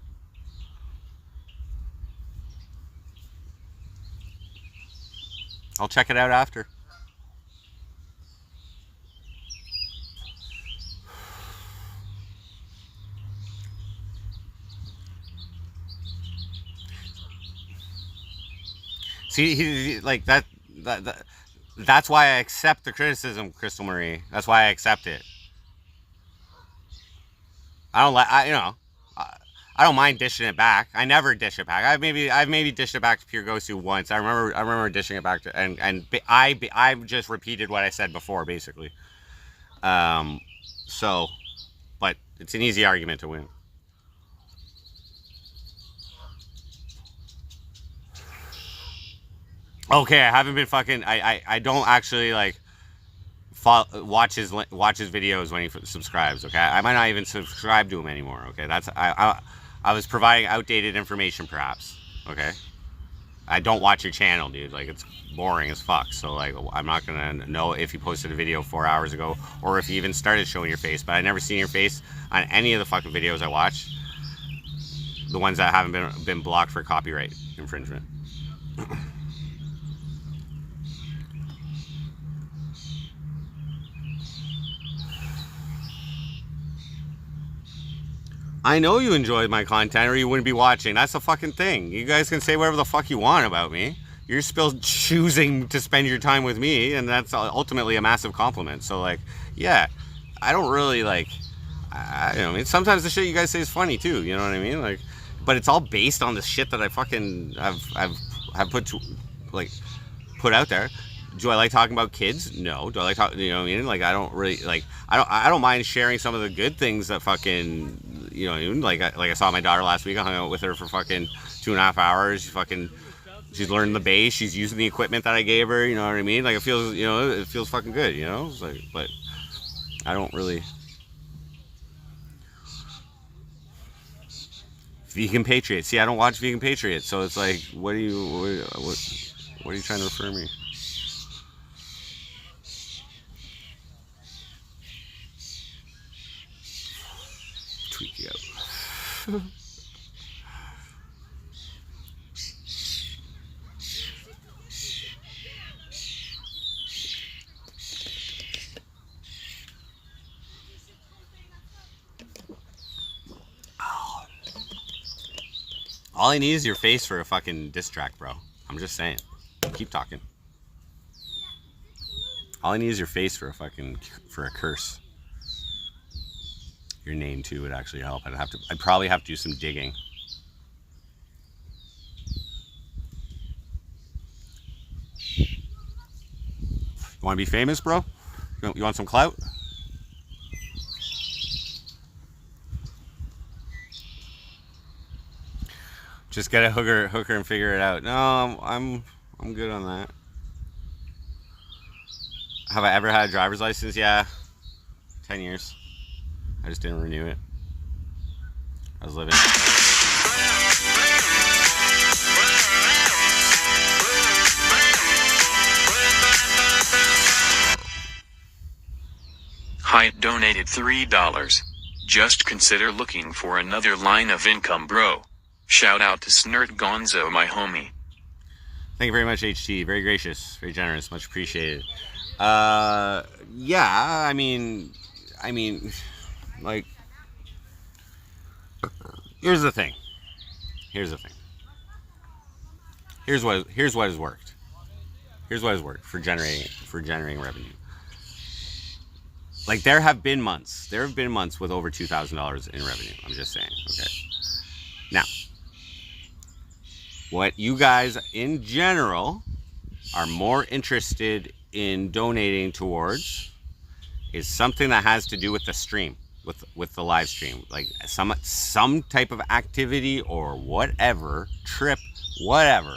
I'll check it out after. See, he like that. That's why I accept the criticism, Crystal Marie. That's why I accept it. I don't like. I don't mind dishing it back. I never dish it back. I've maybe dished it back to Pure Gosu once. I remember dishing it back to, and I just repeated what I said before, basically. So, but it's an easy argument to win. Okay, I haven't been fucking. I don't actually like watch his videos when he subscribes. Okay, I might not even subscribe to him anymore. Okay, that's I was providing outdated information, perhaps. Okay, I don't watch your channel, dude. Like, it's boring as fuck. So like, I'm not gonna know if you posted a video 4 hours ago or if you even started showing your face. But I never seen your face on any of the fucking videos I watch. The ones that haven't been blocked for copyright infringement. I know you enjoyed my content or you wouldn't be watching. That's the fucking thing. You guys can say whatever the fuck you want about me. You're still choosing to spend your time with me, and that's ultimately a massive compliment. So like, yeah, I don't really like, I don't know, I mean, sometimes the shit you guys say is funny too, you know what I mean? Like, but it's all based on the shit that I fucking have put out there. Do I like talking about kids? No. Do I like talking, you know what I mean? Like, I don't really, like, I don't mind sharing some of the good things that fucking, you know, like I saw my daughter last week. I hung out with her for fucking 2.5 hours. She's learning the bass. She's using the equipment that I gave her, you know what I mean? Like, it feels, you know, it feels fucking good, you know? It's like, but I don't really. Vegan Patriot. See, I don't watch Vegan Patriot, so it's like, what are you trying to refer me? Tweak you out. All I need is your face for a fucking diss track, bro. I'm just saying. Keep talking. All I need is your face for a curse. Your name too would actually help. I'd probably have to do some digging. You want to be famous, bro? You want some clout? Just get a hooker and figure it out. No, I'm good on that. Have I ever had a driver's license? Yeah, 10 years. I just didn't renew it. I was living. Height donated $3. Just consider looking for another line of income, bro. Shout out to Snert Gonzo, my homie. Thank you very much, HT. Very gracious, very generous, much appreciated. Yeah, I mean, like, here's the thing. Here's what has worked. Here's what has worked for generating revenue. Like, there have been months with over $2,000 in revenue. I'm just saying, okay? Now, what you guys in general are more interested in donating towards is something that has to do with the stream, with the live stream, like some type of activity or whatever, trip, whatever,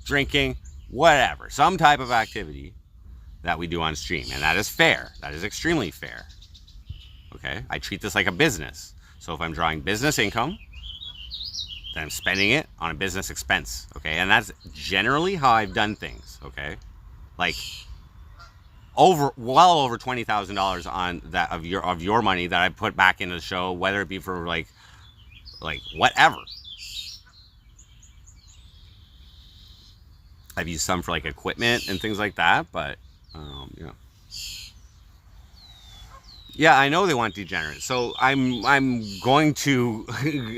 drinking, whatever, some type of activity that we do on stream. And that is fair. That is extremely fair. Okay? I treat this like a business. So if I'm drawing business income, then I'm spending it on a business expense. Okay? And that's generally how I've done things. Okay? Like, well over $20,000 on that of your money that I put back into the show, whether it be for like whatever. I've used some for like equipment and things like that, but you know. Yeah, I know they want degenerate. So I'm going to,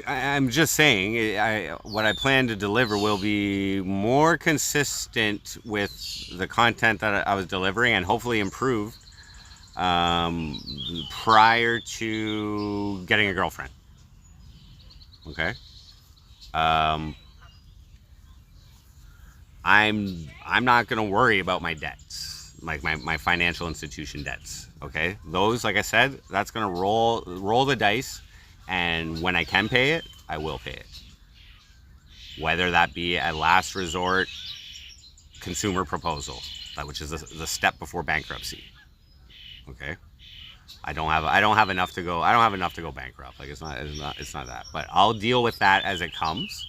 I'm just saying, what I plan to deliver will be more consistent with the content that I was delivering and hopefully improved prior to getting a girlfriend. Okay? I'm not going to worry about my debts. like my financial institution debts. Okay, those, like I said, that's gonna roll the dice, and when I can pay it, I will pay it. Whether that be a last resort consumer proposal, which is the step before bankruptcy. Okay, I don't have enough to go. I don't have enough to go bankrupt. Like it's not that. But I'll deal with that as it comes.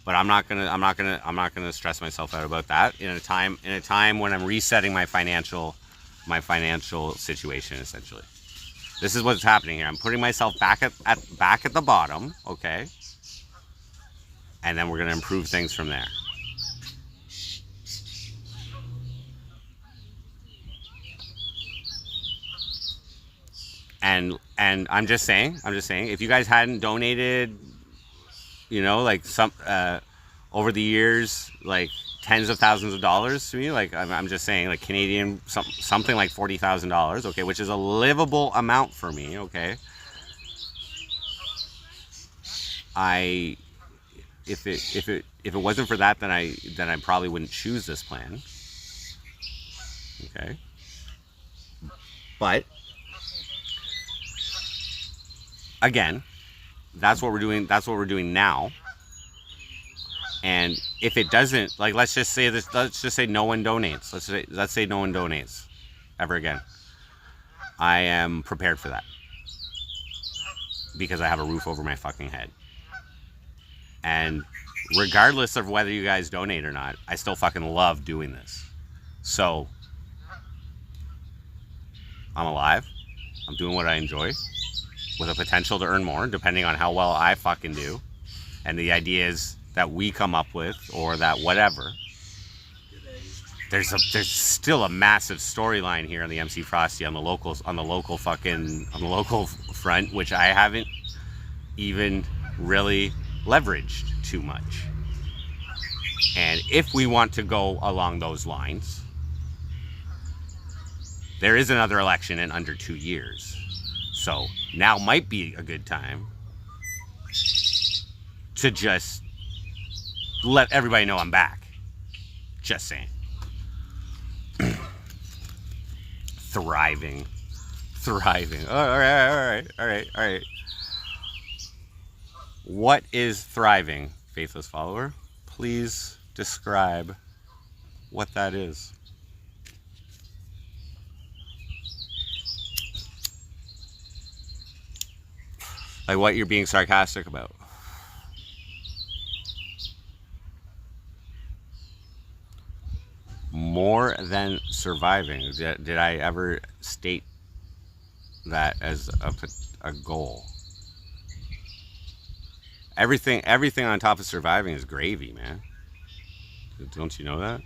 But I'm not gonna stress myself out about that in a time when I'm resetting my financial situation. Essentially, this is what's happening here. I'm putting myself back at the bottom. Okay, and then we're gonna improve things from there. And I'm just saying, if you guys hadn't donated, like some over the years, like tens of thousands of dollars to me, like I'm just saying, like Canadian, something like $40,000, okay, which is a livable amount for me, okay. If it wasn't for that, then I probably wouldn't choose this plan, okay. But again, that's what we're doing. That's what we're doing now. And if it doesn't, like, let's just say no one donates. Let's say no one donates ever again. I am prepared for that because I have a roof over my fucking head. And regardless of whether you guys donate or not, I still fucking love doing this. So I'm alive. I'm doing what I enjoy, with a potential to earn more, depending on how well I fucking do, and the ideas that we come up with, or that whatever. There's still a massive storyline here on the MC Frosty on the local front, which I haven't even really leveraged too much. And if we want to go along those lines, there is another election in under 2 years. So now might be a good time to just let everybody know I'm back. Just saying. Thriving. All right. What is thriving, faithless follower? Please describe what that is. Like what you're being sarcastic about. More than surviving. Did I ever state that as a goal? Everything on top of surviving is gravy, man. Don't you know that?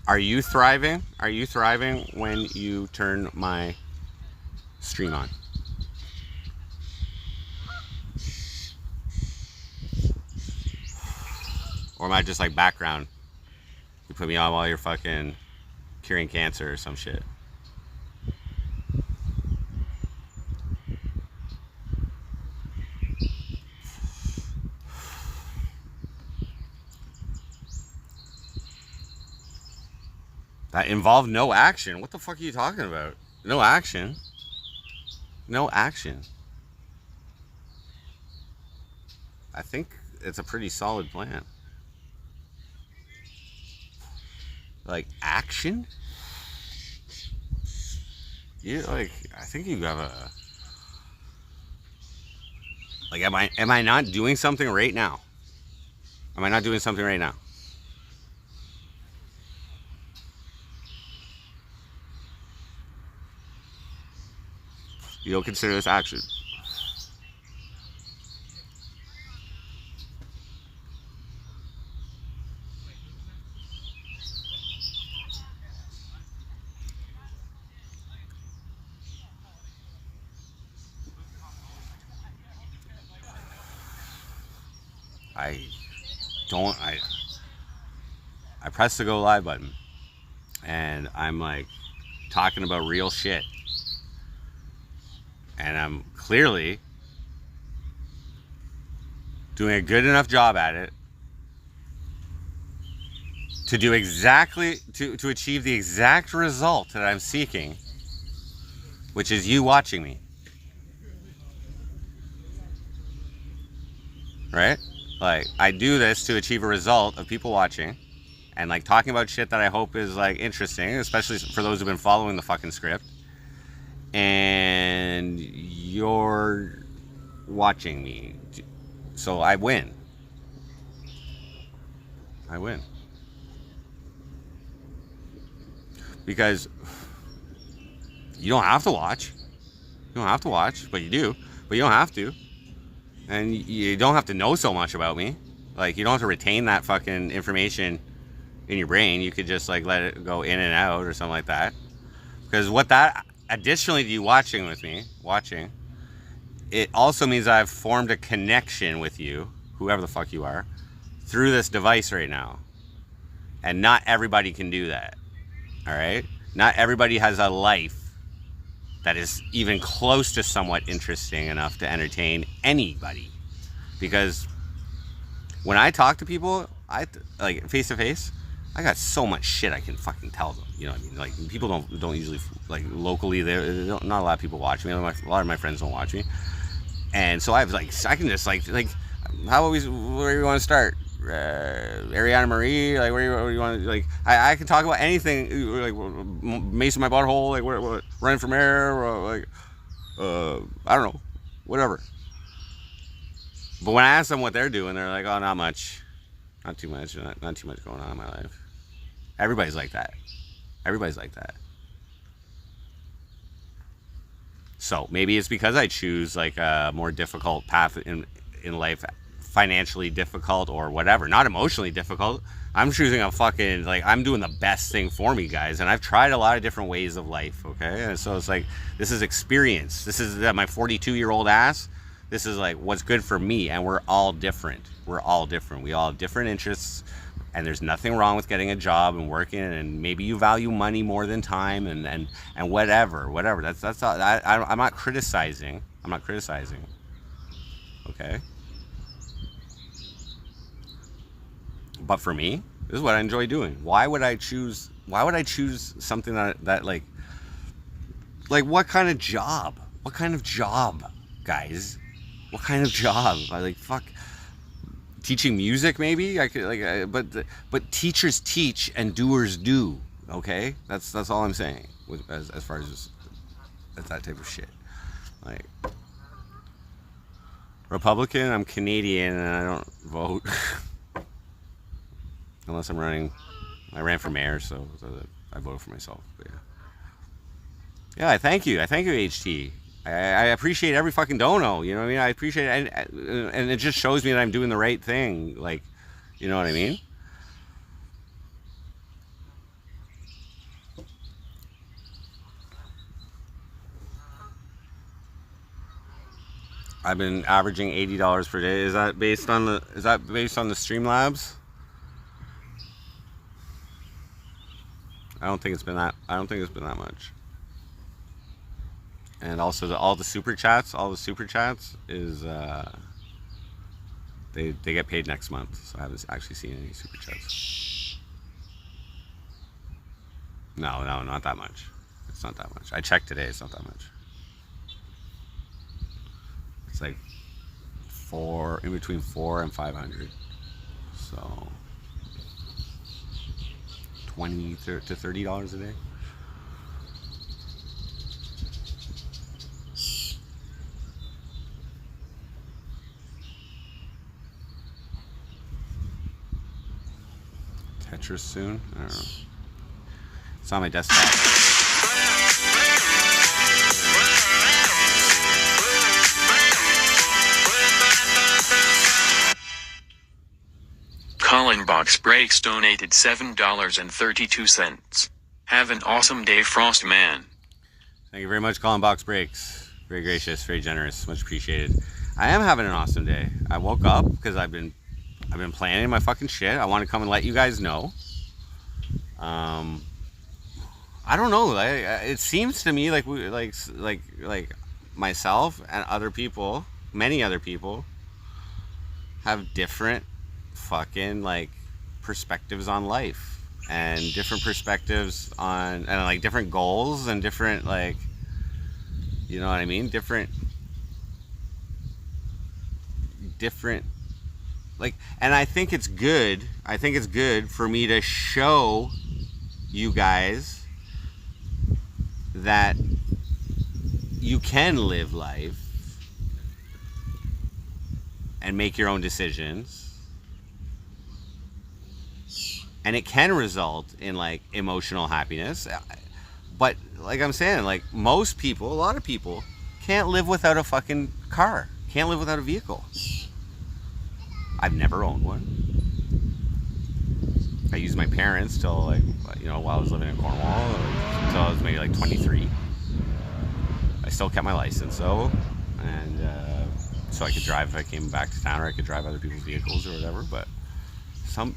Are you thriving? Are you thriving when you turn my stream on? Or am I just like background? You put me on while you're fucking curing cancer or some shit. That involved no action. What the fuck are you talking about? No action. No action. I think it's a pretty solid plan. Like action? You like? I think you have a. Like, am I not doing something right now? Am I not doing something right now? You don't consider this action. I press the go live button and I'm like talking about real shit. And I'm clearly doing a good enough job at it to do exactly, to achieve the exact result that I'm seeking, which is you watching me. Right? Like, I do this to achieve a result of people watching and like talking about shit that I hope is like interesting, especially for those who've been following the fucking script. And you're watching me. So I win. I win. Because you don't have to watch. You don't have to watch, but you do. But you don't have to. And you don't have to know so much about me. Like, you don't have to retain that fucking information in your brain. You could just, like, let it go in and out or something like that. Because what that, additionally to you watching with me, it also means I've formed a connection with you, whoever the fuck you are, through this device right now. And not everybody can do that. All right? Not everybody has a life that is even close to somewhat interesting enough to entertain anybody. Because when I talk to people, like face to face, I got so much shit I can fucking tell them. You know what I mean? Like, people don't usually, like, locally, not a lot of people watch me. A lot of my friends don't watch me. And so I can just like how where do you want to start? Ariana Marie, like, where do you want to, like, I can talk about anything, like Mason my butthole, like, where running from air, or, like, I don't know, whatever. But when I ask them what they're doing, they're like, oh, not much, not too much going on in my life. Everybody's like that. So maybe it's because I choose like a more difficult path in life, financially difficult or whatever, not emotionally difficult. I'm choosing a fucking, like, I'm doing the best thing for me, guys. And I've tried a lot of different ways of life, okay? And so it's like, this is experience. This is my 42-year-old ass. This is like what's good for me. And we're all different. We all have different interests. And there's nothing wrong with getting a job and working, and maybe you value money more than time, and whatever. That's all. I'm not criticizing. Okay. But for me, this is what I enjoy doing. Why would I choose something that like what kind of job? Guys? What kind of job? Like, fuck. Teaching music, maybe I could, but teachers teach and doers do. Okay, that's all I'm saying. As far as that type of shit. Like, Republican, I'm Canadian and I don't vote unless I'm running. I ran for mayor, so I voted for myself. But yeah, I thank you, HT. I appreciate every fucking dono, you know what I mean? I appreciate it, and it just shows me that I'm doing the right thing, like, you know what I mean? I've been averaging $80 per day. Is that based on the Streamlabs? I don't think it's been that much. And also all the super chats is they get paid next month, so I haven't actually seen any super chats. No, not that much. It's not that much. I checked today. It's not that much. It's like in between 400 and 500. So $20 to $30 a day. Tetris soon? I don't know. It's on my desktop. Colin Box Breaks donated $7.32. Have an awesome day, Frost Man. Thank you very much, Colin Box Breaks. Very gracious, very generous, much appreciated. I am having an awesome day. I woke up because I've been planning my fucking shit. I want to come and let you guys know. I don't know. It seems to me like like myself and other people, many other people, have different fucking like perspectives on life and different perspectives on and like different goals and different like, you know what I mean? Different like, and I think it's good. I think it's good for me to show you guys that you can live life and make your own decisions, and it can result in like emotional happiness. But like I'm saying, like most people, a lot of people can't live without a fucking car, can't live without a vehicle. I've never owned one. I used my parents till like, you know, while I was living in Cornwall, until I was maybe like 23. I still kept my license though, and so I could drive if I came back to town, or I could drive other people's vehicles or whatever. But some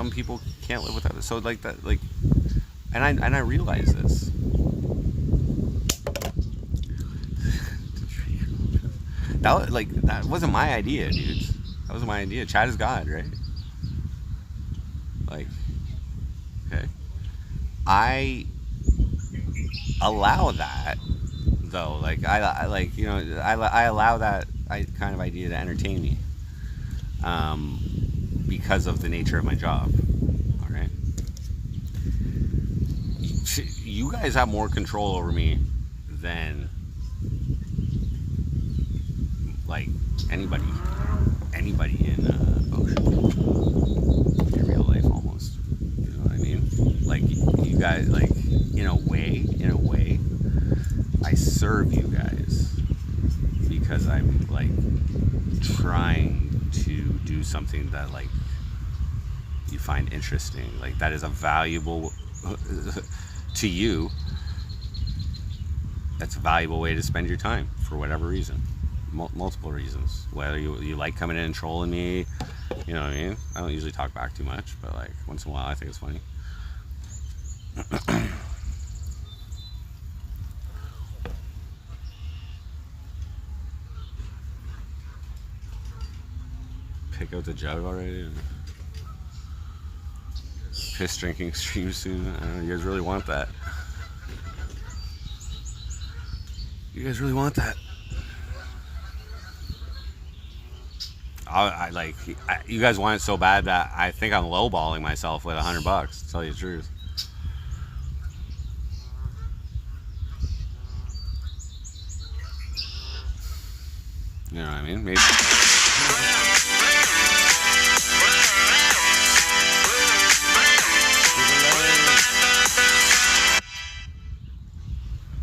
people can't live without it. So like that, like, and I realize this. That wasn't my idea, dudes. That wasn't my idea. Chat is God, right? Like, okay. I allow that, though. Like, I like, you know, I allow that kind of idea to entertain me, because of the nature of my job. All right. You guys have more control over me than like anybody in in real life, almost. You know what I mean? Like, you guys, like, in a way, I serve you guys because I'm like trying to do something that like you find interesting. Like, that is a valuable to you. That's a valuable way to spend your time for whatever reason. Multiple reasons. Whether you like coming in and trolling me, you know what I mean? I don't usually talk back too much, but like once in a while I think it's funny. Pick out the jug already. Piss drinking stream soon. I don't know, you guys really want that? You guys really want that? You guys want it so bad that I think I'm lowballing myself with $100, to tell you the truth. You know what I mean? Maybe.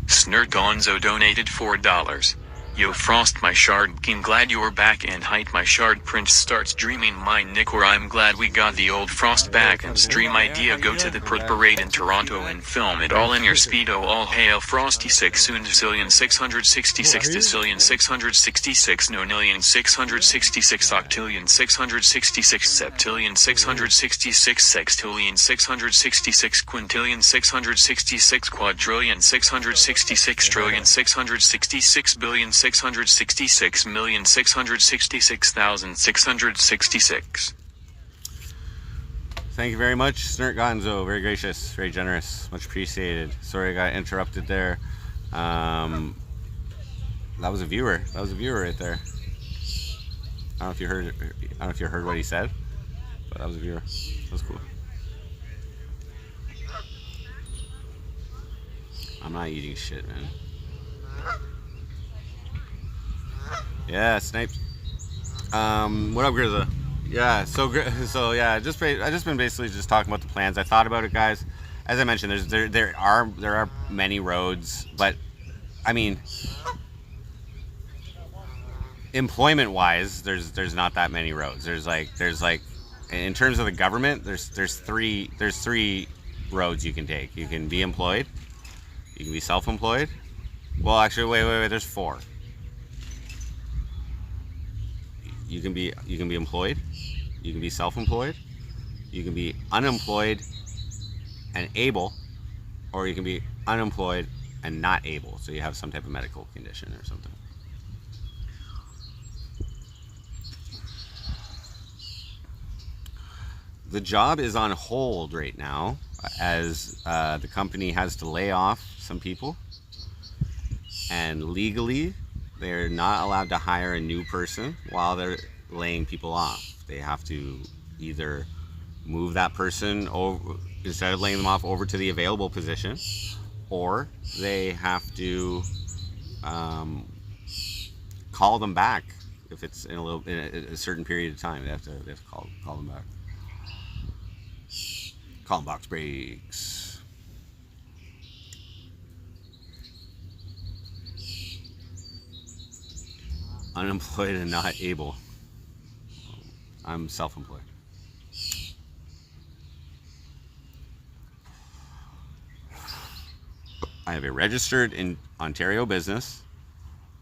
Snert Gonzo donated $4. Yo Frost my shard king, glad you're back, and height my shard prince starts dreaming my Nick, or I'm glad we got the old Frost back, and stream idea go to the Prut Parade in Toronto and film it all in your speedo. All hail Frosty 6 soon decillion 666 decillion 666 nonillion 666 octillion 666 septillion 666 sextillion 666 quintillion 666 quadrillion 666 trillion 666 billion 666,666,666. Thank you very much, Snert Gonzo. Very gracious, very generous, much appreciated. Sorry I got interrupted there. That was a viewer. That was a viewer right there. I don't know if you heard. I don't know if you heard what he said, but that was a viewer. That was cool. I'm not eating shit, man. Yeah, sniped. What up, Grizza? Yeah, so yeah, I just been basically just talking about the plans. I thought about it, guys. As I mentioned, there are many roads, but I mean, employment-wise, there's not that many roads. There's like in terms of the government, there's three roads you can take. You can be employed, you can be self-employed. Well, actually, wait, there's four. You can be employed, you can be self-employed, you can be unemployed and able, or you can be unemployed and not able. So you have some type of medical condition or something. The job is on hold right now as the company has to lay off some people, and legally they're not allowed to hire a new person while they're laying people off. They have to either move that person over, instead of laying them off, over to the available position, or they have to call them back if it's in a certain period of time. They have to call them back. Call box breaks. Unemployed and not able. I'm self-employed. I have a registered in Ontario business,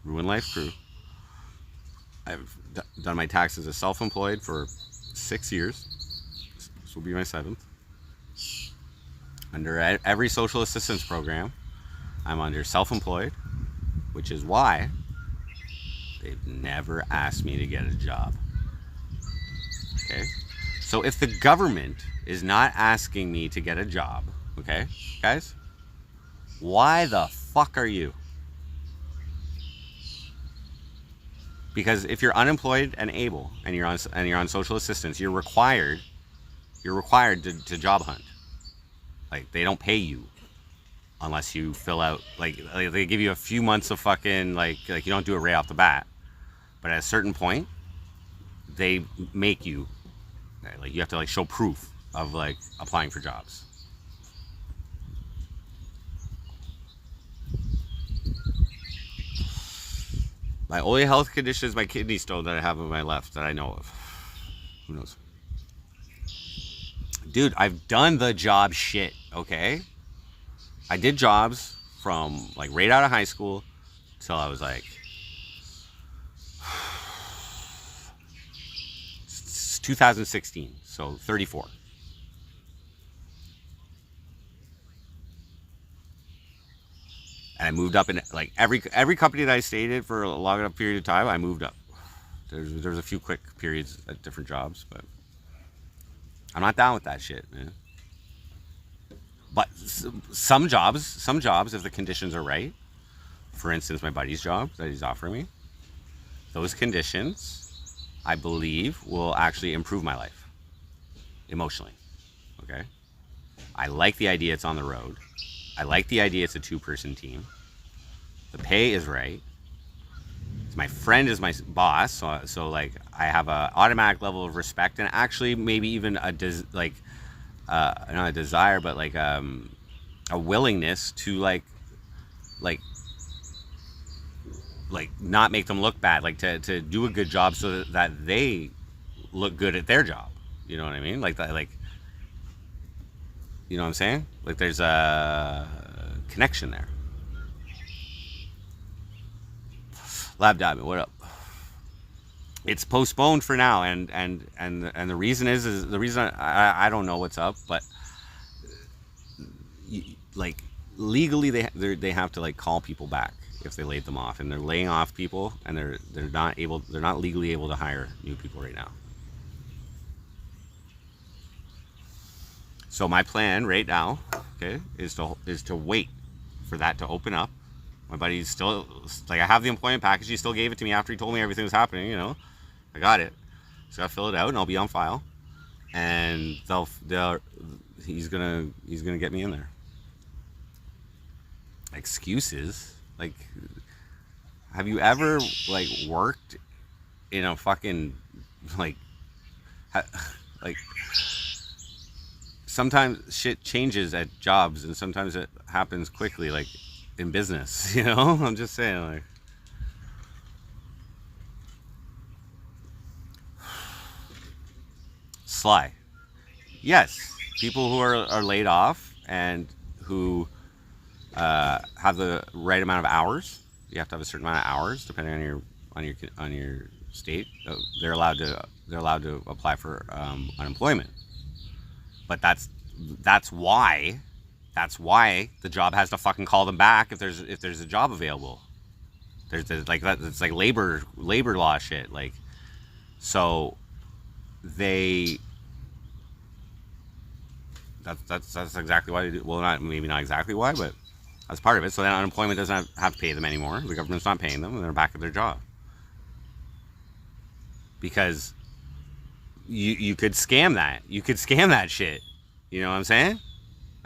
Ruin Life Crew. I've done my taxes as self-employed for 6 years. This will be my 7th. Under every social assistance program, I'm under self-employed, which is why they've never asked me to get a job. Okay? So if the government is not asking me to get a job, okay, guys, why the fuck are you? Because if you're unemployed and able, and you're on social assistance, you're required to job hunt. Like, they don't pay you unless you fill out, like they give you a few months of fucking like you don't do it right off the bat, but at a certain point they make you, like, you have to like show proof of like applying for jobs. My only health condition is my kidney stone that I have on my left that I know of. Who knows? Dude, I've done the job shit, okay? I did jobs from like right out of high school till I was like, it's 2016, so 34. And I moved up in like every company that I stayed in for a long enough period of time, I moved up. There's a few quick periods at different jobs, but I'm not down with that shit, man. But some jobs, if the conditions are right, for instance, my buddy's job that he's offering me, those conditions, I believe, will actually improve my life emotionally. Okay? I like the idea it's on the road. I like the idea it's a 2-person team. The pay is right. My friend is my boss, so like I have a automatic level of respect, and actually maybe even not a desire, but like a willingness to like not make them look bad, like to do a good job so that they look good at their job. You know what I mean? Like that, like, you know what I'm saying? Like there's a connection there. Lab Diamond, what up? It's postponed for now, and the reason is the reason I don't know what's up, but like legally they have to like call people back if they laid them off, and they're laying off people, and they're not legally able to hire new people right now. So my plan right now, okay, is to wait for that to open up. My buddy's still, like, I have the employment package. He still gave it to me after he told me everything was happening, you know. I got it. So I fill it out and I'll be on file. And he's gonna get me in there. Excuses? Like, have you ever, like, worked in a fucking, like, sometimes shit changes at jobs, and sometimes it happens quickly, like in business, you know? I'm just saying, like, Sly. Yes, people who are laid off and who have the right amount of hours. You have to have a certain amount of hours depending on your state. They're allowed to apply for unemployment. But that's why That's why the job has to fucking call them back if there's a job available. There's like that. It's like labor law shit. Like, so they. That's exactly why they do. Well, maybe not exactly why, but that's part of it. So then unemployment doesn't have to pay them anymore. The government's not paying them, and they're back at their job. Because you could scam that. You could scam that shit. You know what I'm saying?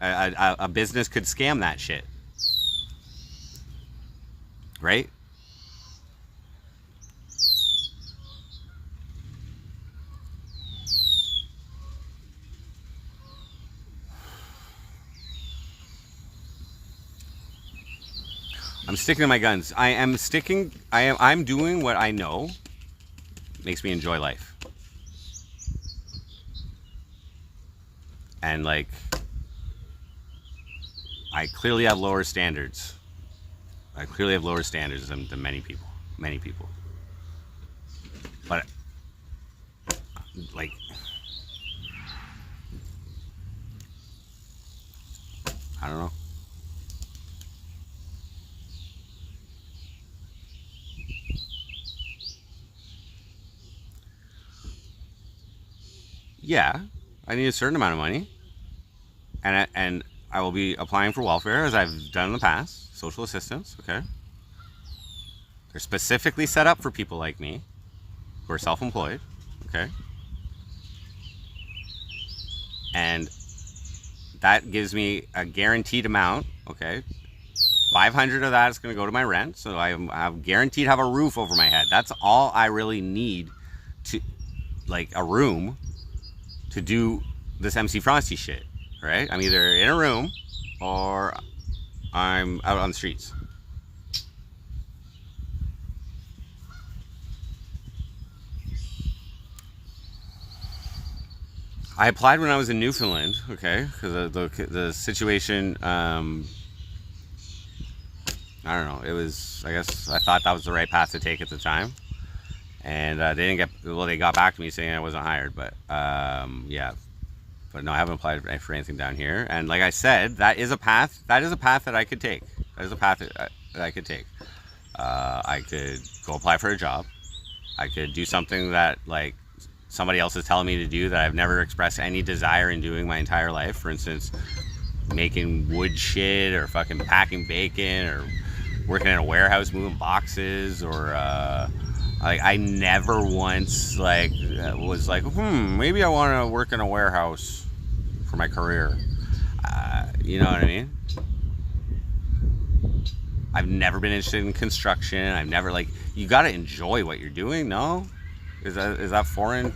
A business could scam that shit. Right? I'm sticking to my guns. I'm doing what I know makes me enjoy life. And like, I clearly have lower standards. I clearly have lower standards than many people. Many people. But like, I don't know. Yeah, I need a certain amount of money, and I will be applying for welfare as I've done in the past, social assistance. Okay, they're specifically set up for people like me, who are self-employed. Okay, and that gives me a guaranteed amount. Okay, 500 of that is going to go to my rent, so I'm guaranteed to have a roof over my head. That's all I really need to, like, a room to do this MC Frosty shit, right? I'm either in a room or I'm out on the streets. I applied when I was in Newfoundland, okay, because the situation, I don't know, it was, I guess I thought that was the right path to take at the time. And they got back to me saying I wasn't hired, but yeah. But no, I haven't applied for anything down here. And like I said, that is a path that I could take. That is a path that I could take. I could go apply for a job. I could do something that, like, somebody else is telling me to do that I've never expressed any desire in doing my entire life. For instance, making wood shit, or fucking packing bacon, or working in a warehouse moving boxes, or I never once was like, maybe I want to work in a warehouse for my career. You know what I mean? I've never been interested in construction. I've never, like, you got to enjoy what you're doing. No, is that foreign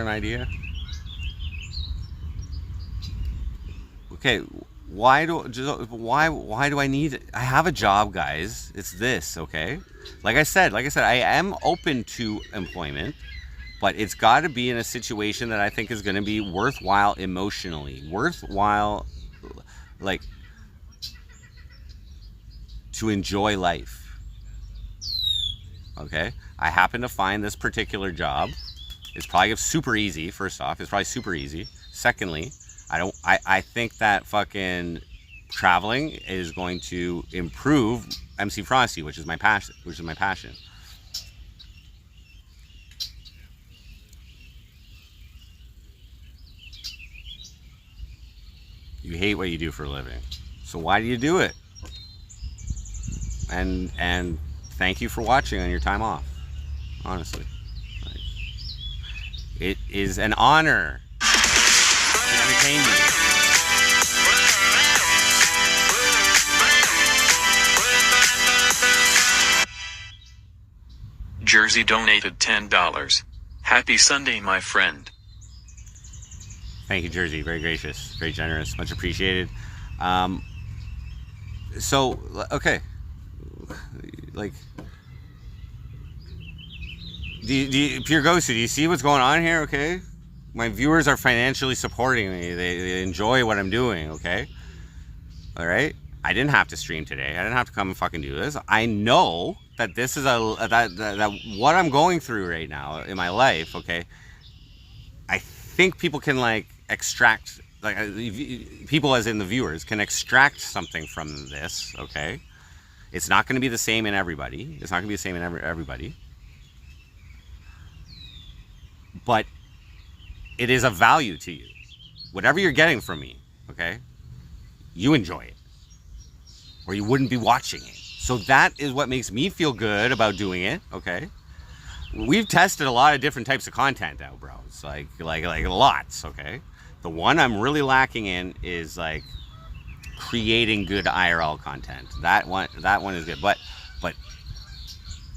idea? Okay, why do I need it? I have a job, guys. It's this, okay? Like I said, I am open to employment, but it's got to be in a situation that I think is going to be worthwhile emotionally, worthwhile, like, to enjoy life. Okay, I happen to find this particular job. It's probably super easy. First off, it's probably super easy. Secondly, I think that fucking traveling is going to improve MC Frosty, which is my passion. You hate what you do for a living, so why do you do it? And thank you for watching on your time off. Honestly, it is an honor to entertain you. Jersey donated $10. Happy Sunday, my friend. Thank you, Jersey. Very gracious, very generous, much appreciated. So, okay, like, Pure Ghost, do you see what's going on here? Okay, my viewers are financially supporting me. They enjoy what I'm doing. Okay, all right. I didn't have to stream today. I didn't have to come and fucking do this. I know that this is that what I'm going through right now in my life. Okay, I think people can, like, extract like people as in the viewers can extract something from this, okay? It's not going to be the same in everybody. It's not going to be the same in everybody. But it is of value to you. Whatever you're getting from me, okay? You enjoy it. Or you wouldn't be watching it. So that is what makes me feel good about doing it, okay? We've tested a lot of different types of content out, bro. It's like lots, okay? The one I'm really lacking in is like creating good IRL content. That one is good, but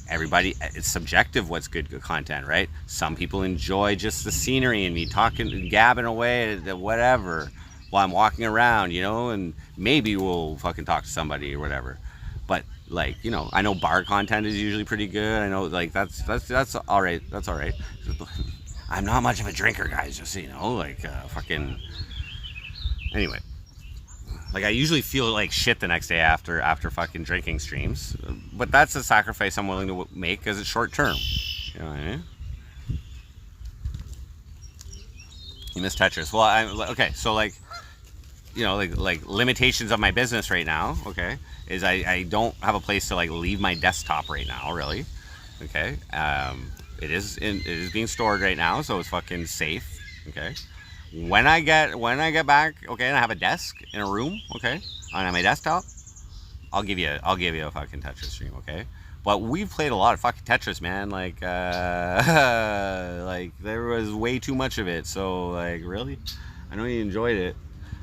everybody, it's subjective what's good content, right? Some people enjoy just the scenery and me talking, gabbing away, whatever, while I'm walking around, you know, and maybe we'll fucking talk to somebody or whatever. But like, you know, I know bar content is usually pretty good. I know like that's all right. That's all right. I'm not much of a drinker, guys, just so you know, like fucking anyway. Like I usually feel like shit the next day after fucking drinking streams, but that's a sacrifice I'm willing to make because it's short term. You know what I mean? You miss Tetris. Well, okay. So like, you know, like limitations of my business right now. Okay, is I don't have a place to like leave my desktop right now. Really. Okay. It is being stored right now, so it's fucking safe. Okay. When I get back, okay, and I have a desk in a room, okay, on my desktop, I'll give you a fucking Tetris stream, okay. But we've played a lot of fucking Tetris, man. Like, like there was way too much of it. So like, really, I know you enjoyed it,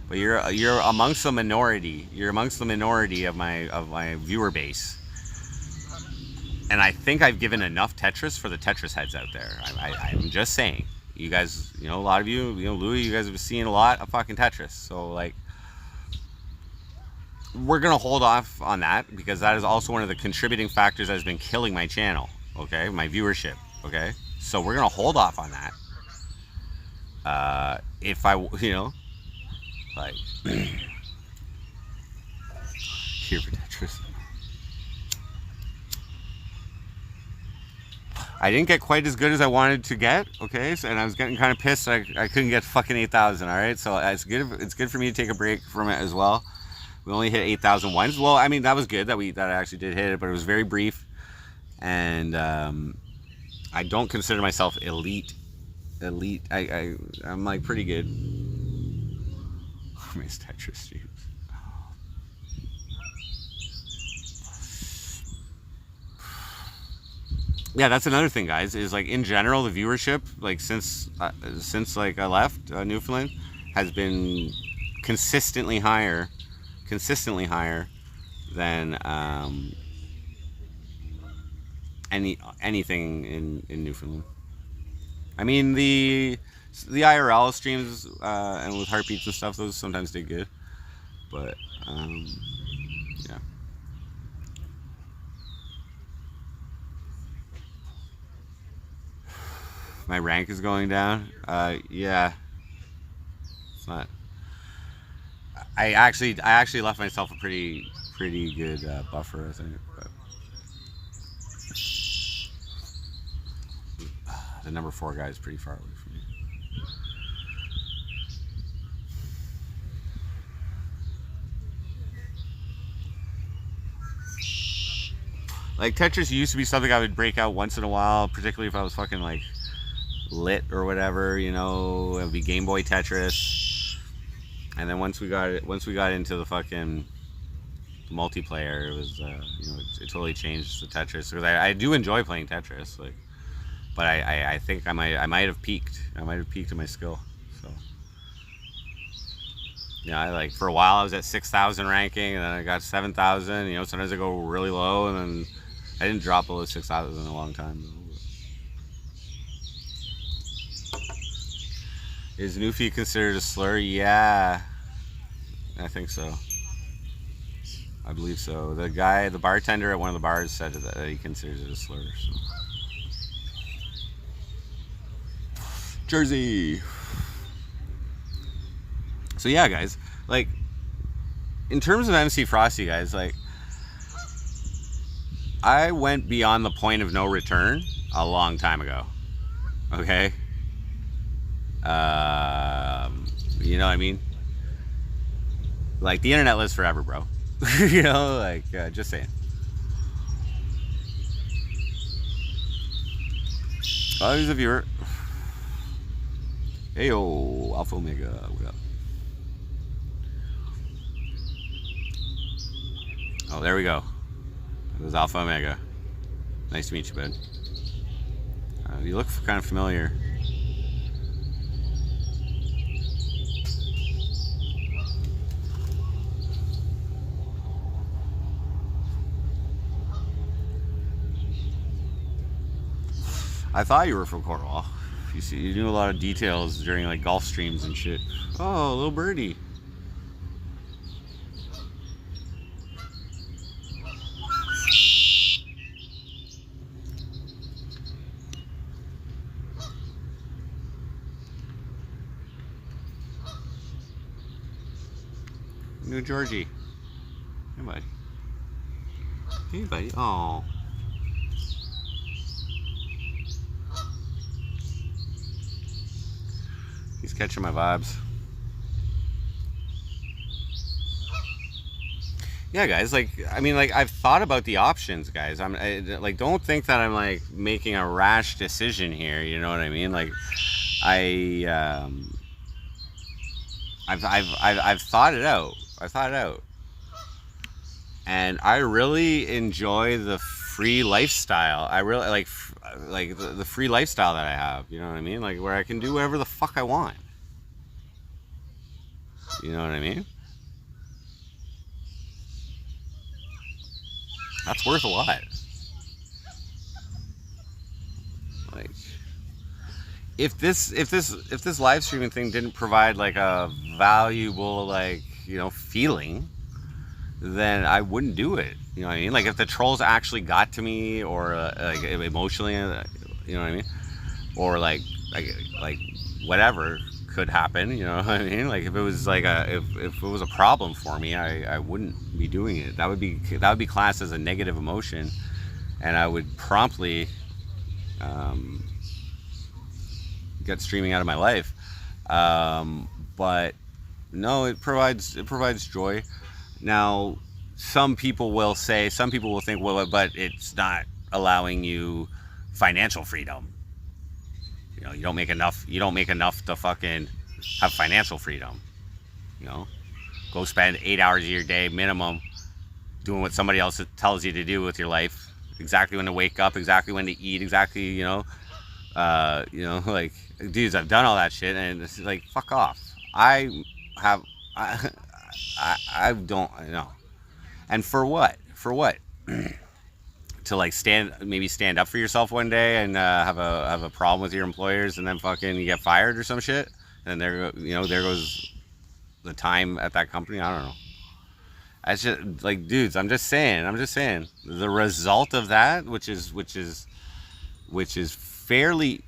but you're amongst the minority. You're amongst the minority of my viewer base. And I think I've given enough Tetris for the Tetris heads out there. I'm just saying. You guys, you know, a lot of you, you know, Louis, you guys have seen a lot of fucking Tetris. So, like, we're going to hold off on that because that is also one of the contributing factors that has been killing my channel, okay? My viewership, okay? So, we're going to hold off on that. If I, you know, like, here for Tetris. I didn't get quite as good as I wanted to get, okay? So, and I was getting kind of pissed I couldn't get fucking 8,000, all right? So it's good for me to take a break from it as well. We only hit 8,000 once. Well, I mean, that was good that I actually did hit it, but it was very brief. And I don't consider myself elite. I'm like pretty good. I miss Tetris streams. Yeah, that's another thing, guys, is like in general the viewership, like since like I left Newfoundland, has been consistently higher than anything in Newfoundland. I mean the IRL streams and with heartbeats and stuff, those sometimes did good, but yeah. My rank is going down. Yeah. It's not. I actually left myself a pretty good buffer, I think. But the number 4 guy is pretty far away from me. Like Tetris used to be something I would break out once in a while, particularly if I was fucking like lit or whatever, you know. It would be Game Boy Tetris, and then once we got into the fucking multiplayer, it was you know, it totally changed the Tetris, because I do enjoy playing Tetris, like, but I think I might have peaked in my skill. So yeah, I like for a while I was at 6,000 ranking, and then I got 7,000. You know, sometimes I go really low, and then I didn't drop below 6,000 in a long time. Is Newfie considered a slur? Yeah, I think so. I believe so. The bartender at one of the bars said that he considers it a slur. So. Jersey. So yeah, guys, like in terms of MC Frosty, guys, like I went beyond the point of no return a long time ago. Okay. You know what I mean? Like, the internet lives forever, bro. You know, like, just saying. Oh, he's a viewer. Hey, yo, Alpha Omega, what up? Oh, there we go. It was Alpha Omega. Nice to meet you, bud. You look kind of familiar. I thought you were from Cornwall. You see, you knew a lot of details during like golf streams and shit. Oh, little birdie. New Georgie. Hey, buddy. Hey, buddy. Oh. He's catching my vibes. Yeah, guys. Like, I mean, like, I've thought about the options, guys. Like, don't think that I'm like making a rash decision here. You know what I mean? Like, I've thought it out. I thought it out, and I really enjoy the free lifestyle. I really like the free lifestyle that I have. You know what I mean? Like, where I can do whatever the fuck I want. You know what I mean? That's worth a lot. Like, if this live streaming thing didn't provide like a valuable, like, you know, feeling, then I wouldn't do it. You know what I mean? Like, if the trolls actually got to me, or like emotionally, you know what I mean, or like whatever could happen. You know what I mean? Like, if it was like if it was a problem for me, I wouldn't be doing it. That would be classed as a negative emotion, and I would promptly get streaming out of my life. But no, it provides joy. Now, some people will think, well, but it's not allowing you financial freedom. You know, you don't make enough to fucking have financial freedom. You know, go spend 8 hours of your day minimum doing what somebody else tells you to do with your life. Exactly when to wake up, exactly when to eat, exactly, you know, like, dudes, I've done all that shit, and it's like, fuck off. I don't, you know. And for what? To like stand up for yourself one day and have a problem with your employers, and then fucking you get fired or some shit, and there goes the time at that company. I don't know. It's just like, dudes, I'm just saying the result of that, which is fairly,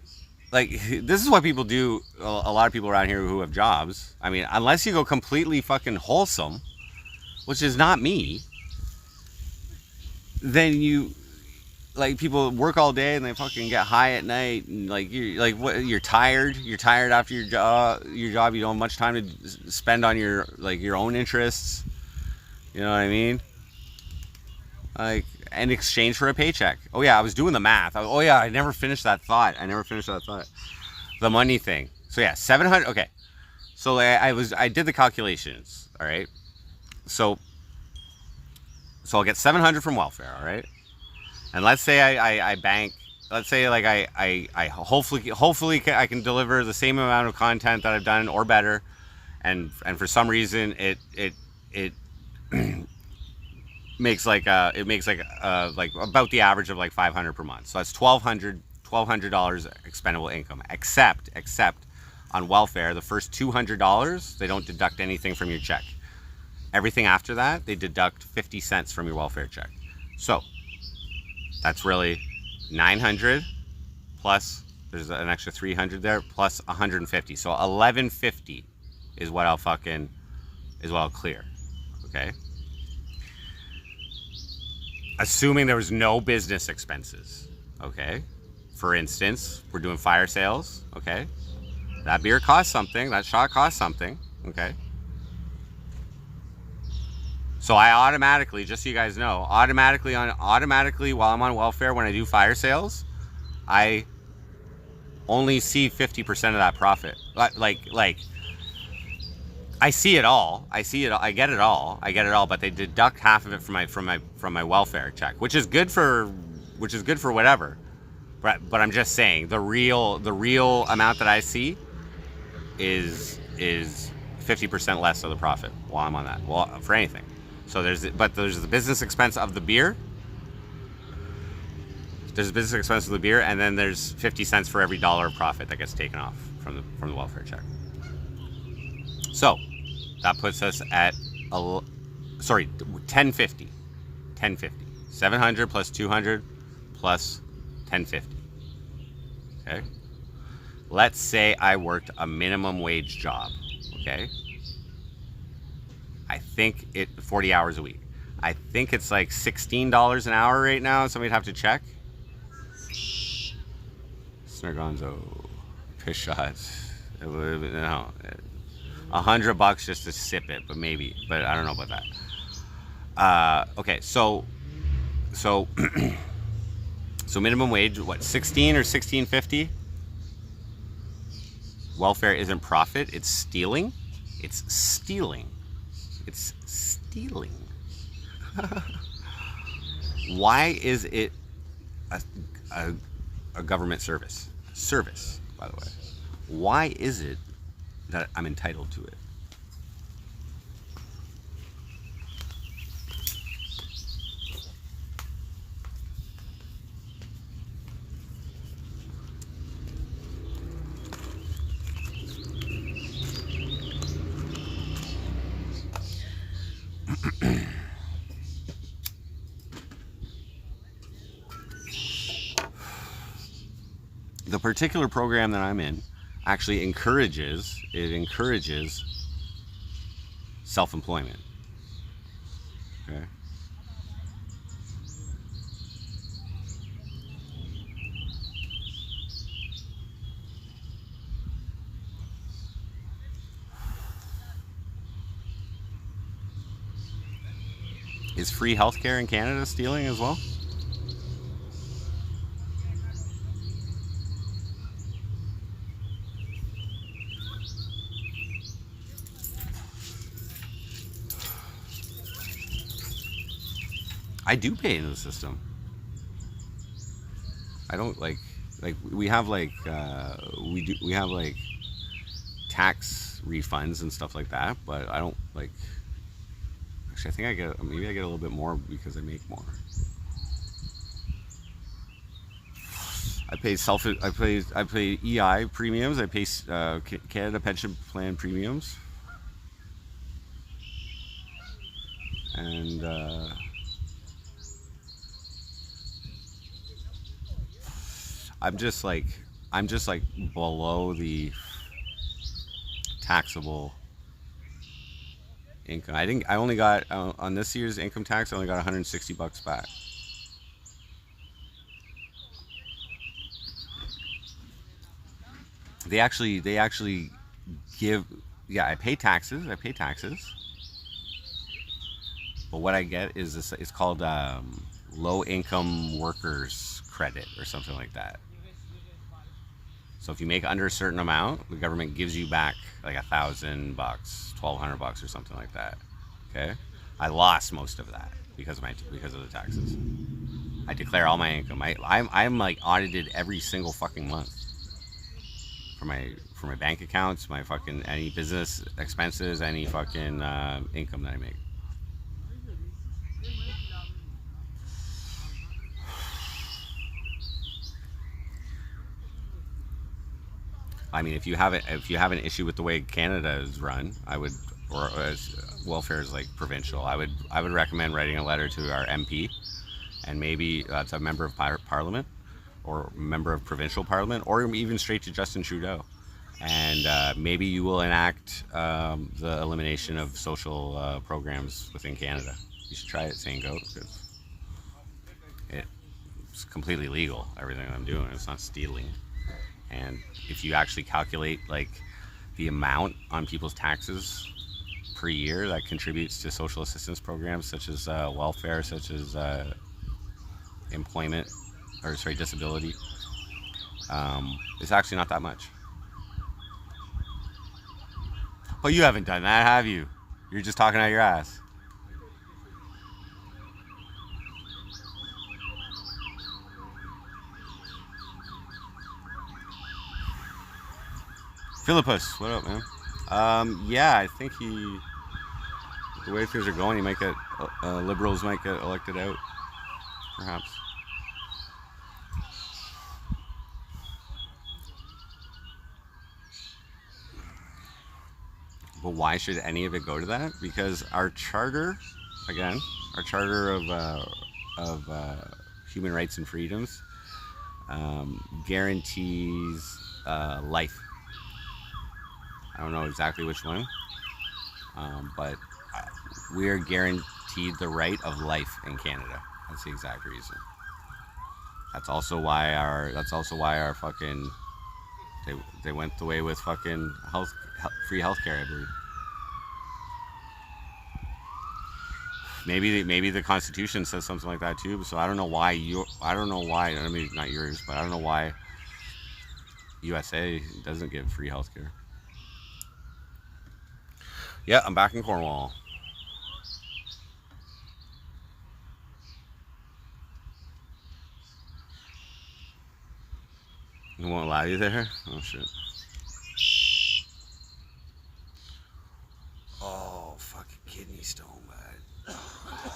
like, this is what people do. A lot of people around here who have jobs, I mean, unless you go completely fucking wholesome, which is not me, then you, like, people work all day and they fucking get high at night, and like, you're tired after your job, you don't have much time to spend on your own interests. You know what I mean? Like, in exchange for a paycheck. Oh yeah, I was doing the math. I never finished that thought. The money thing. So yeah, 700. Okay, so I did the calculations. All right. So I'll get 700 from welfare. All right. And let's say I bank. Let's say like I hopefully I can deliver the same amount of content that I've done or better, and for some reason it makes like about the average of like 500 per month. So that's $1,200 expendable income, except on welfare, the first $200 they don't deduct anything from your check. Everything after that, they deduct 50 cents from your welfare check. So that's really 900 plus there's an extra 300 there plus 150. So 1150 is what I'll clear. Okay. Assuming there was no business expenses. Okay. For instance, we're doing fire sales. Okay. That beer costs something. That shot costs something. Okay. So I automatically, just so you guys know, automatically while I'm on welfare, when I do fire sales, I only see 50% of that profit. Like I see it all. I see it. I get it all. But they deduct half of it from my welfare check, which is good for whatever. But I'm just saying the real amount that I see is 50% less of the profit while I'm on that. Well, for anything. So there's the business expense of the beer. There's a business expense of the beer, and then there's 50 cents for every dollar of profit that gets taken off from the welfare check. So that puts us at 1050. 700 plus 200 plus 1050. Okay. Let's say I worked a minimum wage job. Okay. I think 40 hours a week. I think it's like $16 an hour right now. Somebody'd have to check. Snurgonzo, piss shots. No, $100 just to sip it, but I don't know about that. Okay, so minimum wage, what, 16 or 16.50? Welfare isn't profit, it's stealing. It's stealing. Why is it a government service, by the way? Why is it that I'm entitled to it? The particular program that I'm in actually encourages self-employment. Okay. Is free healthcare in Canada stealing as well? I do pay into the system. I don't we have we have tax refunds and stuff like that, but I don't actually I think I get a little bit more because I make more. I pay EI premiums, I pay Canada Pension Plan premiums. And I'm just below the taxable income. I only got on this year's income tax, I only got $160 back. They actually give, I pay taxes. But what I get is this, it's called low income workers credit or something like that. So if you make under a certain amount, the government gives you back like $1,000, $1,200 or something like that. Okay, I lost most of that because of the taxes. I declare all my income. I'm like audited every single fucking month for my bank accounts, my fucking any business expenses, any fucking income that I make. I mean, if you have an issue with the way Canada is run, or as welfare is like provincial, I would recommend writing a letter to our MP, and maybe that's a member of Parliament, or member of provincial Parliament, or even straight to Justin Trudeau, and maybe you will enact the elimination of social programs within Canada. You should try it, St. Goat, because it's completely legal. Everything I'm doing, it's not stealing. And if you actually calculate like the amount on people's taxes per year that contributes to social assistance programs such as welfare, such as employment, or sorry, disability. It's actually not that much. But you haven't done that, have you? You're just talking out your ass. Philippus, what up, man? Yeah, I think the way things are going, he might get, liberals might get elected out, perhaps. But why should any of it go to that? Because our charter, again, our charter of human rights and freedoms guarantees life. I don't know exactly which one, but we are guaranteed the right of life in Canada. That's the exact reason. That's also why our fucking they went the way with fucking free healthcare, I believe. Maybe the Constitution says something like that too. So I don't know why I mean, not yours, but I don't know why USA doesn't give free healthcare. Yeah, I'm back in Cornwall. It won't allow you there? Oh shit. Oh, fucking kidney stone, bud. I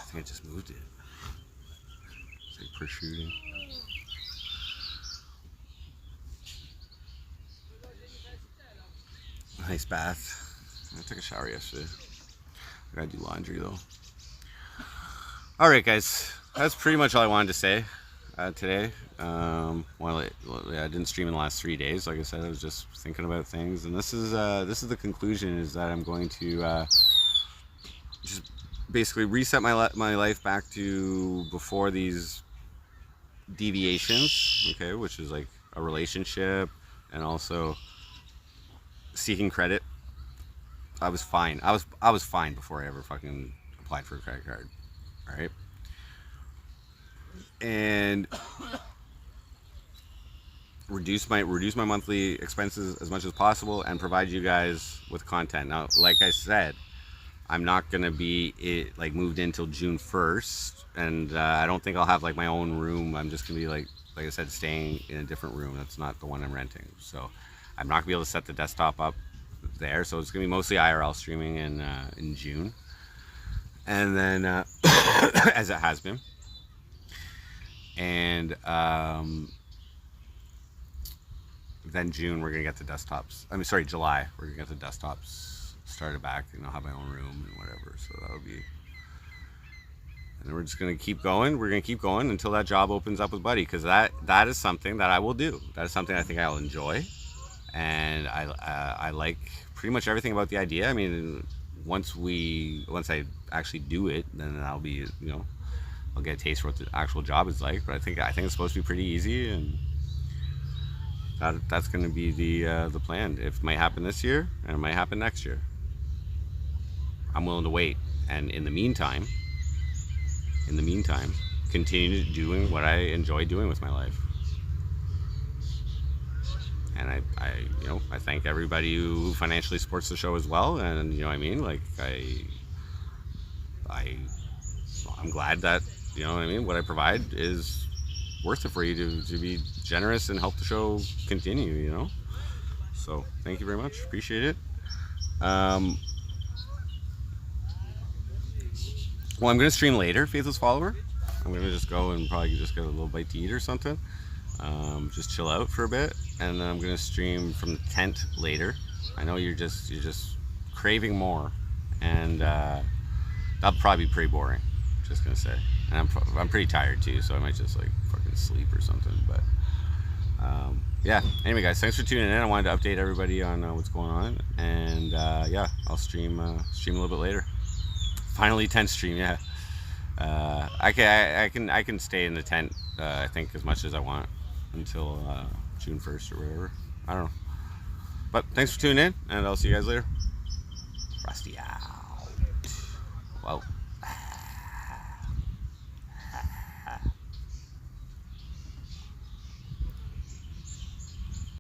think I just moved it. It's like protruding. Nice bath. I took a shower yesterday. I gotta do laundry though. Alright guys, that's pretty much all I wanted to say today. Well, I didn't stream in the last 3 days. Like I said, I was just thinking about things, and this is the conclusion, is that I'm going to just basically reset my life back to before these deviations, okay, which is like a relationship and also seeking credit. I was fine. I was fine before I ever fucking applied for a credit card. All right. And reduce my monthly expenses as much as possible and provide you guys with content. Now, like I said, I'm not gonna be moved in till June 1st, and I don't think I'll have like my own room. I'm just gonna be like I said, staying in a different room. That's not the one I'm renting. So I'm not gonna be able to set the desktop up there. So it's gonna be mostly IRL streaming in June, and then as it has been. And then June we're gonna get the desktops. I mean, sorry, July we're gonna get the desktops started back, and I'll have my own room and whatever. So that'll be. And then we're just gonna keep going. We're gonna keep going until that job opens up with Buddy, because that is something that I will do. That is something I think I'll enjoy, and I like pretty much everything about the idea. I mean, once I actually do it, then I'll be, I'll get a taste for what the actual job is like. But I think it's supposed to be pretty easy, and that's going to be the plan. It might happen this year, and it might happen next year. I'm willing to wait, and in the meantime, continue doing what I enjoy doing with my life. And I thank everybody who financially supports the show as well. And you know what I mean? Like I'm glad that, you know what I mean, what I provide is worth it for you to be generous and help the show continue, So thank you very much. Appreciate it. Well, I'm going to stream later, Faithless Follower. I'm going to just go and probably just get a little bite to eat or something. Just chill out for a bit. And then I'm going to stream from the tent later. I know you're just craving more. And that'll probably be pretty boring, just going to say. And I'm pretty tired too, so I might just fucking sleep or something. But yeah, anyway guys, thanks for tuning in. I wanted to update everybody on what's going on. And yeah, I'll stream a little bit later. Finally, tent stream, yeah. I can stay in the tent, I think, as much as I want until June 1st or whatever. I don't know. But thanks for tuning in, and I'll see you guys later. Rusty out. Wow.